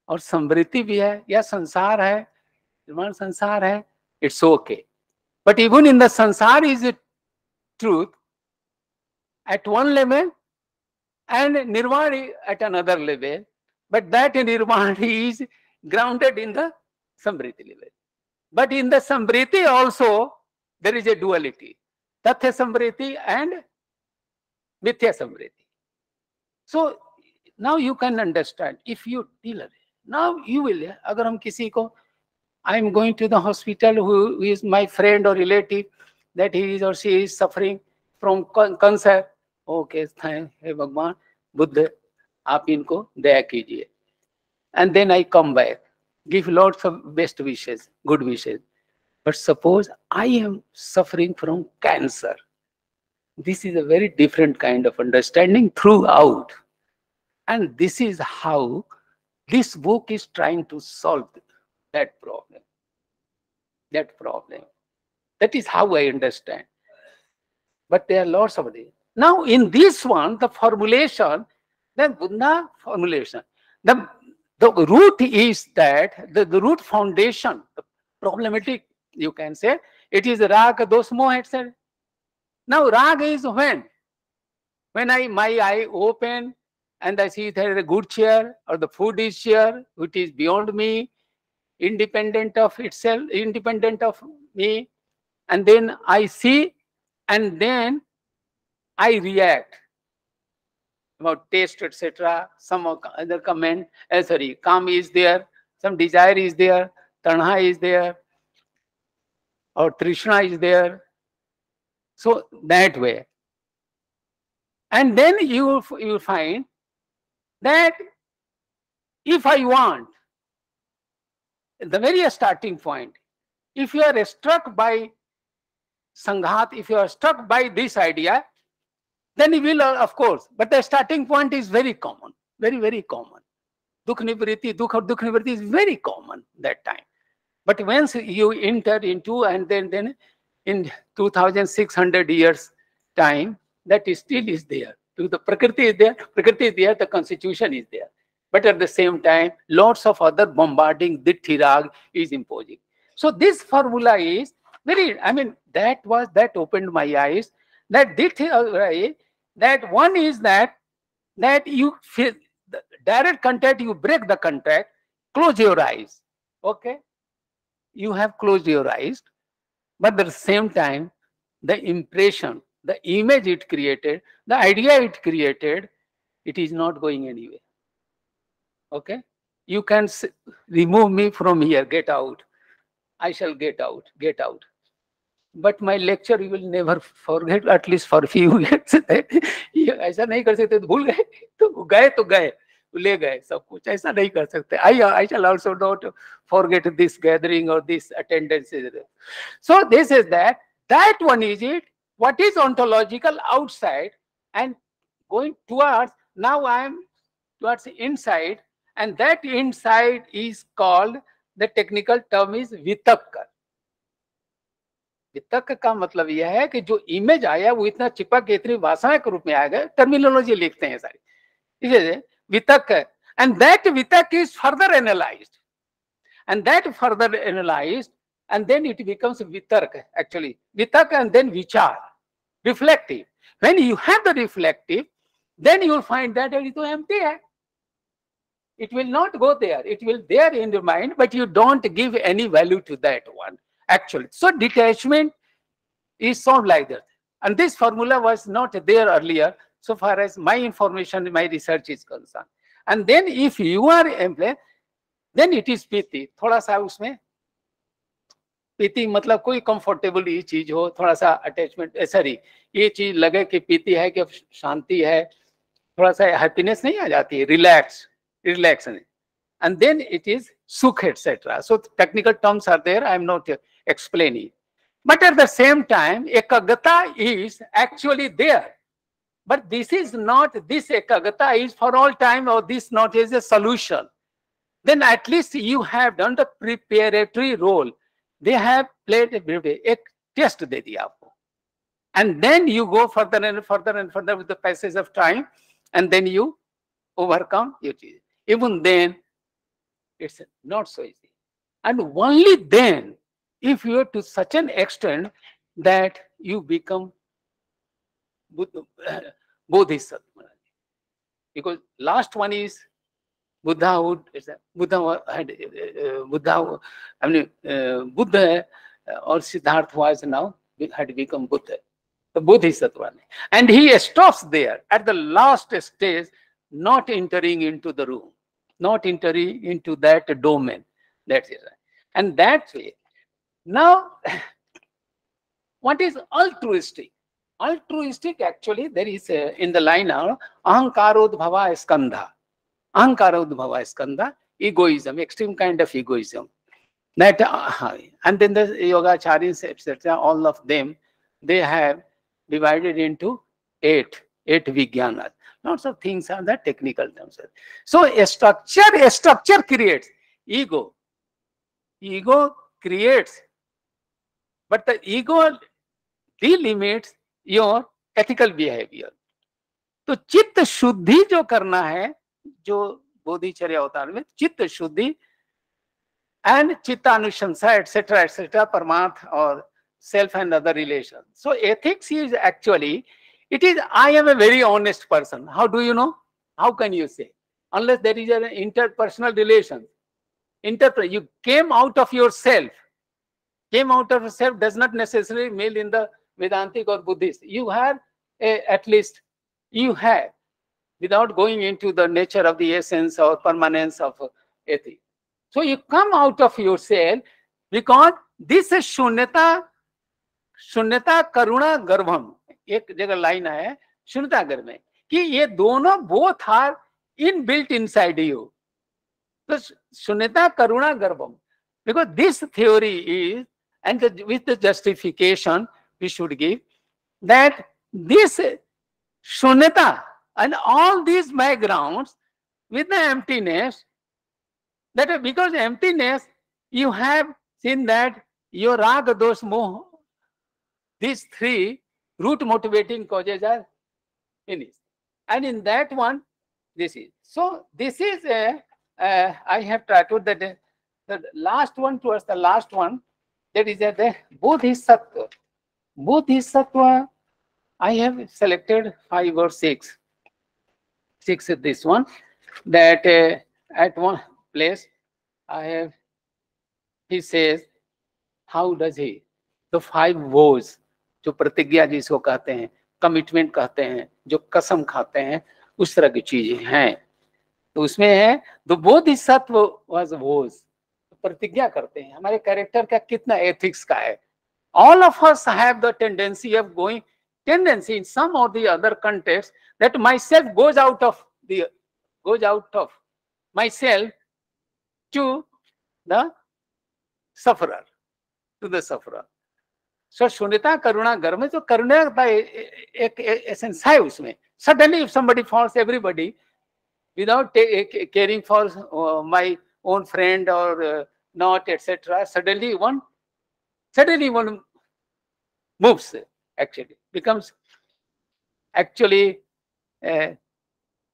और समृद्धि भी है या संसार है, निर्माण संसार है, it's okay. But even in the sansar is a truth at one level and nirvana at another level, but that nirvana is grounded in the samriti level. But in the samriti also there is a duality, tathya samriti and mithya samriti. So now you can understand, if you deal with it, now you will, agar hum kisi ko, I am going to the hospital who is my friend or relative, that he is or she is suffering from cancer. Okay, thank hey Bhagwan, Buddha, aap inko daya kijiye. And then I come back, give lots of best wishes, good wishes. But suppose I am suffering from cancer. This is a very different kind of understanding throughout. And this is how this book is trying to solve that problem. That is how I understand. But there are lots of these. Now, in this one, the formulation, the Buddha formulation, the root is that, the root foundation, the problematic, you can say, it is raga, dosa, moha, etc. Now, raga is when my eye open and I see there is a good chair or the food is here, which is beyond me, independent of itself, independent of me, and then I see and then I react about taste, etc. Some other comment, kam is there, some desire is there, tanha is there, or trishna is there. So that way. And then you find that if I want, the very starting point, if you are struck by Sanghat, if you are struck by this idea, then you will, of course, but the starting point is very common, very, very common. Dukh nivriti, dukh nivriti is very common that time. But once you enter into, and then in 2600 years time, that still is there. The Prakriti is there, the constitution is there. But at the same time, lots of other bombarding Ditthirag is imposing. So this formula is very, I mean, that opened my eyes. That Ditthirag, that one is that you feel the direct contact, you break the contact, close your eyes. Okay? You have closed your eyes, but at the same time, the impression, the image it created, the idea it created, it is not going anywhere. Okay? You can remove me from here, get out. I shall get out, get out. But my lecture you will never forget, at least for a few years. ऐसा नहीं कर सकते, भूल गए तो गए, ले गए सब कुछ, ऐसा नहीं कर सकते. I shall also not forget this gathering or this attendance. So this is that one is it. What is ontological outside and going towards, now I am towards inside, and that inside is called, the technical term is vitakka. वितर्क का मतलब यह है कि जो image आया वो इतना चिपक के इतनी वासना के रूप में आएगा, टर्मिनोलॉजी लिखते हैं सारी, इसलिए वितर्क, एंड दैट वितर्क is further analysed, and that further analyzed, and then it becomes vitarka, actually vitarka, and then vichar, reflective. When you have the reflective, then you will find that it is so empty. It will not go there, it will there in your mind, but you don't give any value to that one, actually. So detachment is solved like that, and this formula was not there earlier so far as my information, my research is concerned. And then if you are employed, then it is piti. थोड़ा सा उसमें पीति मतलब कोई comfortable ये चीज हो, थोड़ा सा अटैचमेंट, सॉरी ये चीज लगे कि पीति है, कि शांति है, थोड़ा सा हैप्पीनेस नहीं आ जाती है, relax, and then it is sukh, etc. So technical terms are there, I am not explaining. But at the same time, ekagata is actually there. But this is not, this ekagata is for all time, or this not is a solution. Then at least you have done the preparatory role. They have played a test दे दिया आपको, and then you go further and further and further with the passage of time, and then you overcome your cheese. Even then, it's not so easy. And only then, if you are to such an extent that you become Bodhisattva. Because last one is Buddha or Siddhartha was now had become Buddha, the Bodhisattva, and he stops there at the last stage, not entering into the room, not entering into that domain. That's it. And that way, now, what is altruistic? Altruistic, actually, there is in the line now, ahankarodbhava skandha. Ahankarodbhava skandha, egoism, extreme kind of egoism. That, and then the yogacharyas, etc., all of them, they have divided into eight vijnanas. Lots of things are the technical terms. So a structure creates ego. Ego creates, but the ego delimits your ethical behavior. तो चित्त शुद्धि जो करना है, जो बोधिचर्य अवतार में चित्त शुद्धि and chittanushangsa, etc., parmarth or self and other relations. So ethics is actually, it is, I am a very honest person. How do you know? How can you say? Unless there is an interpersonal relation. You came out of yourself. Came out of yourself does not necessarily mean in the Vedantic or Buddhist. You have at least, you have, without going into the nature of the essence or permanence of ethics. So you come out of yourself, because this is shunyata karuna garbham. एक जगह line है शून्यता गर्भ में कि ये दोनों both are inbuilt inside you. So Shunyata Karuna Garbham. Because this theory is, and with the justification we should give, that this Shunyata and all these backgrounds with the emptiness, that because emptiness, you have seen that your raga, dosh, moh, these three root motivating causes are finished. And in that one, this is. So this is I have tried to the last one towards the last one, that is the Bodhisattva. Bodhisattva, I have selected 5 or 6. 6 is this one, that at one place I have, he says, how does he, the 5 vows, जो प्रतिज्ञा जिसको कहते हैं, commitment कहते हैं, जो कसम खाते हैं, उस तरह की चीजें हैं. तो उसमें है द बोधिसत्व वाज वोज, प्रतिज्ञा करते हैं हमारे कैरेक्टर का कितना एथिक्स का है. All of us have the tendency of going, tendency in some or the other context, that myself goes out of myself to the sufferer, So Shunyata Karuna Garma, so Karuna का एक essence है उसमें. Suddenly if somebody falls, everybody, without caring for my own friend or not, etc., suddenly one moves, actually becomes actually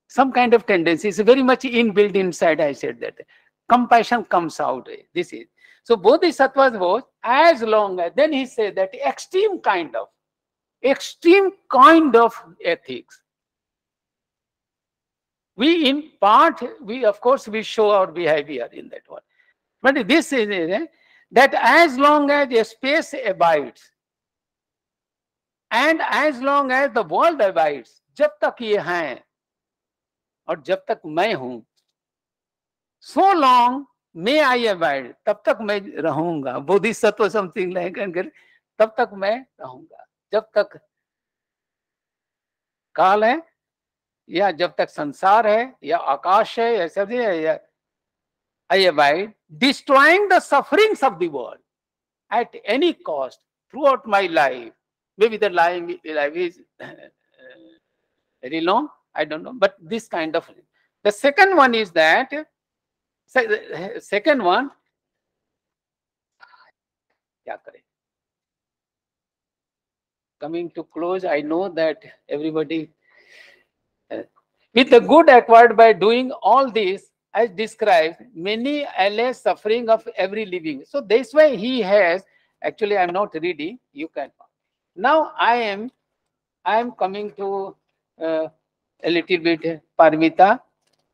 some kind of tendency. It's very much inbuilt inside. I said that compassion comes out. This is so bodhisattvas was, as long as, then he said that extreme kind of ethics. We in part, of course we show our behavior in that one, but this is that as long as a space abides and as long as the world abides, जब तक ये हैं और जब तक मैं हूं, so long may I abide, तब तक मैं रहूंगा. बोधिसत्व समथिंग लाइक, तब तक मैं रहूंगा, जब तक काल है या जब तक संसार है या आकाश है या सब है, या I abide, destroying the sufferings of the world at any cost throughout my life. Maybe the life is very long, I don't know, but this kind of. The second one is that, second one, kya kare? Coming to close, I know that everybody, with the good acquired by doing all this, as described, many allayed suffering of every living. So this way he has, actually I'm not reading, you can. Now I am coming to a little bit Paramita,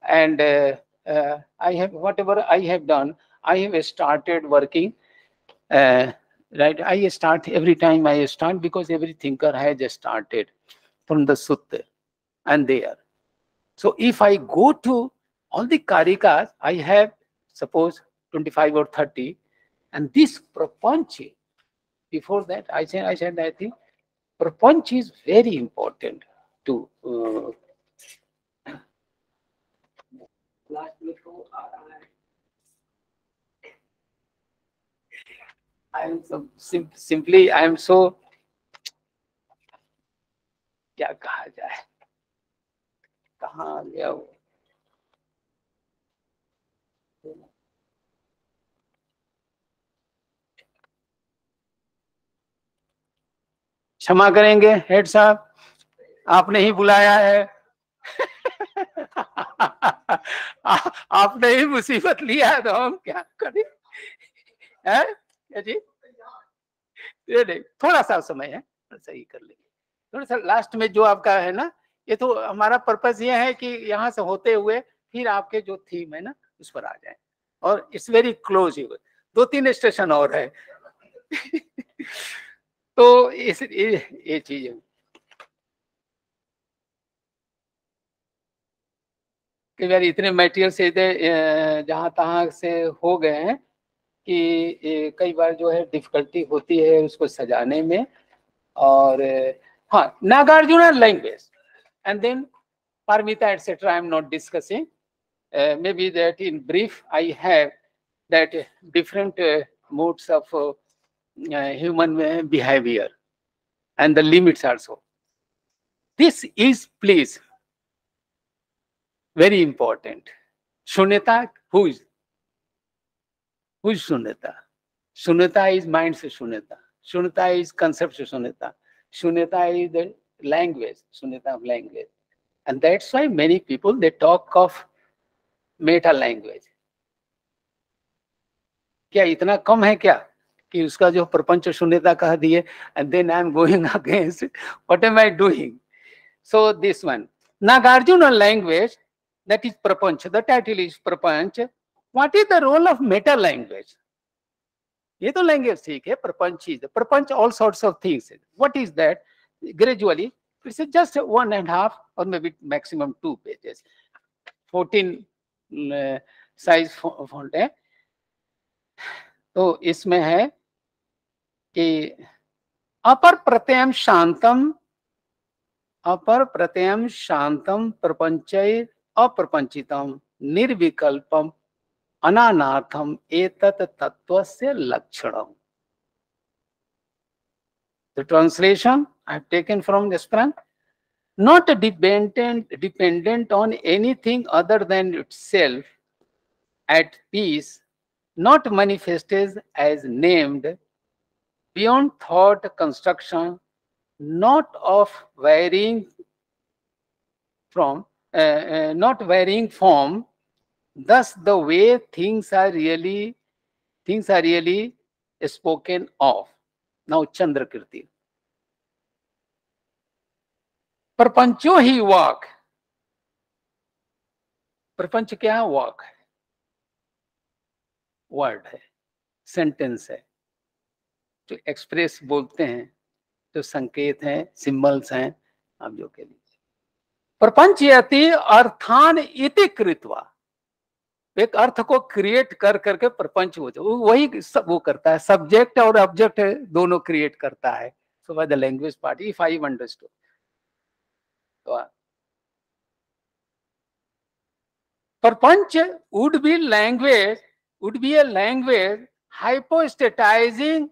and I have, whatever I have done, I have started working, right? I start every time I start, because every thinker has started from the sutta and there. So if I go to all the karikas, I have, suppose 25 or 30, and this prapanchi, before that I said I think prapanchi is very important to I am so simply, I am so, क्या कहा जाए, कहाँ गया वो, क्षमा करेंगे head साहब, आपने ही बुलाया है. आपने ही मुसीबत लिया है, तो हम क्या करें, है जी? नहीं, थोड़ा सा समय है, सही कर लेंगे. थोड़ा सा लास्ट में जो आपका है ना, ये तो हमारा पर्पस ये है कि यहाँ से होते हुए फिर आपके जो थीम है ना उस पर आ जाए, और इट्स वेरी क्लोज. 2-3 स्टेशन और है. तो ये चीज है. कई बार इतने मटेरियल से जहां तहां से हो गए हैं कि कई बार जो है डिफिकल्टी होती है उसको सजाने में. और हाँ, Nagarjuna language and then Paramita etcetera I am not discussing. maybe that in brief I have that different modes of human behavior and the limits also. This is, please, very important. Shunyata, who is Shunyata? Shunyata is mind's Shunyata. Shunyata is concept Shunyata. Shunyata is the language, Shunyata of language. And that's why many people, they talk of meta language. क्या इतना कम है क्या कि उसका जो प्रपंच शून्यता कह दिए, and then I am going against, what am I doing? So this one, Nagarjuna language, that is prapanch, the title is prapanch. What is the role of meta language? ये तो language ठीक है, prapanch is, prapanch all sorts of things. What is that? Gradually, it's just 1.5 or maybe maximum 2 pages. 14 size font है. तो इसमें है कि अपर प्रत्ययम शांतम प्रपंचय अप्रपंचितम निर्विकल्पम अनानार्थम एतत् तत्वस्य लक्षणम. The translation I have taken from this one. Not dependent on anything other than itself, at peace, not manifested as named, beyond thought construction, not of varying from, not varying form, thus the way things are really spoken of. Now Chandrakirti. प्रपंचो ही वाक. प्रपंच क्या है? वाक है, word है, sentence है, जो express बोलते हैं, जो संकेत हैं, सिंबल्स हैं, आप जो कह लीजिए. प्रपंच यति अर्थान इति कृत्वा, एक अर्थ को क्रिएट कर करके प्रपंच हो जाए, वही सब वो करता है, सब्जेक्ट और ऑब्जेक्ट दोनों क्रिएट करता है. So by the language part, if I understood. प्रपंच would be a language hypostatizing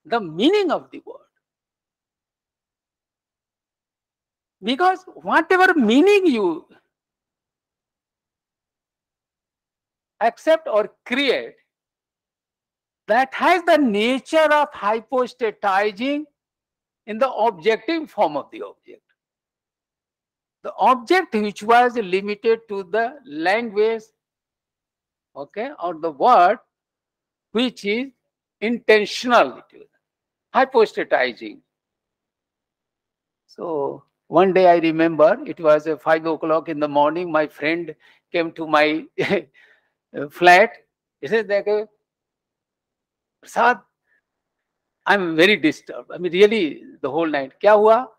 the meaning of the word. Because whatever meaning you accept or create, that has the nature of hypostatizing in the objective form of the object. The object which was limited to the language, okay, or the word, which is intentional, hypostatizing. So one day I remember, it was 5 o'clock in the morning, my friend came to my flat. He said, Prasad, I'm very disturbed. I mean, really, the whole night. क्या हुआ?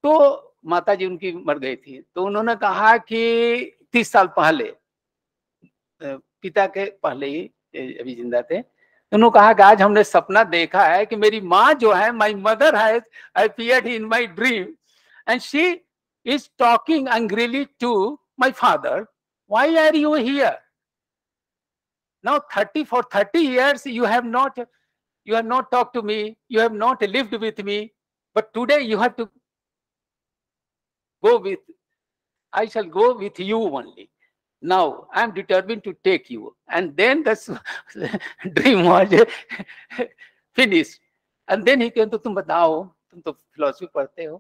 तो माता जी उनकी मर गई थी, तो उन्होंने कहा कि 30 साल पहले, पिता के पहले ही अभी जिंदा थे, उन्होंने कहा कि आज हमने सपना देखा है कि मेरी माँ जो है, my mother has appeared in my dream and she is talking angrily to my father. Why are you here? Now for 30 years you have not talked to me, you have not lived with me, but today you have to I shall go with you only. Now I am determined to take you. And then the dream was finished. And then he came to, तुम बताओ, तुम तो philosophy पढ़ते हो,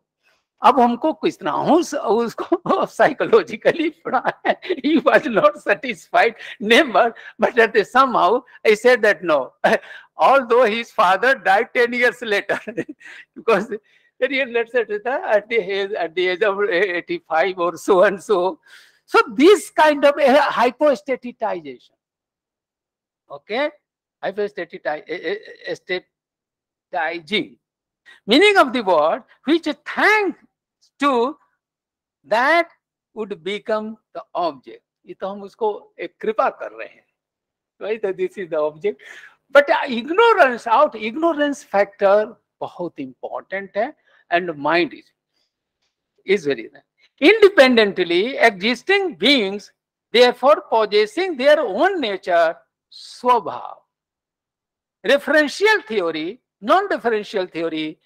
अब हमको किस तरह उसको psychologically पढ़ा है. He was not satisfied, never, but somehow I said that no, although his father died 10 years later, because let's say at the age of 85 or so and so. So this kind of hypostatization, okay, hypostatizing, meaning of the word, which thanks to that would become the object. ये तो हम उसको एक कृपा कर रहे हैं, right? This is the object. But ignorance factor बहुत important है, and mind is very. independently existing beings, therefore possessing their own nature, swabhav. Referential theory, non-differential theory,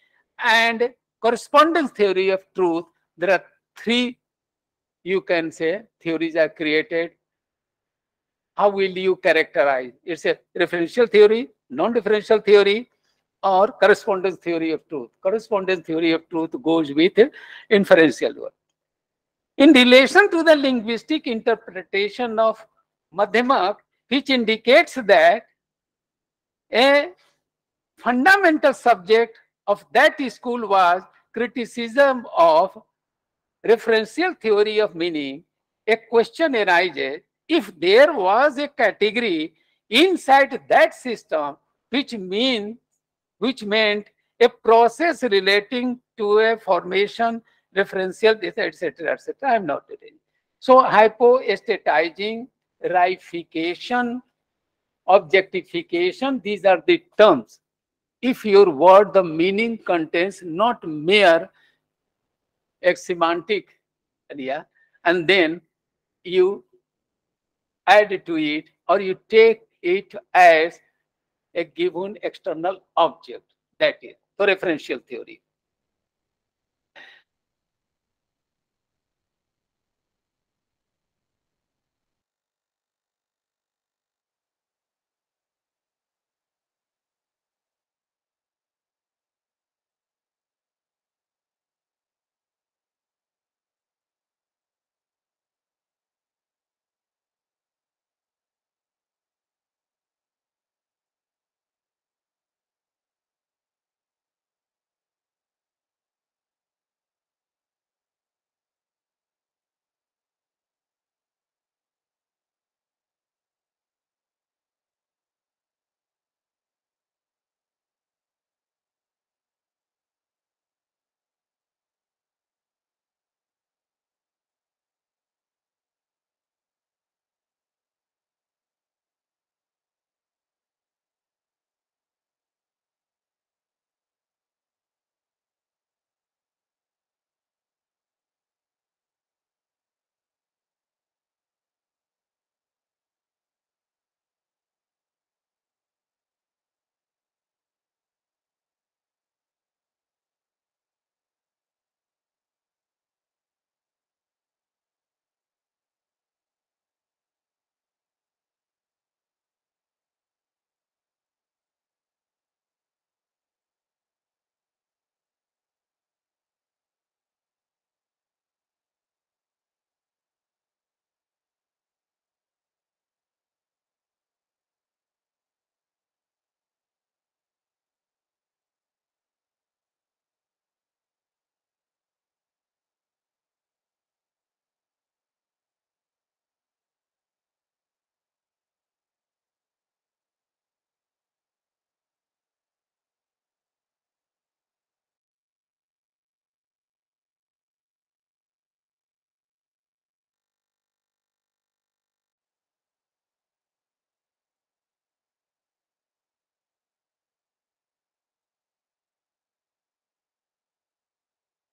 and correspondence theory of truth. There are three, you can say, theories are created. How will you characterize? It's a referential theory, non-differential theory, or correspondence theory of truth. Correspondence theory of truth goes with inferential one. In relation to the linguistic interpretation of Madhyamak, which indicates that a fundamental subject of that school was criticism of referential theory of meaning, a question arises: if there was a category inside that system which meant a process relating to a formation, referential, etc., etc. I am not reading. So hypostatizing, reification, objectification, these are the terms. If your word, the meaning contains not mere semantic area, and then you add to it or you take it as a given external object. That is the referential theory.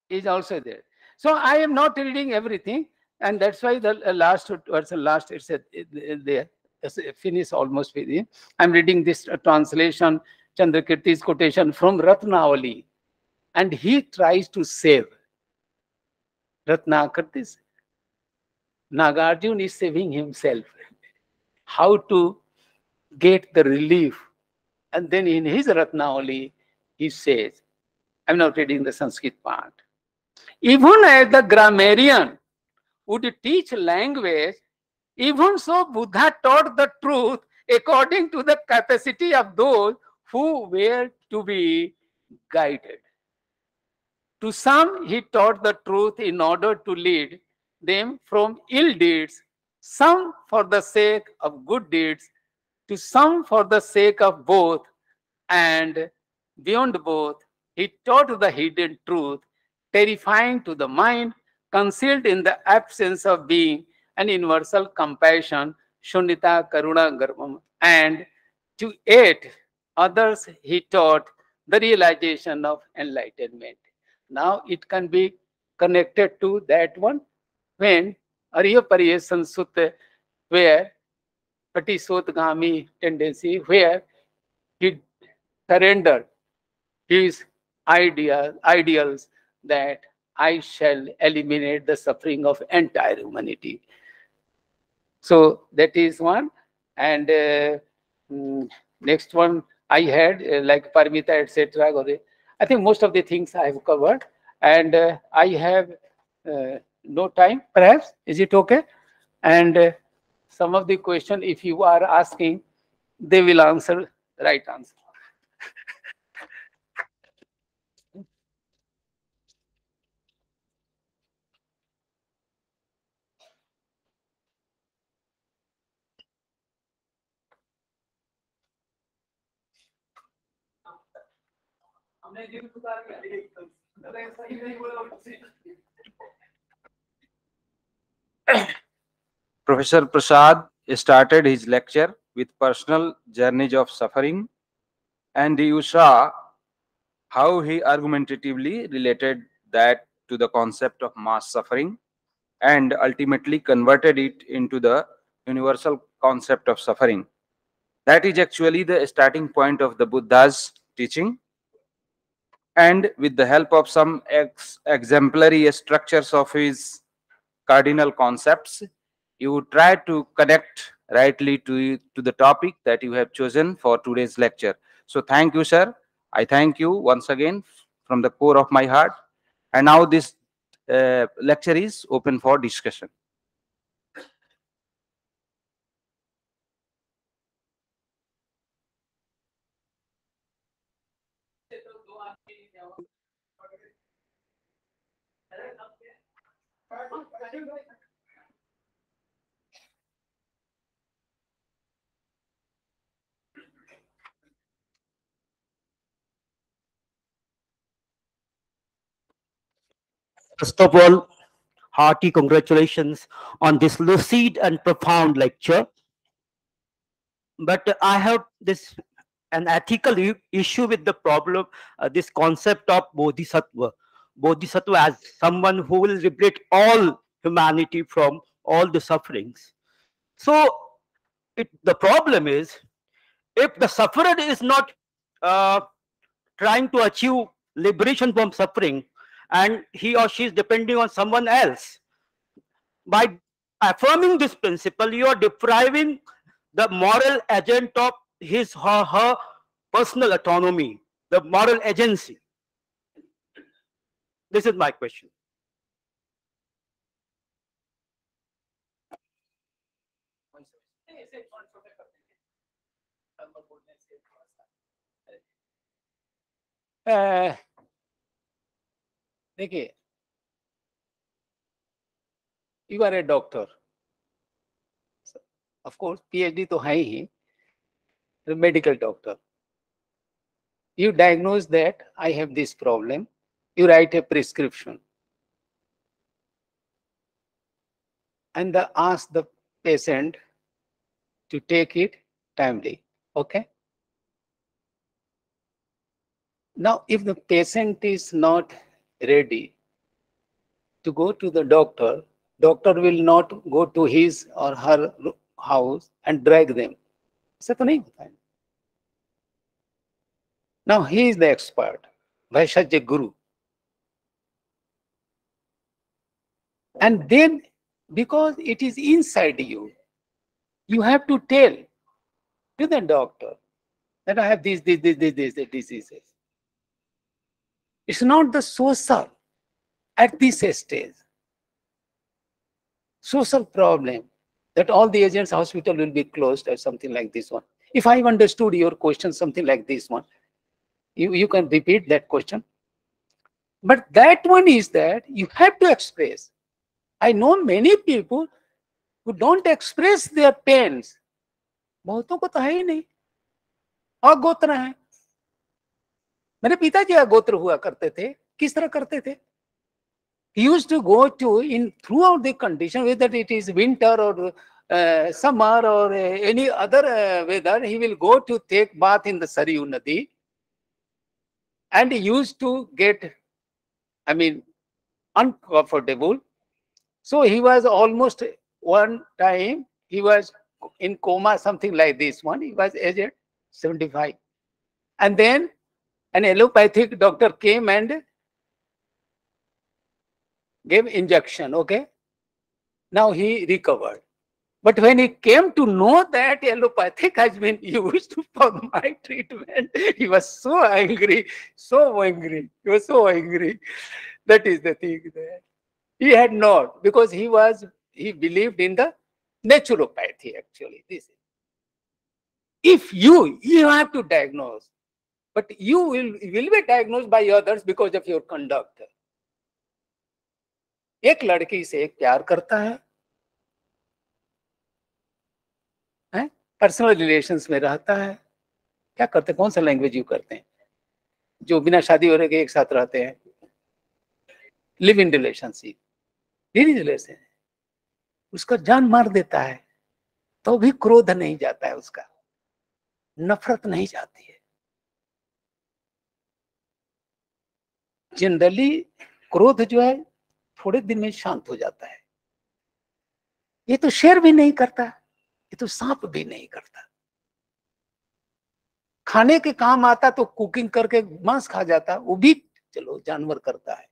Is also there. So I am not reading everything, and that's why the last towards the last it's there. Finish almost with it. I'm reading this translation, Chandrakirti's quotation from Ratnavali, and he tries to save Ratnakirti's. Nagarjuna is saving himself. How to get the relief? And then in his Ratnavali, he says, I'm not reading the Sanskrit part. Even as the grammarian would teach language, even so Buddha taught the truth according to the capacity of those who were to be guided. To some, he taught the truth in order to lead them from ill deeds, some for the sake of good deeds, to some for the sake of both, and beyond both, he taught the hidden truth, terrifying to the mind, concealed in the absence of being, an universal compassion, Shunnita Karuna Garbam, and to eight others he taught the realization of enlightenment. Now it can be connected to that one when Arya Pariya Sansut, where Pratisodgami tendency, where he surrendered his ideals that I shall eliminate the suffering of entire humanity. So that is one. And next one I had like Paramita, etc. I think most of the things I have covered, and I have no time. Perhaps is it okay? And some of the question, if you are asking, they will answer right answer. Professor Prasad started his lecture with personal journeys of suffering, and you saw how he argumentatively related that to the concept of mass suffering and ultimately converted it into the universal concept of suffering. That is actually the starting point of the Buddha's teaching. And with the help of some exemplary structures of his cardinal concepts, you try to connect rightly to the topic that you have chosen for today's lecture. So thank you, sir. I thank you once again from the core of my heart. And now this lecture is open for discussion. First of all, hearty congratulations on this lucid and profound lecture. But I have an ethical issue with the problem, this concept of bodhisattva. Bodhisattva as someone who will liberate all humanity from all the sufferings. So the problem is, if the sufferer is not trying to achieve liberation from suffering, and he or she is depending on someone else, by affirming this principle, you are depriving the moral agent of his or her personal autonomy, the moral agency. This is my question. देखिए, you are a doctor. Of course, PhD तो है ही, medical doctor. You diagnose that I have this problem. You write a prescription and ask the patient to take it timely. Okay. Now, if the patient is not ready to go to the doctor, doctor will not go to his or her house and drag them. ऐसा तो नहीं होता है. Now he is the expert, Vaishajya Guru. And then, because it is inside you, you have to tell to the doctor that I have these diseases. It's not the social at this stage. Social problem that all the agents hospital will be closed or something like this one. If I understood your question, something like this one, you can repeat that question. But that one is that you have to express. I know many people who don't express their pains. बहुतों को तो है ही नहीं. अगोत्र है. मेरे पिताजी अगोत्र हुआ करते थे. किस तरह करते थे? He used to go to in throughout the condition, whether it is winter or summer or any other weather, he will go to take bath in the Saryu Nadi, and he used to get, I mean, uncomfortable. So he was almost one time, he was in coma, something like this one. He was aged 75. And then an allopathic doctor came and gave injection, okay? Now he recovered. But when he came to know that allopathic has been used for my treatment, he was so angry, so angry. He was so angry. That is the thing there. He had not, because he believed in the naturopathy actually. This. If you have to diagnose, but you will be diagnosed by others because of your conduct. एक लड़की से एक प्यार करता है, personal relations में रहता है, क्या करते हैं, कौन सा लैंग्वेज यूज करते हैं, जो बिना शादी होने के एक साथ रहते हैं, लिव इन रिलेशनशिप, रिलेशन, उसका जान मार देता है, तो भी क्रोध नहीं जाता है, उसका नफरत नहीं जाती है। जनरली क्रोध जो है थोड़े दिन में शांत हो जाता है। ये तो शेर भी नहीं करता, ये तो सांप भी नहीं करता। खाने के काम आता तो कुकिंग करके मांस खा जाता, वो भी चलो जानवर करता है।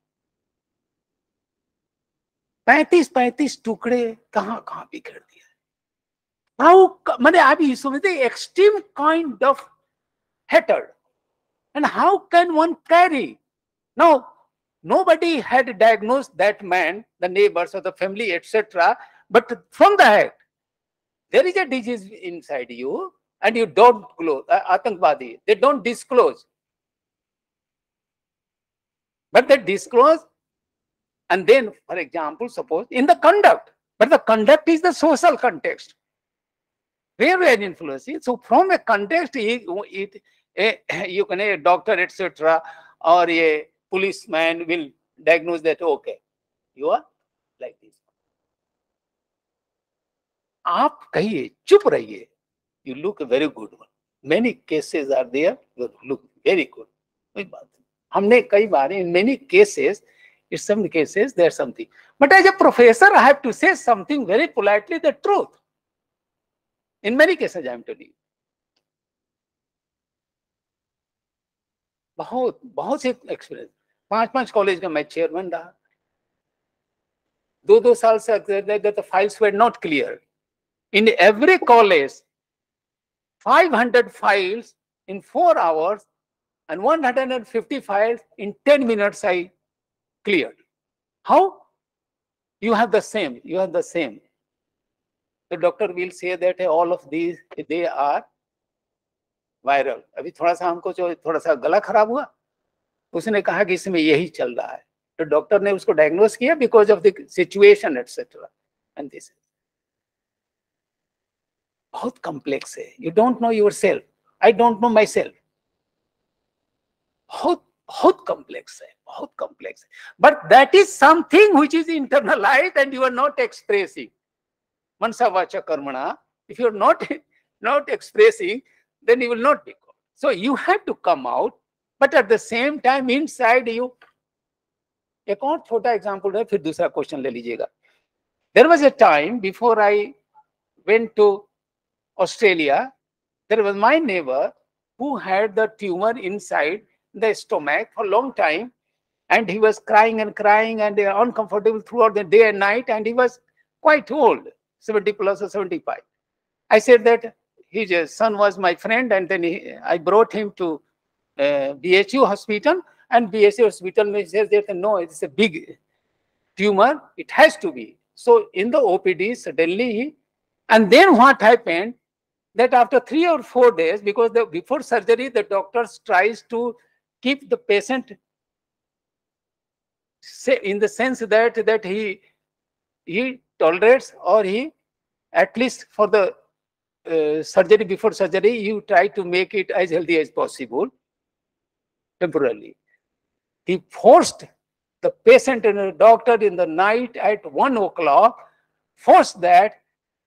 35 टुकड़े कहां कहां बिखेर दिया। How, मैंने अभी समझते extreme kind of hatred, and how can one carry? Now, nobody had diagnosed that man, the neighbors or the family, etc. But from the head, there is a disease inside you, and you don't close. Atangwadi, they don't disclose, but they disclose. And then, for example, suppose in the conduct, but the conduct is the social context where we are influencing. So from a context, you can a doctor, etc., or a policeman will diagnose that, okay, you are like this. आप कहिए, चुप रहिए, you look a very good one. Many cases are there, you look very good. कोई बात नहीं, हमने कई बार in many cases, in some cases there's something. But as a professor, I have to say something very politely, the truth. In many cases, I am telling you. बहुत से experience, 5 college का मैं chairman रहा, 2 साल से the files were not clear. In every college, 500 files in 4 hours and 150 files in 10 minutes I cleared. How? You have the same. You have the same. The doctor will say that all of these, they are viral. अभी थोड़ा सा हमको जो थोड़ा सा गला खराब हुआ, उसने कहा कि इसमें यही चल रहा है, तो डॉक्टर ने उसको डायग्नोस किया because of the situation etc. And this बहुत कॉम्प्लेक्स है. You don't know yourself. I don't know myself. बहुत कॉम्प्लेक्स है, बहुत कॉम्प्लेक्स है. But that is something which is internalized and you are not expressing. Mansa vacha karmana. If you are not expressing, then you will not be called. So you have to come out, but at the same time inside you. एक और छोटा example है, फिर दूसरा question ले लीजिएगा. There was a time before I went to Australia, there was my neighbor who had the tumor inside the stomach for a long time, and he was crying and uncomfortable throughout the day and night, and he was quite old, 70 plus or 75. I said that his son was my friend, and then I brought him to BHU hospital, and BHU hospital says that no, it's a big tumor, it has to be. So in the OPD, suddenly and then what happened, that after 3 or 4 days, because before surgery, the doctor tries to keep the patient in the sense that he tolerates, or he, at least for the surgery, before surgery, you try to make it as healthy as possible temporarily. He forced the patient and the doctor in the night at 1 o'clock, forced that,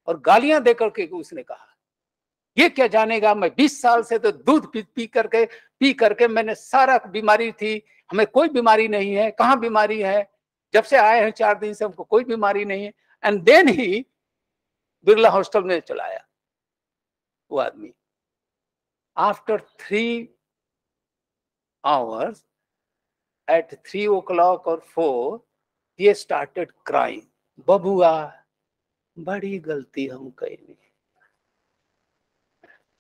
और गालियां देकर के उसने कहा, ये क्या जानेगा, मैं 20 साल से तो दूध पी करके मैंने सारा बीमारी थी, हमें कोई बीमारी नहीं है, कहाँ बीमारी है, जब से आए हैं 4 दिन से हमको कोई बीमारी नहीं है। And then he Birla hostel में चलाया वो आदमी। After 3 hours at 3 o'clock or 4 he started crying, बबुआ बड़ी गलती हम कही,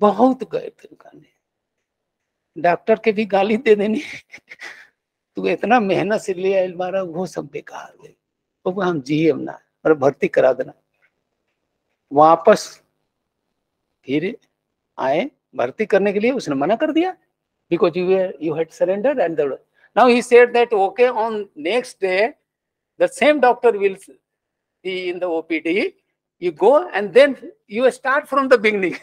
बहुत गए थे गाने, डॉक्टर के भी गाली दे देनी तू इतना मेहनत से ले आयल मारा, वो सब बेकार है, बबुआ हम जी हम ना, और भर्ती करा देना। वापस फिर आए भर्ती करने के लिए, उसने मना कर दिया, because you had surrendered, and now he said that okay, on next day the same doctor will be in the OPD, you go and then you start from the beginning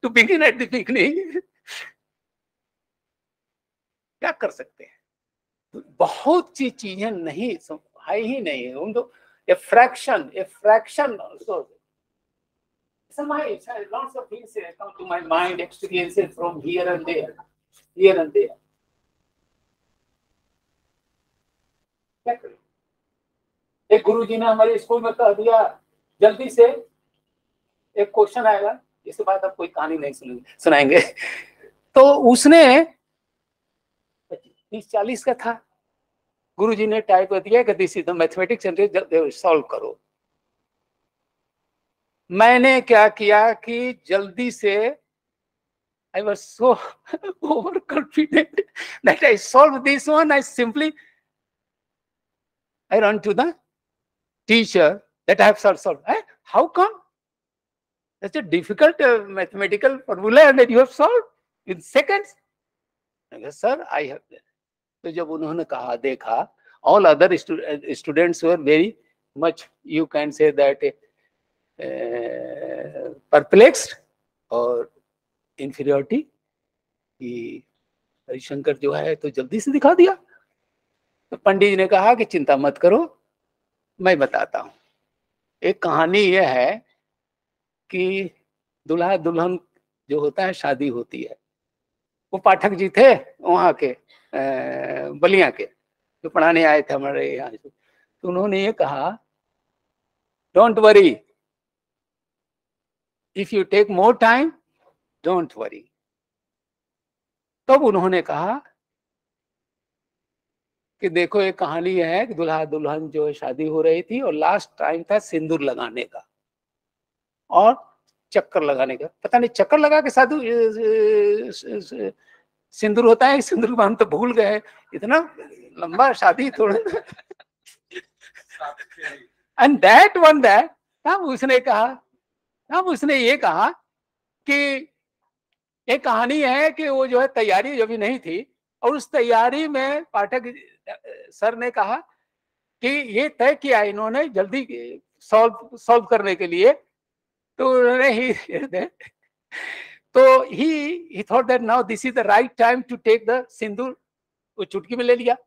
to begin at the beginning। क्या कर सकते हैं, बहुत सी चीजें नहीं है ही नहीं, हम तो a fraction also। Somehow lots of things come to my mind, experiences from here and there। क्या करें? एक गुरुजी ने हमारे स्कूल में कह दिया, जल्दी से एक क्वेश्चन आएगा, इसके बाद आप कोई कहानी नहीं सुनाएंगे। तो उसने 30-40 का था, गुरुजी ने टाइप कर दिया कि this is the mathematics and solve करो। मैंने क्या किया कि जल्दी से I was so overconfident that I solved this one. I run to the teacher that I have solved. How come? That's a difficult mathematical formula and you have solved in seconds. I guess, sir, I have. तो जब उन्होंने कहा, देखा, all other students were very much, you can say that, perplexed or inferiority कि हरिशंकर जो है तो जल्दी से दिखा दिया। तो पंडित जी ने कहा कि चिंता मत करो, मैं बताता हूँ। एक कहानी यह है कि दूल्हा दुल्हन जो होता है, शादी होती है, वो पाठक जी थे वहाँ के बलिया के, जो पढ़ाने आए थे हमारे यहाँ से। तो उन्होंने ये कहा, don't worry, if you take more time don't worry. तब उन्होंने कहा कि देखो एक कहानी है कि दूल्हा दुल्हन जो है शादी हो रही थी और लास्ट टाइम था सिंदूर लगाने का और चक्कर लगाने का। पता नहीं चक्कर लगा के साधु सिंदूर होता है, सिंदूर हम तो भूल गए, इतना लंबा शादी थोड़ा। एंड दैट वन दैट, तब उसने ये कहा कि एक कहानी है कि वो जो है तैयारी जो भी नहीं थी, और उस तैयारी में पाठक सर ने कहा कि ये तय किया इन्होंने जल्दी सॉल्व करने के लिए। तो उन्होंने he thought that now this is the right time to take the सिंदूर, वो चुटकी में ले लिया।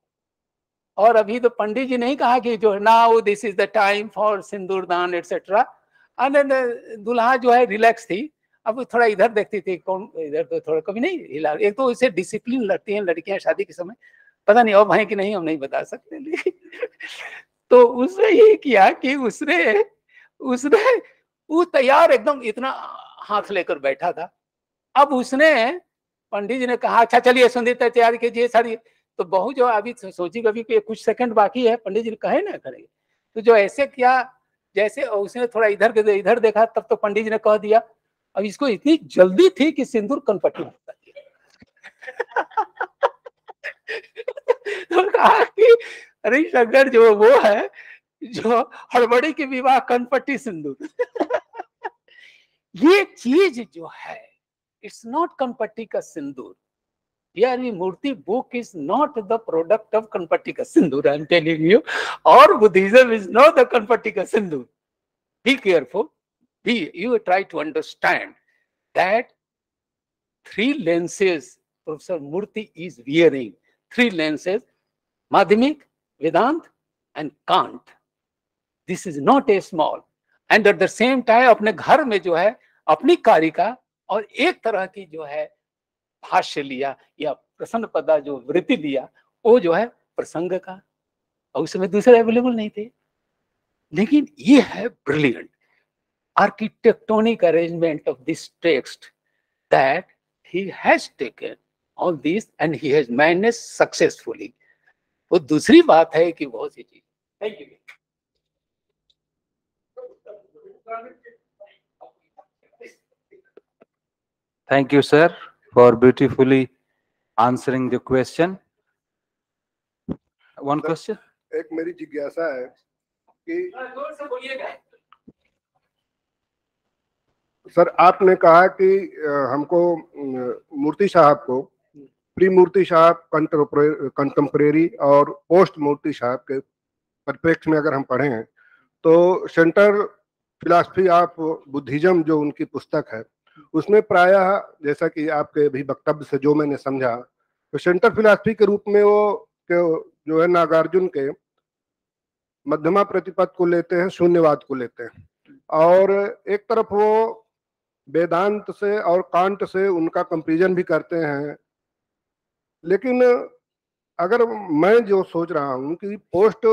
और अभी तो पंडित जी नहीं कहा कि जो है now this is the time for सिंदूर दान एटसेट्रा। एंड दुल्हा जो है रिलैक्स थी, अब थोड़ा इधर देखती थी, कौन इधर तो थोड़ा कभी नहीं हिला। एक तो इसे डिसिप्लिन लगती हैं लड़कियां शादी के समय, पता नहीं और भाई कि नहीं हम नहीं बता सकते। तो उसने ये किया कि उसने वो तैयार एकदम इतना हाथ लेकर बैठा था। अब उसने पंडित जी ने कहा अच्छा चलिए सुंदर तैयार कीजिए सारी। तो बहू जो अभी सोची कभी कि कुछ सेकंड बाकी है, पंडित जी ने कहे ना करेंगे, तो जो ऐसे किया जैसे उसने थोड़ा इधर देखा, तब तो पंडित जी ने कह दिया। अब इसको इतनी जल्दी थी कि सिंदूर कनपट्टी होता तो कहा कि अरे शंकर जो वो है जो हड़बड़ी के विवाह कनपट्टी सिंदूर ये चीज जो है इट्स नॉट कनपट्टी का सिंदूर। Here Murti book is not the product of Kanpatika Sindur, I am telling you, or Buddhism is not the Kanpatika Sindur. Be careful. You try to understand that 3 lenses Professor Murti is wearing. 3 lenses, Madhyamik, Vedant and Kant. This is not a small. And at the same time अपने घर में जो है अपनी कारिका और एक तरह की जो है भाष्य लिया या प्रसन्न पदा जो वृत्ति लिया, वो जो है प्रसंग का और उस समय दूसरे अवेलेबल नहीं थे। लेकिन ये है brilliant architectonic arrangement of this text that he has taken all this and he has managed successfully. वो दूसरी बात है कि बहुत सी चीज। Thank you. Thank you, sir, for beautifully answering the question. One question? एक मेरी जिज्ञासा है कि सर आपने कहा कि हमको मूर्ति साहब को प्री मूर्ति साहब कंटेम्परेरी और पोस्ट मूर्ति साहब के परिप्रेक्ष्य में अगर हम पढ़ें तो सेंटर फिलॉसफी ऑफ बुद्धिज्म जो उनकी पुस्तक है उसमें प्रायः जैसा कि आपके भी वक्तव्य से जो मैंने समझा तो सेंटर फिलॉसफी के रूप में वो जो है नागार्जुन के मध्यमा प्रतिपद को लेते हैं, शून्यवाद को लेते हैं, और एक तरफ वो वेदांत से और कांट से उनका कंपैरिजन भी करते हैं। लेकिन अगर मैं जो सोच रहा हूं कि पोस्ट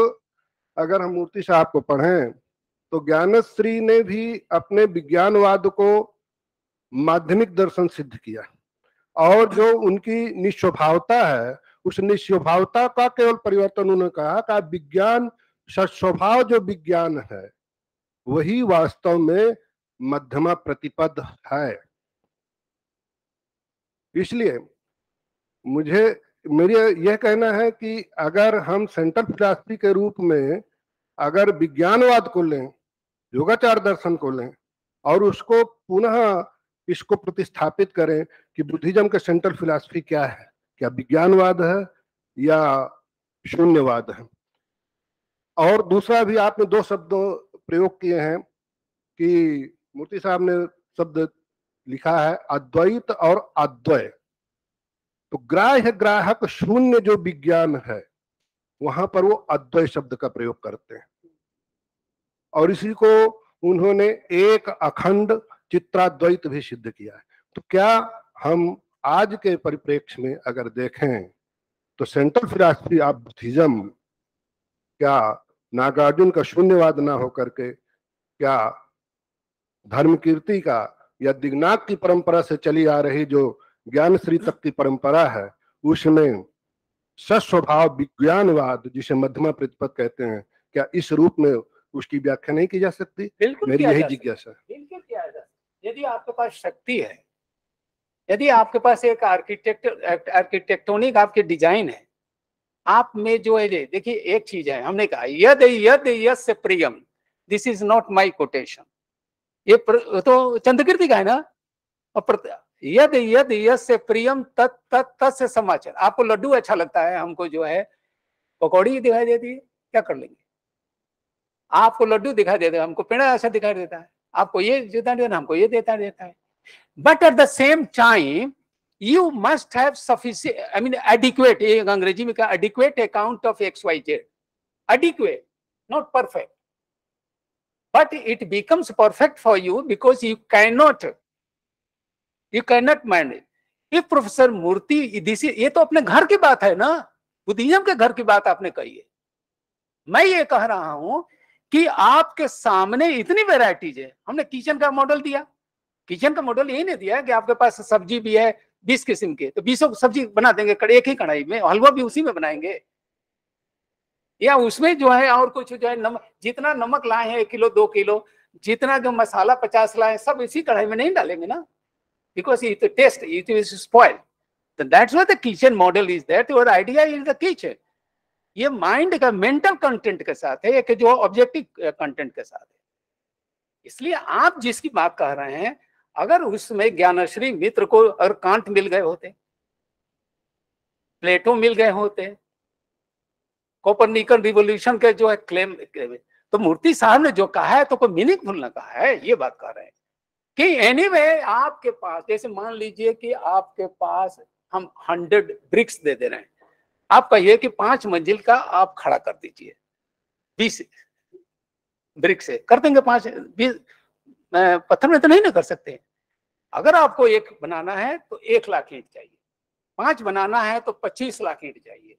अगर हम मूर्ति साहब को पढ़ें तो ज्ञानश्री ने भी अपने विज्ञानवाद को माध्यमिक दर्शन सिद्ध किया और जो उनकी निस्वभावता है उस निस्वभावता का केवल परिवर्तन उन्होंने कहा कि विज्ञान सस्वभाव जो विज्ञान है वही वास्तव में मध्यमा प्रतिपद है। इसलिए मेरे यह कहना है कि अगर हम सेंट्रल फिलॉसफी के रूप में अगर विज्ञानवाद को लें, योगाचार दर्शन को लें और उसको पुनः इसको प्रतिस्थापित करें कि बुद्धिज्म के सेंट्रल फिलॉसफी क्या है, क्या विज्ञानवाद है या शून्यवाद है। और दूसरा भी आपने दो शब्द प्रयोग किए हैं कि मूर्ति साहब ने शब्द लिखा है अद्वैत और अद्वय। तो ग्राह्य ग्राहक शून्य जो विज्ञान है वहां पर वो अद्वय शब्द का प्रयोग करते हैं और इसी को उन्होंने एक अखंड चित्राद्वैत भी सिद्ध किया है। तो क्या हम आज के परिप्रेक्ष्य में अगर देखें तो सेंट्रल फिलॉसफी ऑफ बुद्धिज्म क्या नागार्जुन का शून्यवाद ना होकर के क्या धर्म कीर्ति का या दिग्नाग की परंपरा से चली आ रही जो ज्ञानश्री तक की परंपरा है उसमें सस्वभाव विज्ञानवाद जिसे मध्यमा प्रतिपद कहते हैं, क्या इस रूप में उसकी व्याख्या नहीं की जा सकती? मेरी यही जिज्ञासा है। बिल्कुल किया जा सकता। यदि आपके पास शक्ति है, यदि आपके पास एक आर्किटेक्टोनिक आपके डिजाइन है, आप में जो है देखिए एक चीज है, हमने कहा यद यद यस्य प्रियम, this is not my quotation, ये तो चंद्रकीर्ति का है ना। और यद यद यस्य प्रियम तत् तत् तस्य समाचार। आपको लड्डू अच्छा लगता है, हमको जो है पकौड़ी दिखाई देती है, क्या कर लेंगे? आपको लड्डू दिखाई देता है, हमको पेड़ा ऐसा दिखाई देता है, आपको ये देता है, हमको ये देता है। But at the same time you must have sufficient, I mean adequate, अंग्रेजी में कहा adequate account of XYZ, adequate, not perfect, but it becomes perfect for you because you cannot manage. If Professor Murti, ये तो अपने घर की बात है ना, बुद्धिज्म के घर की बात आपने कही है। मैं ये कह रहा हूं कि आपके सामने इतनी वेराइटीज है। हमने किचन का मॉडल दिया, किचन का मॉडल यही नहीं दिया कि आपके पास सब्जी भी है 20 किस्म के, तो 20 सब्जी बना देंगे एक ही कढ़ाई में, हलवा भी उसी में बनाएंगे, या उसमें जो है और कुछ जो है नमक, जितना नमक लाए हैं 1 किलो 2 किलो, जितना जो मसाला 50 लाए सब इसी कढ़ाई में नहीं डालेंगे ना, because it taste it is spoil. तो that's why the kitchen model is that your idea is the kitchen. ये माइंड का मेंटल कंटेंट के साथ है, एक जो ऑब्जेक्टिव कंटेंट के साथ है। इसलिए आप जिसकी बात कह रहे हैं, अगर उसमें ज्ञानश्री मित्र को और कांट मिल गए होते, प्लेटो मिल गए होते, कोपरनिकन रिवोल्यूशन के जो है क्लेम, तो मूर्ति साहब ने जो कहा है तो कोई मीनिंगफुल ना कहा है। ये बात कर रहे हैं कि एनीवे आपके पास, जैसे मान लीजिए कि आपके पास हम 100 ब्रिक्स दे रहे हैं, आप कहिए कि 5 मंजिल का आप खड़ा कर दीजिए, 20 ब्रिक से कर देंगे, 5 20 पत्थर में तो नहीं ना कर सकते। अगर आपको 1 बनाना है तो 1 लाख ईंट चाहिए, 5 बनाना है तो 25 लाख ईंट चाहिए।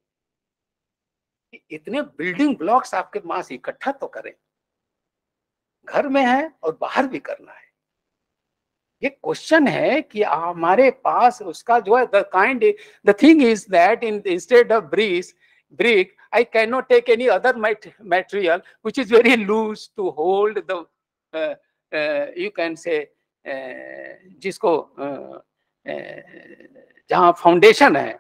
इतने बिल्डिंग ब्लॉक्स आपके पास इकट्ठा तो करें, घर में है और बाहर भी करना है। ये क्वेश्चन है कि हमारे पास उसका जो है the thing is that instead of brick I cannot take any other material which is very loose to hold the you can say जिसको जहां फाउंडेशन है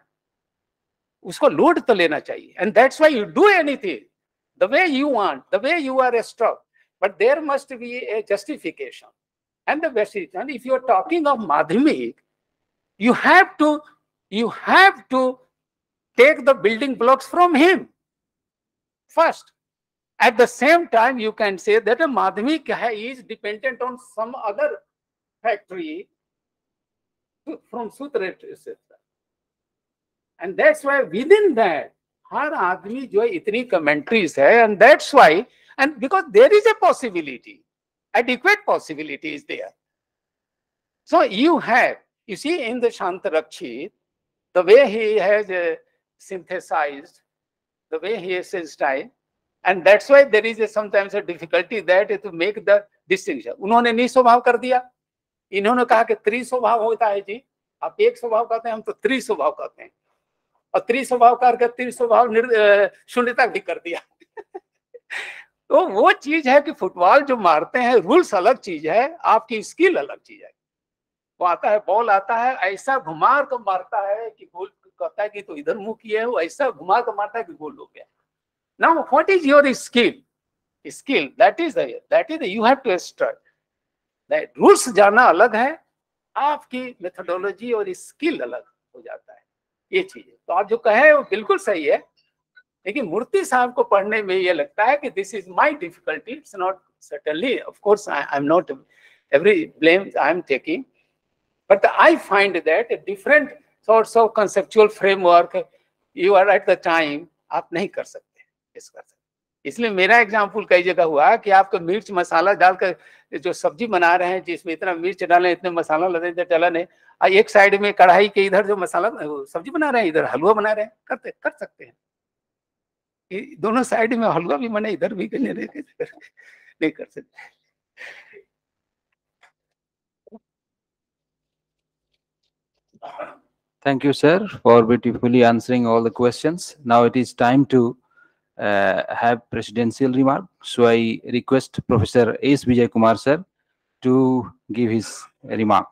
उसको लोड तो लेना चाहिए, and that's why you do anything the way you want, the way you are struck, but there must be a justification and the basic. And if you are talking of madhyamik, you have to take the building blocks from him first. At the same time, you can say that a madhyamik is dependent on some other factory from sutra etc. And that's why within that हर आदमी जो है इतनी commentaries है, and that's why, and because there is a possibility, adequate possibility is there. So you see in the Shantarakshit, the way he has synthesized, the way he has synthesized, and that's why there is sometimes a difficulty that to make the distinction. उन्होंने निस्वभाव कर दिया, इन्होंने कहा कि त्रिस्वभाव होता है जी, आप एक स्वभाव कहते हैं, हम तो त्रिस्वभाव कहते हैं, और त्रिस्वभाव करके त्रिस्वभाव शून्यता भी कर दिया। तो वो चीज है कि फुटबॉल जो मारते हैं, रूल्स अलग चीज है, आपकी स्किल अलग चीज है। वो आता है, बॉल आता है, ऐसा घुमा कर मारता है कि गोल कहता है कि तो इधर मुंह किया है, वो ऐसा घुमा कर मारता है कि गोल हो गया। Now what is your skill? Skill that is you have to study that. Rules जानना अलग है, आपकी मेथोडोलॉजी और स्किल अलग हो जाता है, ये चीज है। तो आप जो कहे वो बिल्कुल सही है, लेकिन मूर्ति साहब को पढ़ने में ये लगता है कि this is my difficulty, it's not certainly, of course I am not every blame I am taking, but I find that different sorts of conceptual framework you are at the time आप नहीं कर सकते, इस कर सकते। इसलिए मेरा example कई जगह हुआ कि आपको मिर्च मसाला डालकर जो सब्जी बना रहे हैं, जिसमें इतना मिर्च डालें, इतने मसाला लगे, चला नहीं, एक साइड में कढ़ाई के इधर जो मसाला सब्जी बना रहे हैं, इधर हलवा बना रहे हैं, कर सकते हैं। दोनों साइड में हलवा भी बने, इधर भी नहीं कर सकते। Thank you, sir, for beautifully answering all the questions. Now it is time to have presidential remark. So I request Professor S. Vijay Kumar, sir, to give his remark.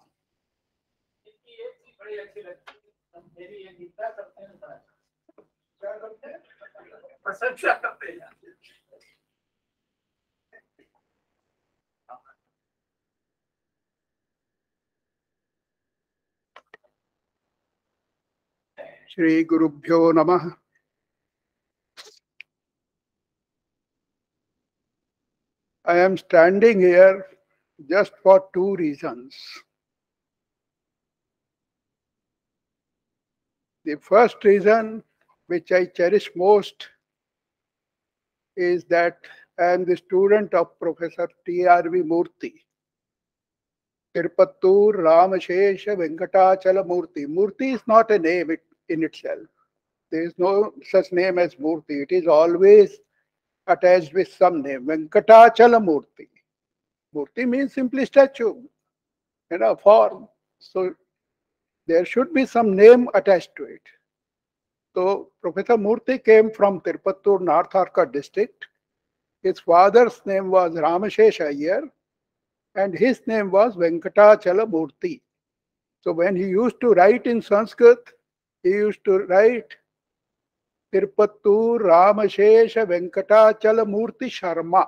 Shri Gurubhyo Namah. I am standing here just for two reasons. The first reason, which I cherish most, is that I am the student of Professor T.R.V. Murti. Tirupattur Ramashesha Venkatachala Murti. Murti is not a name in itself. There is no such name as Murti. It is always attached with some name. Venkatachala Murti. Murti means simply statue, form. So there should be some name attached to it. So Professor Murti came from Tirupattur, North Arcot district. His father's name was Ramashesha Iyer, and his name was Venkatachala Murti. So when he used to write in Sanskrit, he used to write Tirupattur Ramashesha Venkatachala Murti Sharma.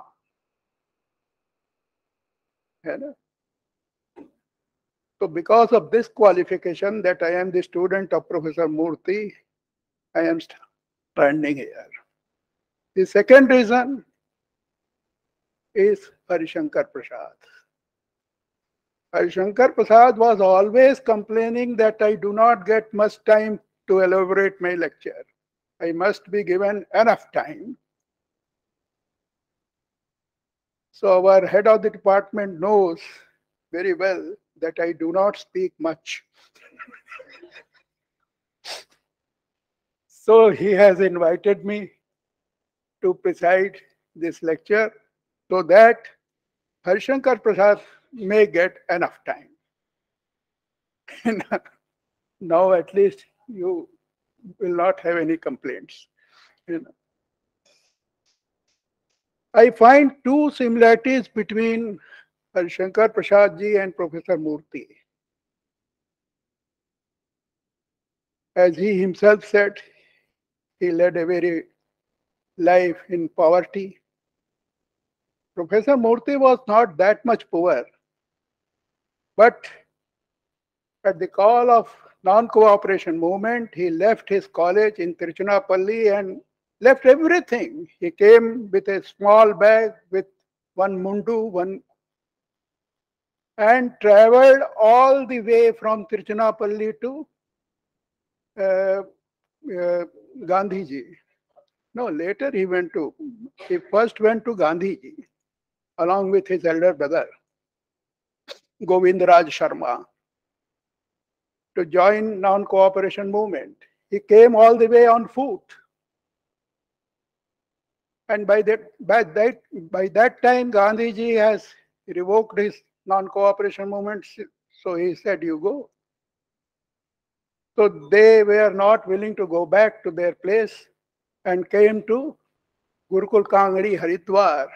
So because of this qualification that I am the student of Professor Murti, I am standing here. The second reason is Harishankar Prasad. Harishankar Prasad was always complaining that I do not get much time to elaborate my lecture. I must be given enough time. So our head of the department knows very well that I do not speak much. So he has invited me to preside this lecture so that Harishankar Prasad may get enough time. Now at least you will not have any complaints. I find two similarities between Harishankar Prasad ji and Professor Murti. As he himself said, he led a very life in poverty. Professor Murti was not that much poor, but at the call of non-cooperation movement, he left his college in Tiruchirappalli and left everything. He came with a small bag with one mundu, and traveled all the way from Tiruchirappalli to Gandhiji. No, later he first went to Gandhiji along with his elder brother, Govindaraj Sharma, to join non-cooperation movement. He came all the way on foot. And by that time, Gandhiji has revoked his non-cooperation movement, so he said, you go. So they were not willing to go back to their place and came to Gurukul Kangadi, Haridwar,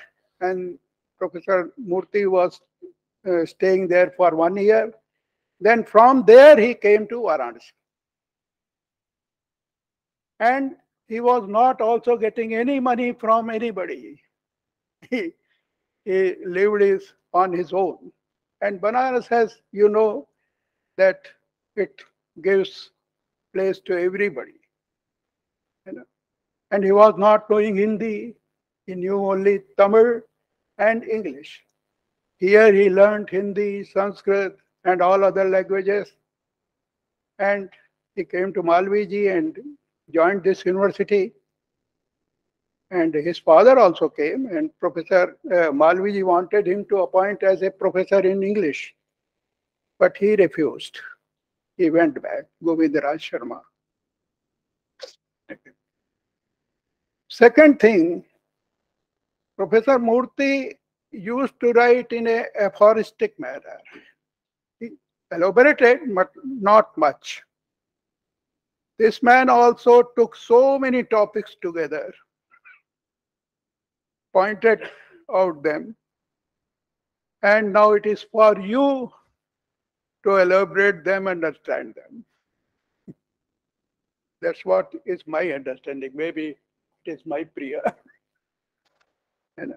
and Professor Murti was staying there for 1 year. Then from there he came to Varanasi. And he was not also getting any money from anybody. He lived on his own. And Banaras has, you know, that it gives place to everybody. You know? And he was not knowing Hindi. He knew only Tamil and English. Here he learned Hindi, Sanskrit, and all other languages. And he came to Malviji and joined this university. And his father also came, and Professor Malviji wanted him to appoint as a professor in English. But he refused. He went back, Govindaraj Sharma. Second thing, Professor Murti used to write in a aphoristic manner. He elaborated, but not much. This man also took so many topics together, pointed out them, and now it is for you to elaborate them and understand them. That's what is my understanding. Maybe it is my priya. And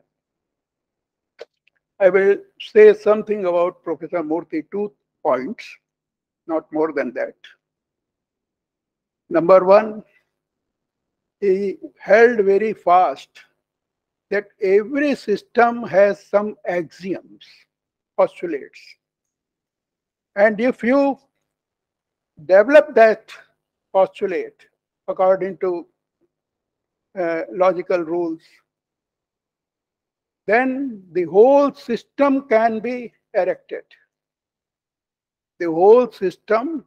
I will say something about Professor Murti, 2 points, not more than that. Number one, he held very fast that every system has some axioms, postulates. And if you develop that postulate according to logical rules, then the whole system can be erected. The whole system,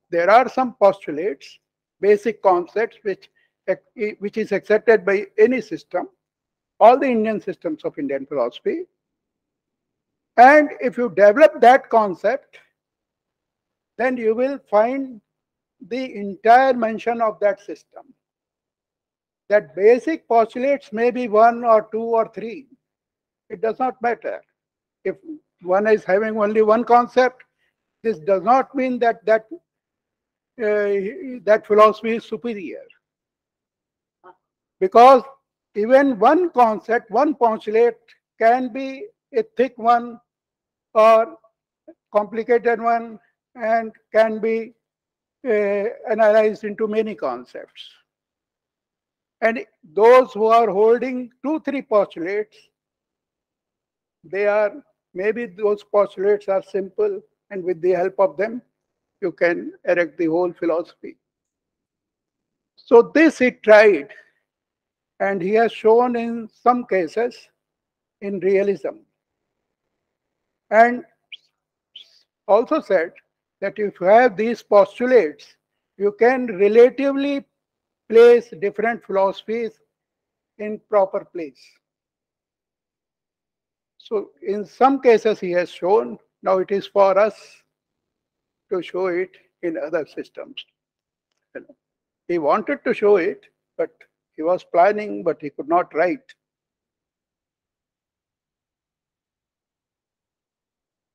there are some postulates, basic concepts which is accepted by any system, all the Indian systems of Indian philosophy. And if you develop that concept, then you will find the entire mention of that system. That basic postulates may be 1 or 2 or 3. It does not matter. If one is having only one concept, this does not mean that that philosophy is superior. Because even one concept, one postulate can be a thick one or complicated one and can be analyzed into many concepts. And those who are holding 2-3 postulates, maybe those postulates are simple, and with the help of them, you can erect the whole philosophy. So this he tried, and he has shown in some cases in realism. And also said that if you have these postulates, you can relatively place different philosophies in proper place. So in some cases he has shown, now it is for us to show it in other systems. He wanted to show it, but he was planning, but he could not write.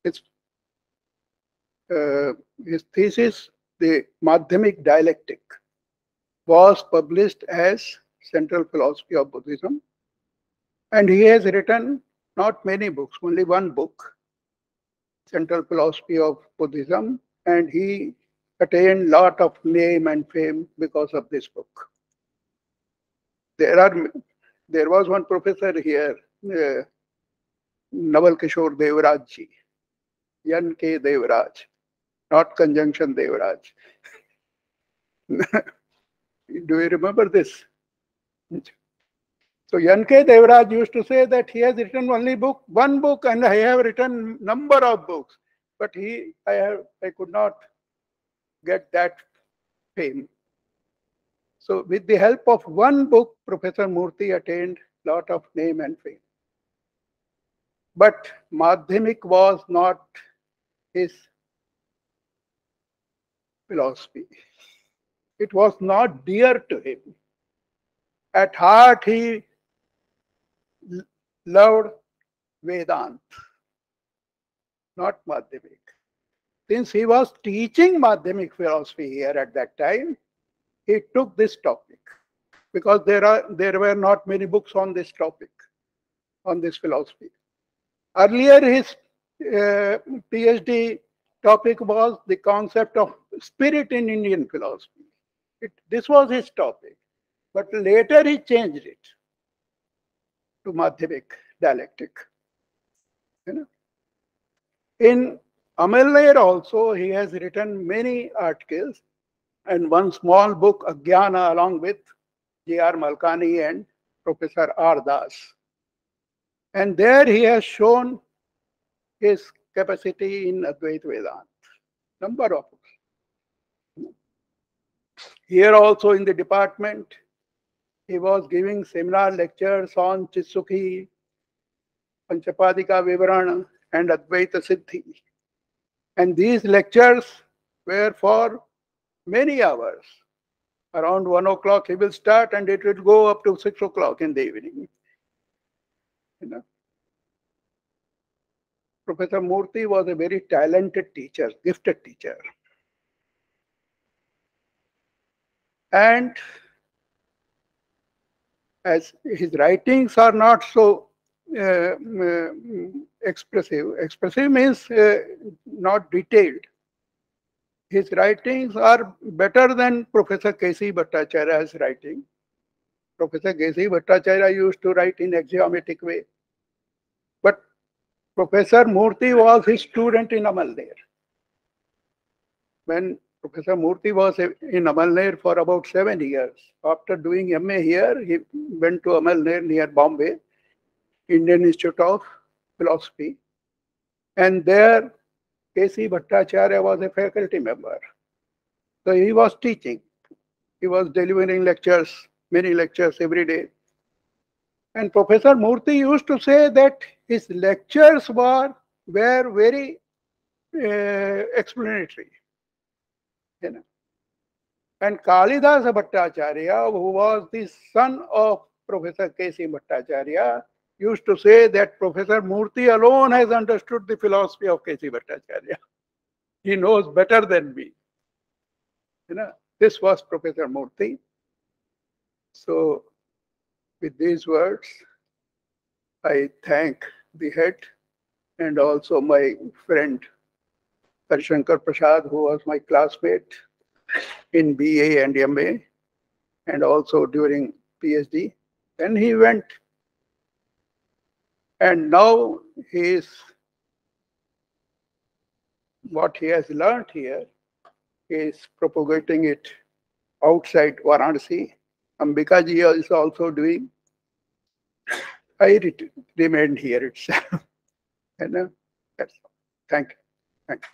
His thesis, The Madhyamik Dialectic, was published as Central Philosophy of Buddhism. And he has written not many books, only one book, Central Philosophy of Buddhism, and he attained lot of name and fame because of this book. There was one professor here, Naval Kishore Devraj ji, Yan K. Devraj, not conjunction Devraj. Do you remember this? So Yan K. Devraj used to say that he has written only one book, and I have written number of books, but I could not get that fame. So with the help of one book, Professor Murti attained lot of name and fame. But Madhyamik was not his philosophy. It was not dear to him. At heart, he loved Vedanta, not Madhyamik. Since he was teaching Madhyamik philosophy here at that time, he took this topic because there were not many books on this topic, on this philosophy. Earlier, his PhD topic was the concept of spirit in Indian philosophy. This was his topic, but later he changed it to Madhyamik dialectic. In Amalner also, he has written many articles and one small book, Ajnana, along with J.R. Malkani and Professor R. Das. And there he has shown his capacity in Advaita Vedanta. Number of books. Here also in the department, he was giving seminar lectures on Chitsukhi, Panchapadika Vivarana, and Advaita Siddhi. And these lectures were for many hours. Around 1 o'clock he will start and it will go up to 6 o'clock in the evening. Professor Murti was a very talented teacher, gifted teacher. And as his writings are not so expressive. Expressive means not detailed. His writings are better than Professor K.C. Bhattacharya's writing. Professor K.C. Bhattacharya used to write in axiomatic way. But Professor Murti was his student in Amalner. When Professor Murti was in Amalner for about 7 years, after doing MA here, he went to Amalner near Bombay, Indian Institute of Philosophy. And there, K.C. Bhattacharya was a faculty member. So he was teaching. He was delivering lectures, many lectures every day. And Professor Murti used to say that his lectures were very explanatory. And Kalidasa Bhattacharya, who was the son of Professor K.C. Bhattacharya, used to say that Professor Murti alone has understood the philosophy of K.C. Bhattacharya. He knows better than me. This was Professor Murti. So, with these words, I thank the head and also my friend Harishankar Prasad, who was my classmate in BA and MA, and also during PhD. Then he went, and now what he has learned here is propagating it outside Varanasi. Ambika ji is also doing. I remained here itself. And that's all. Thank you. Thanks.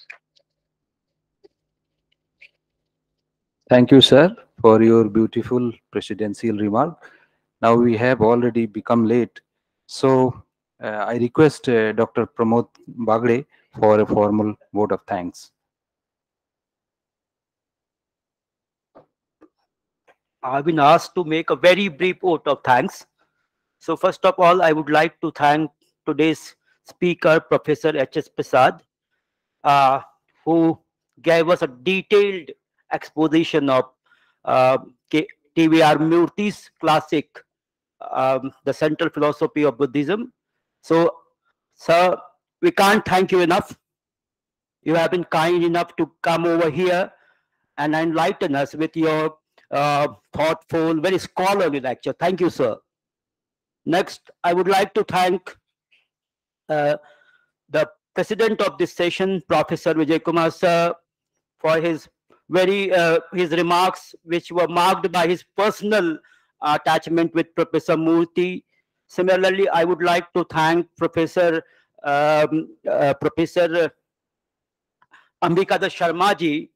Thank you, sir, for your beautiful presidential remark. Now we have already become late. So I request Dr. Pramod Bagde for a formal vote of thanks. I've been asked to make a very brief vote of thanks. So first of all, I would like to thank today's speaker, Professor H.S. Prasad, uh, who gave us a detailed exposition of uh, TVR Murti's classic, The Central Philosophy of Buddhism. So, sir, we can't thank you enough. You have been kind enough to come over here and enlighten us with your thoughtful, very scholarly lecture. Thank you, sir. Next, I would like to thank the president of this session, Professor Vijay Kumar sir, for his his remarks, which were marked by his personal attachment with Professor Murti. Similarly, I would like to thank Professor Ambikada Sharma ji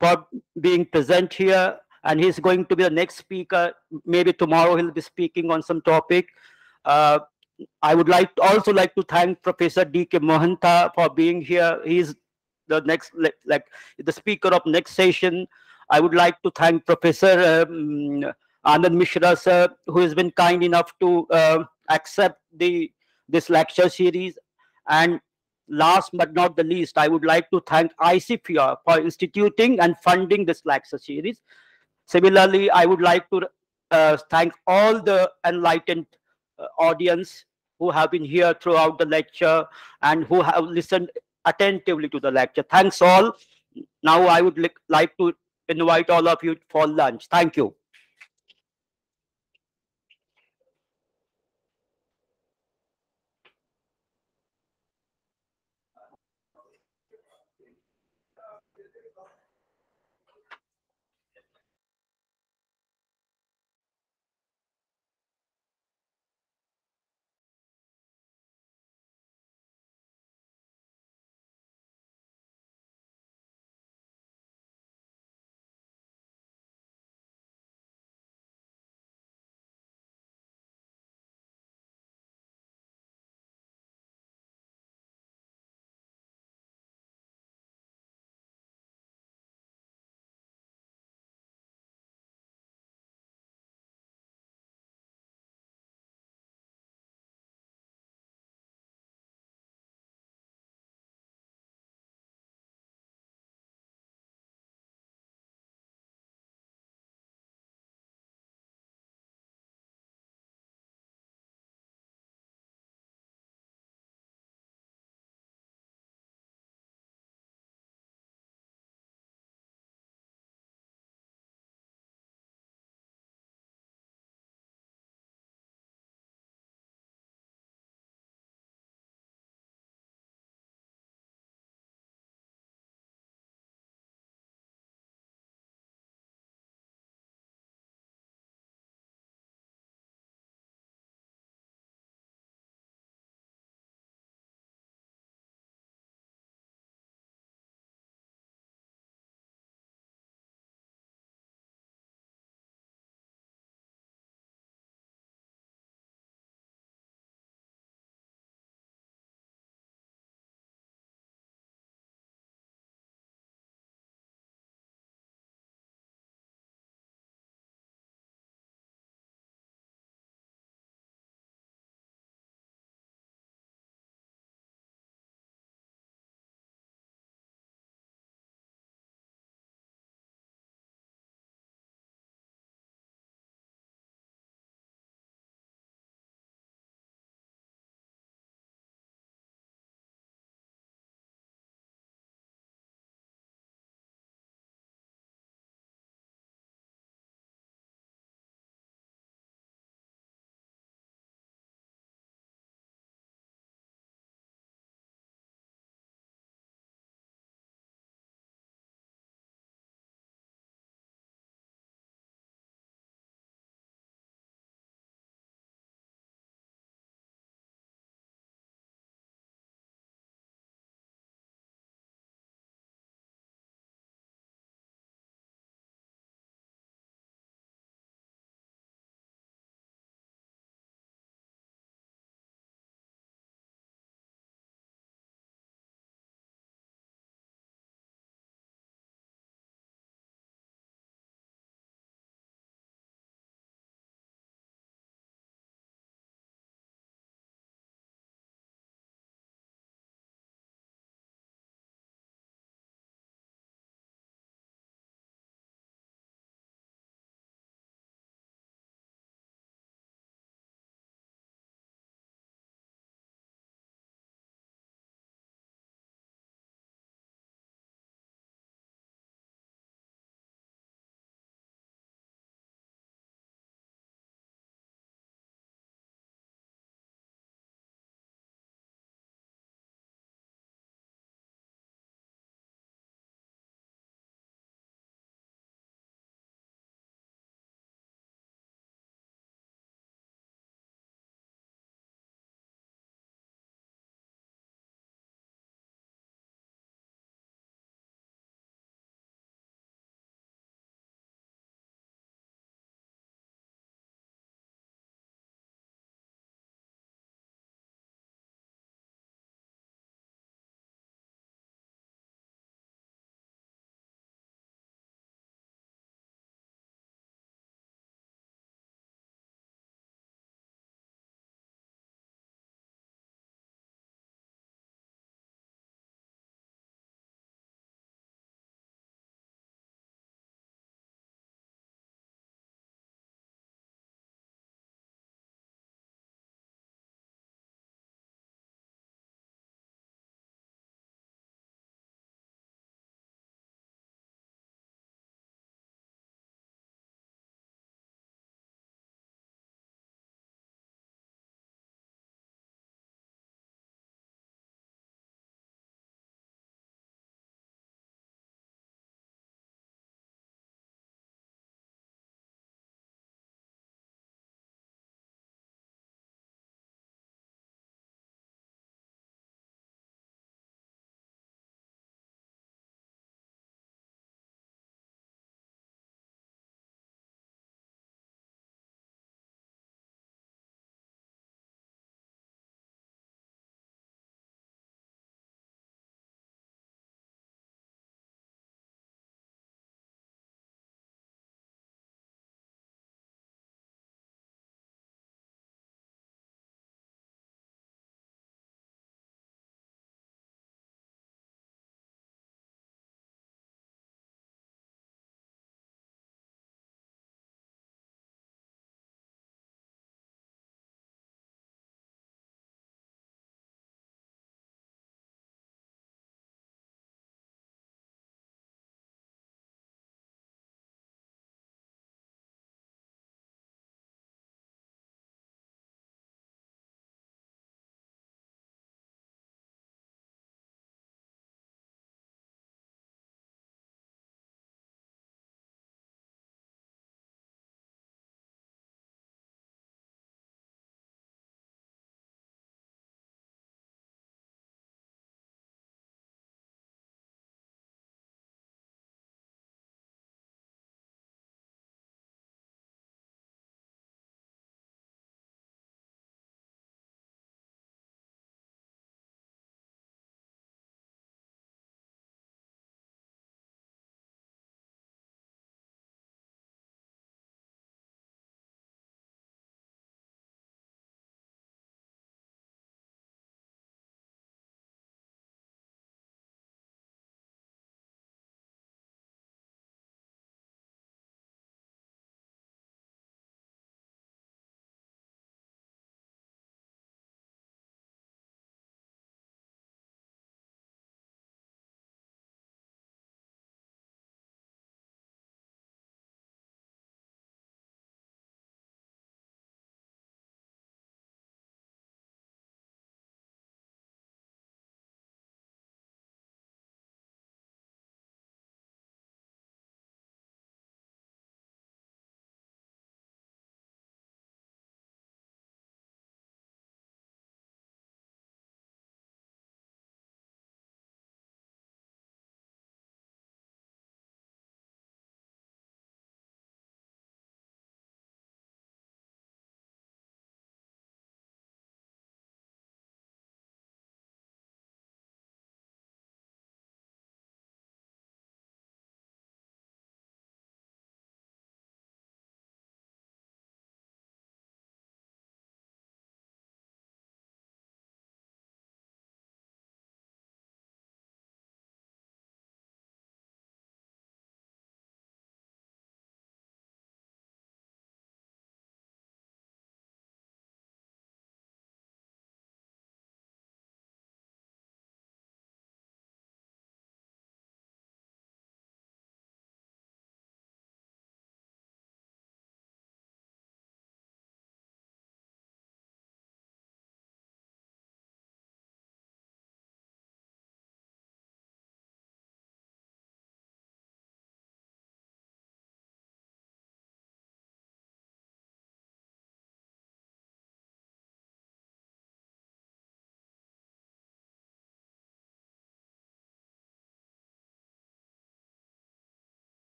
for being present here, and he's going to be the next speaker. Maybe tomorrow he'll be speaking on some topic. I would also like to thank Professor D.K. Mohanta for being here. He's the next, the speaker of next session. I would like to thank Professor Anand Mishra sir, who has been kind enough to accept this lecture series. And last but not the least, I would like to thank ICFIA for instituting and funding this lecture series. Similarly, I would like to thank all the enlightened audience who have been here throughout the lecture and who have listened attentively to the lecture. Thanks all. Now I would like to invite all of you for lunch. Thank you.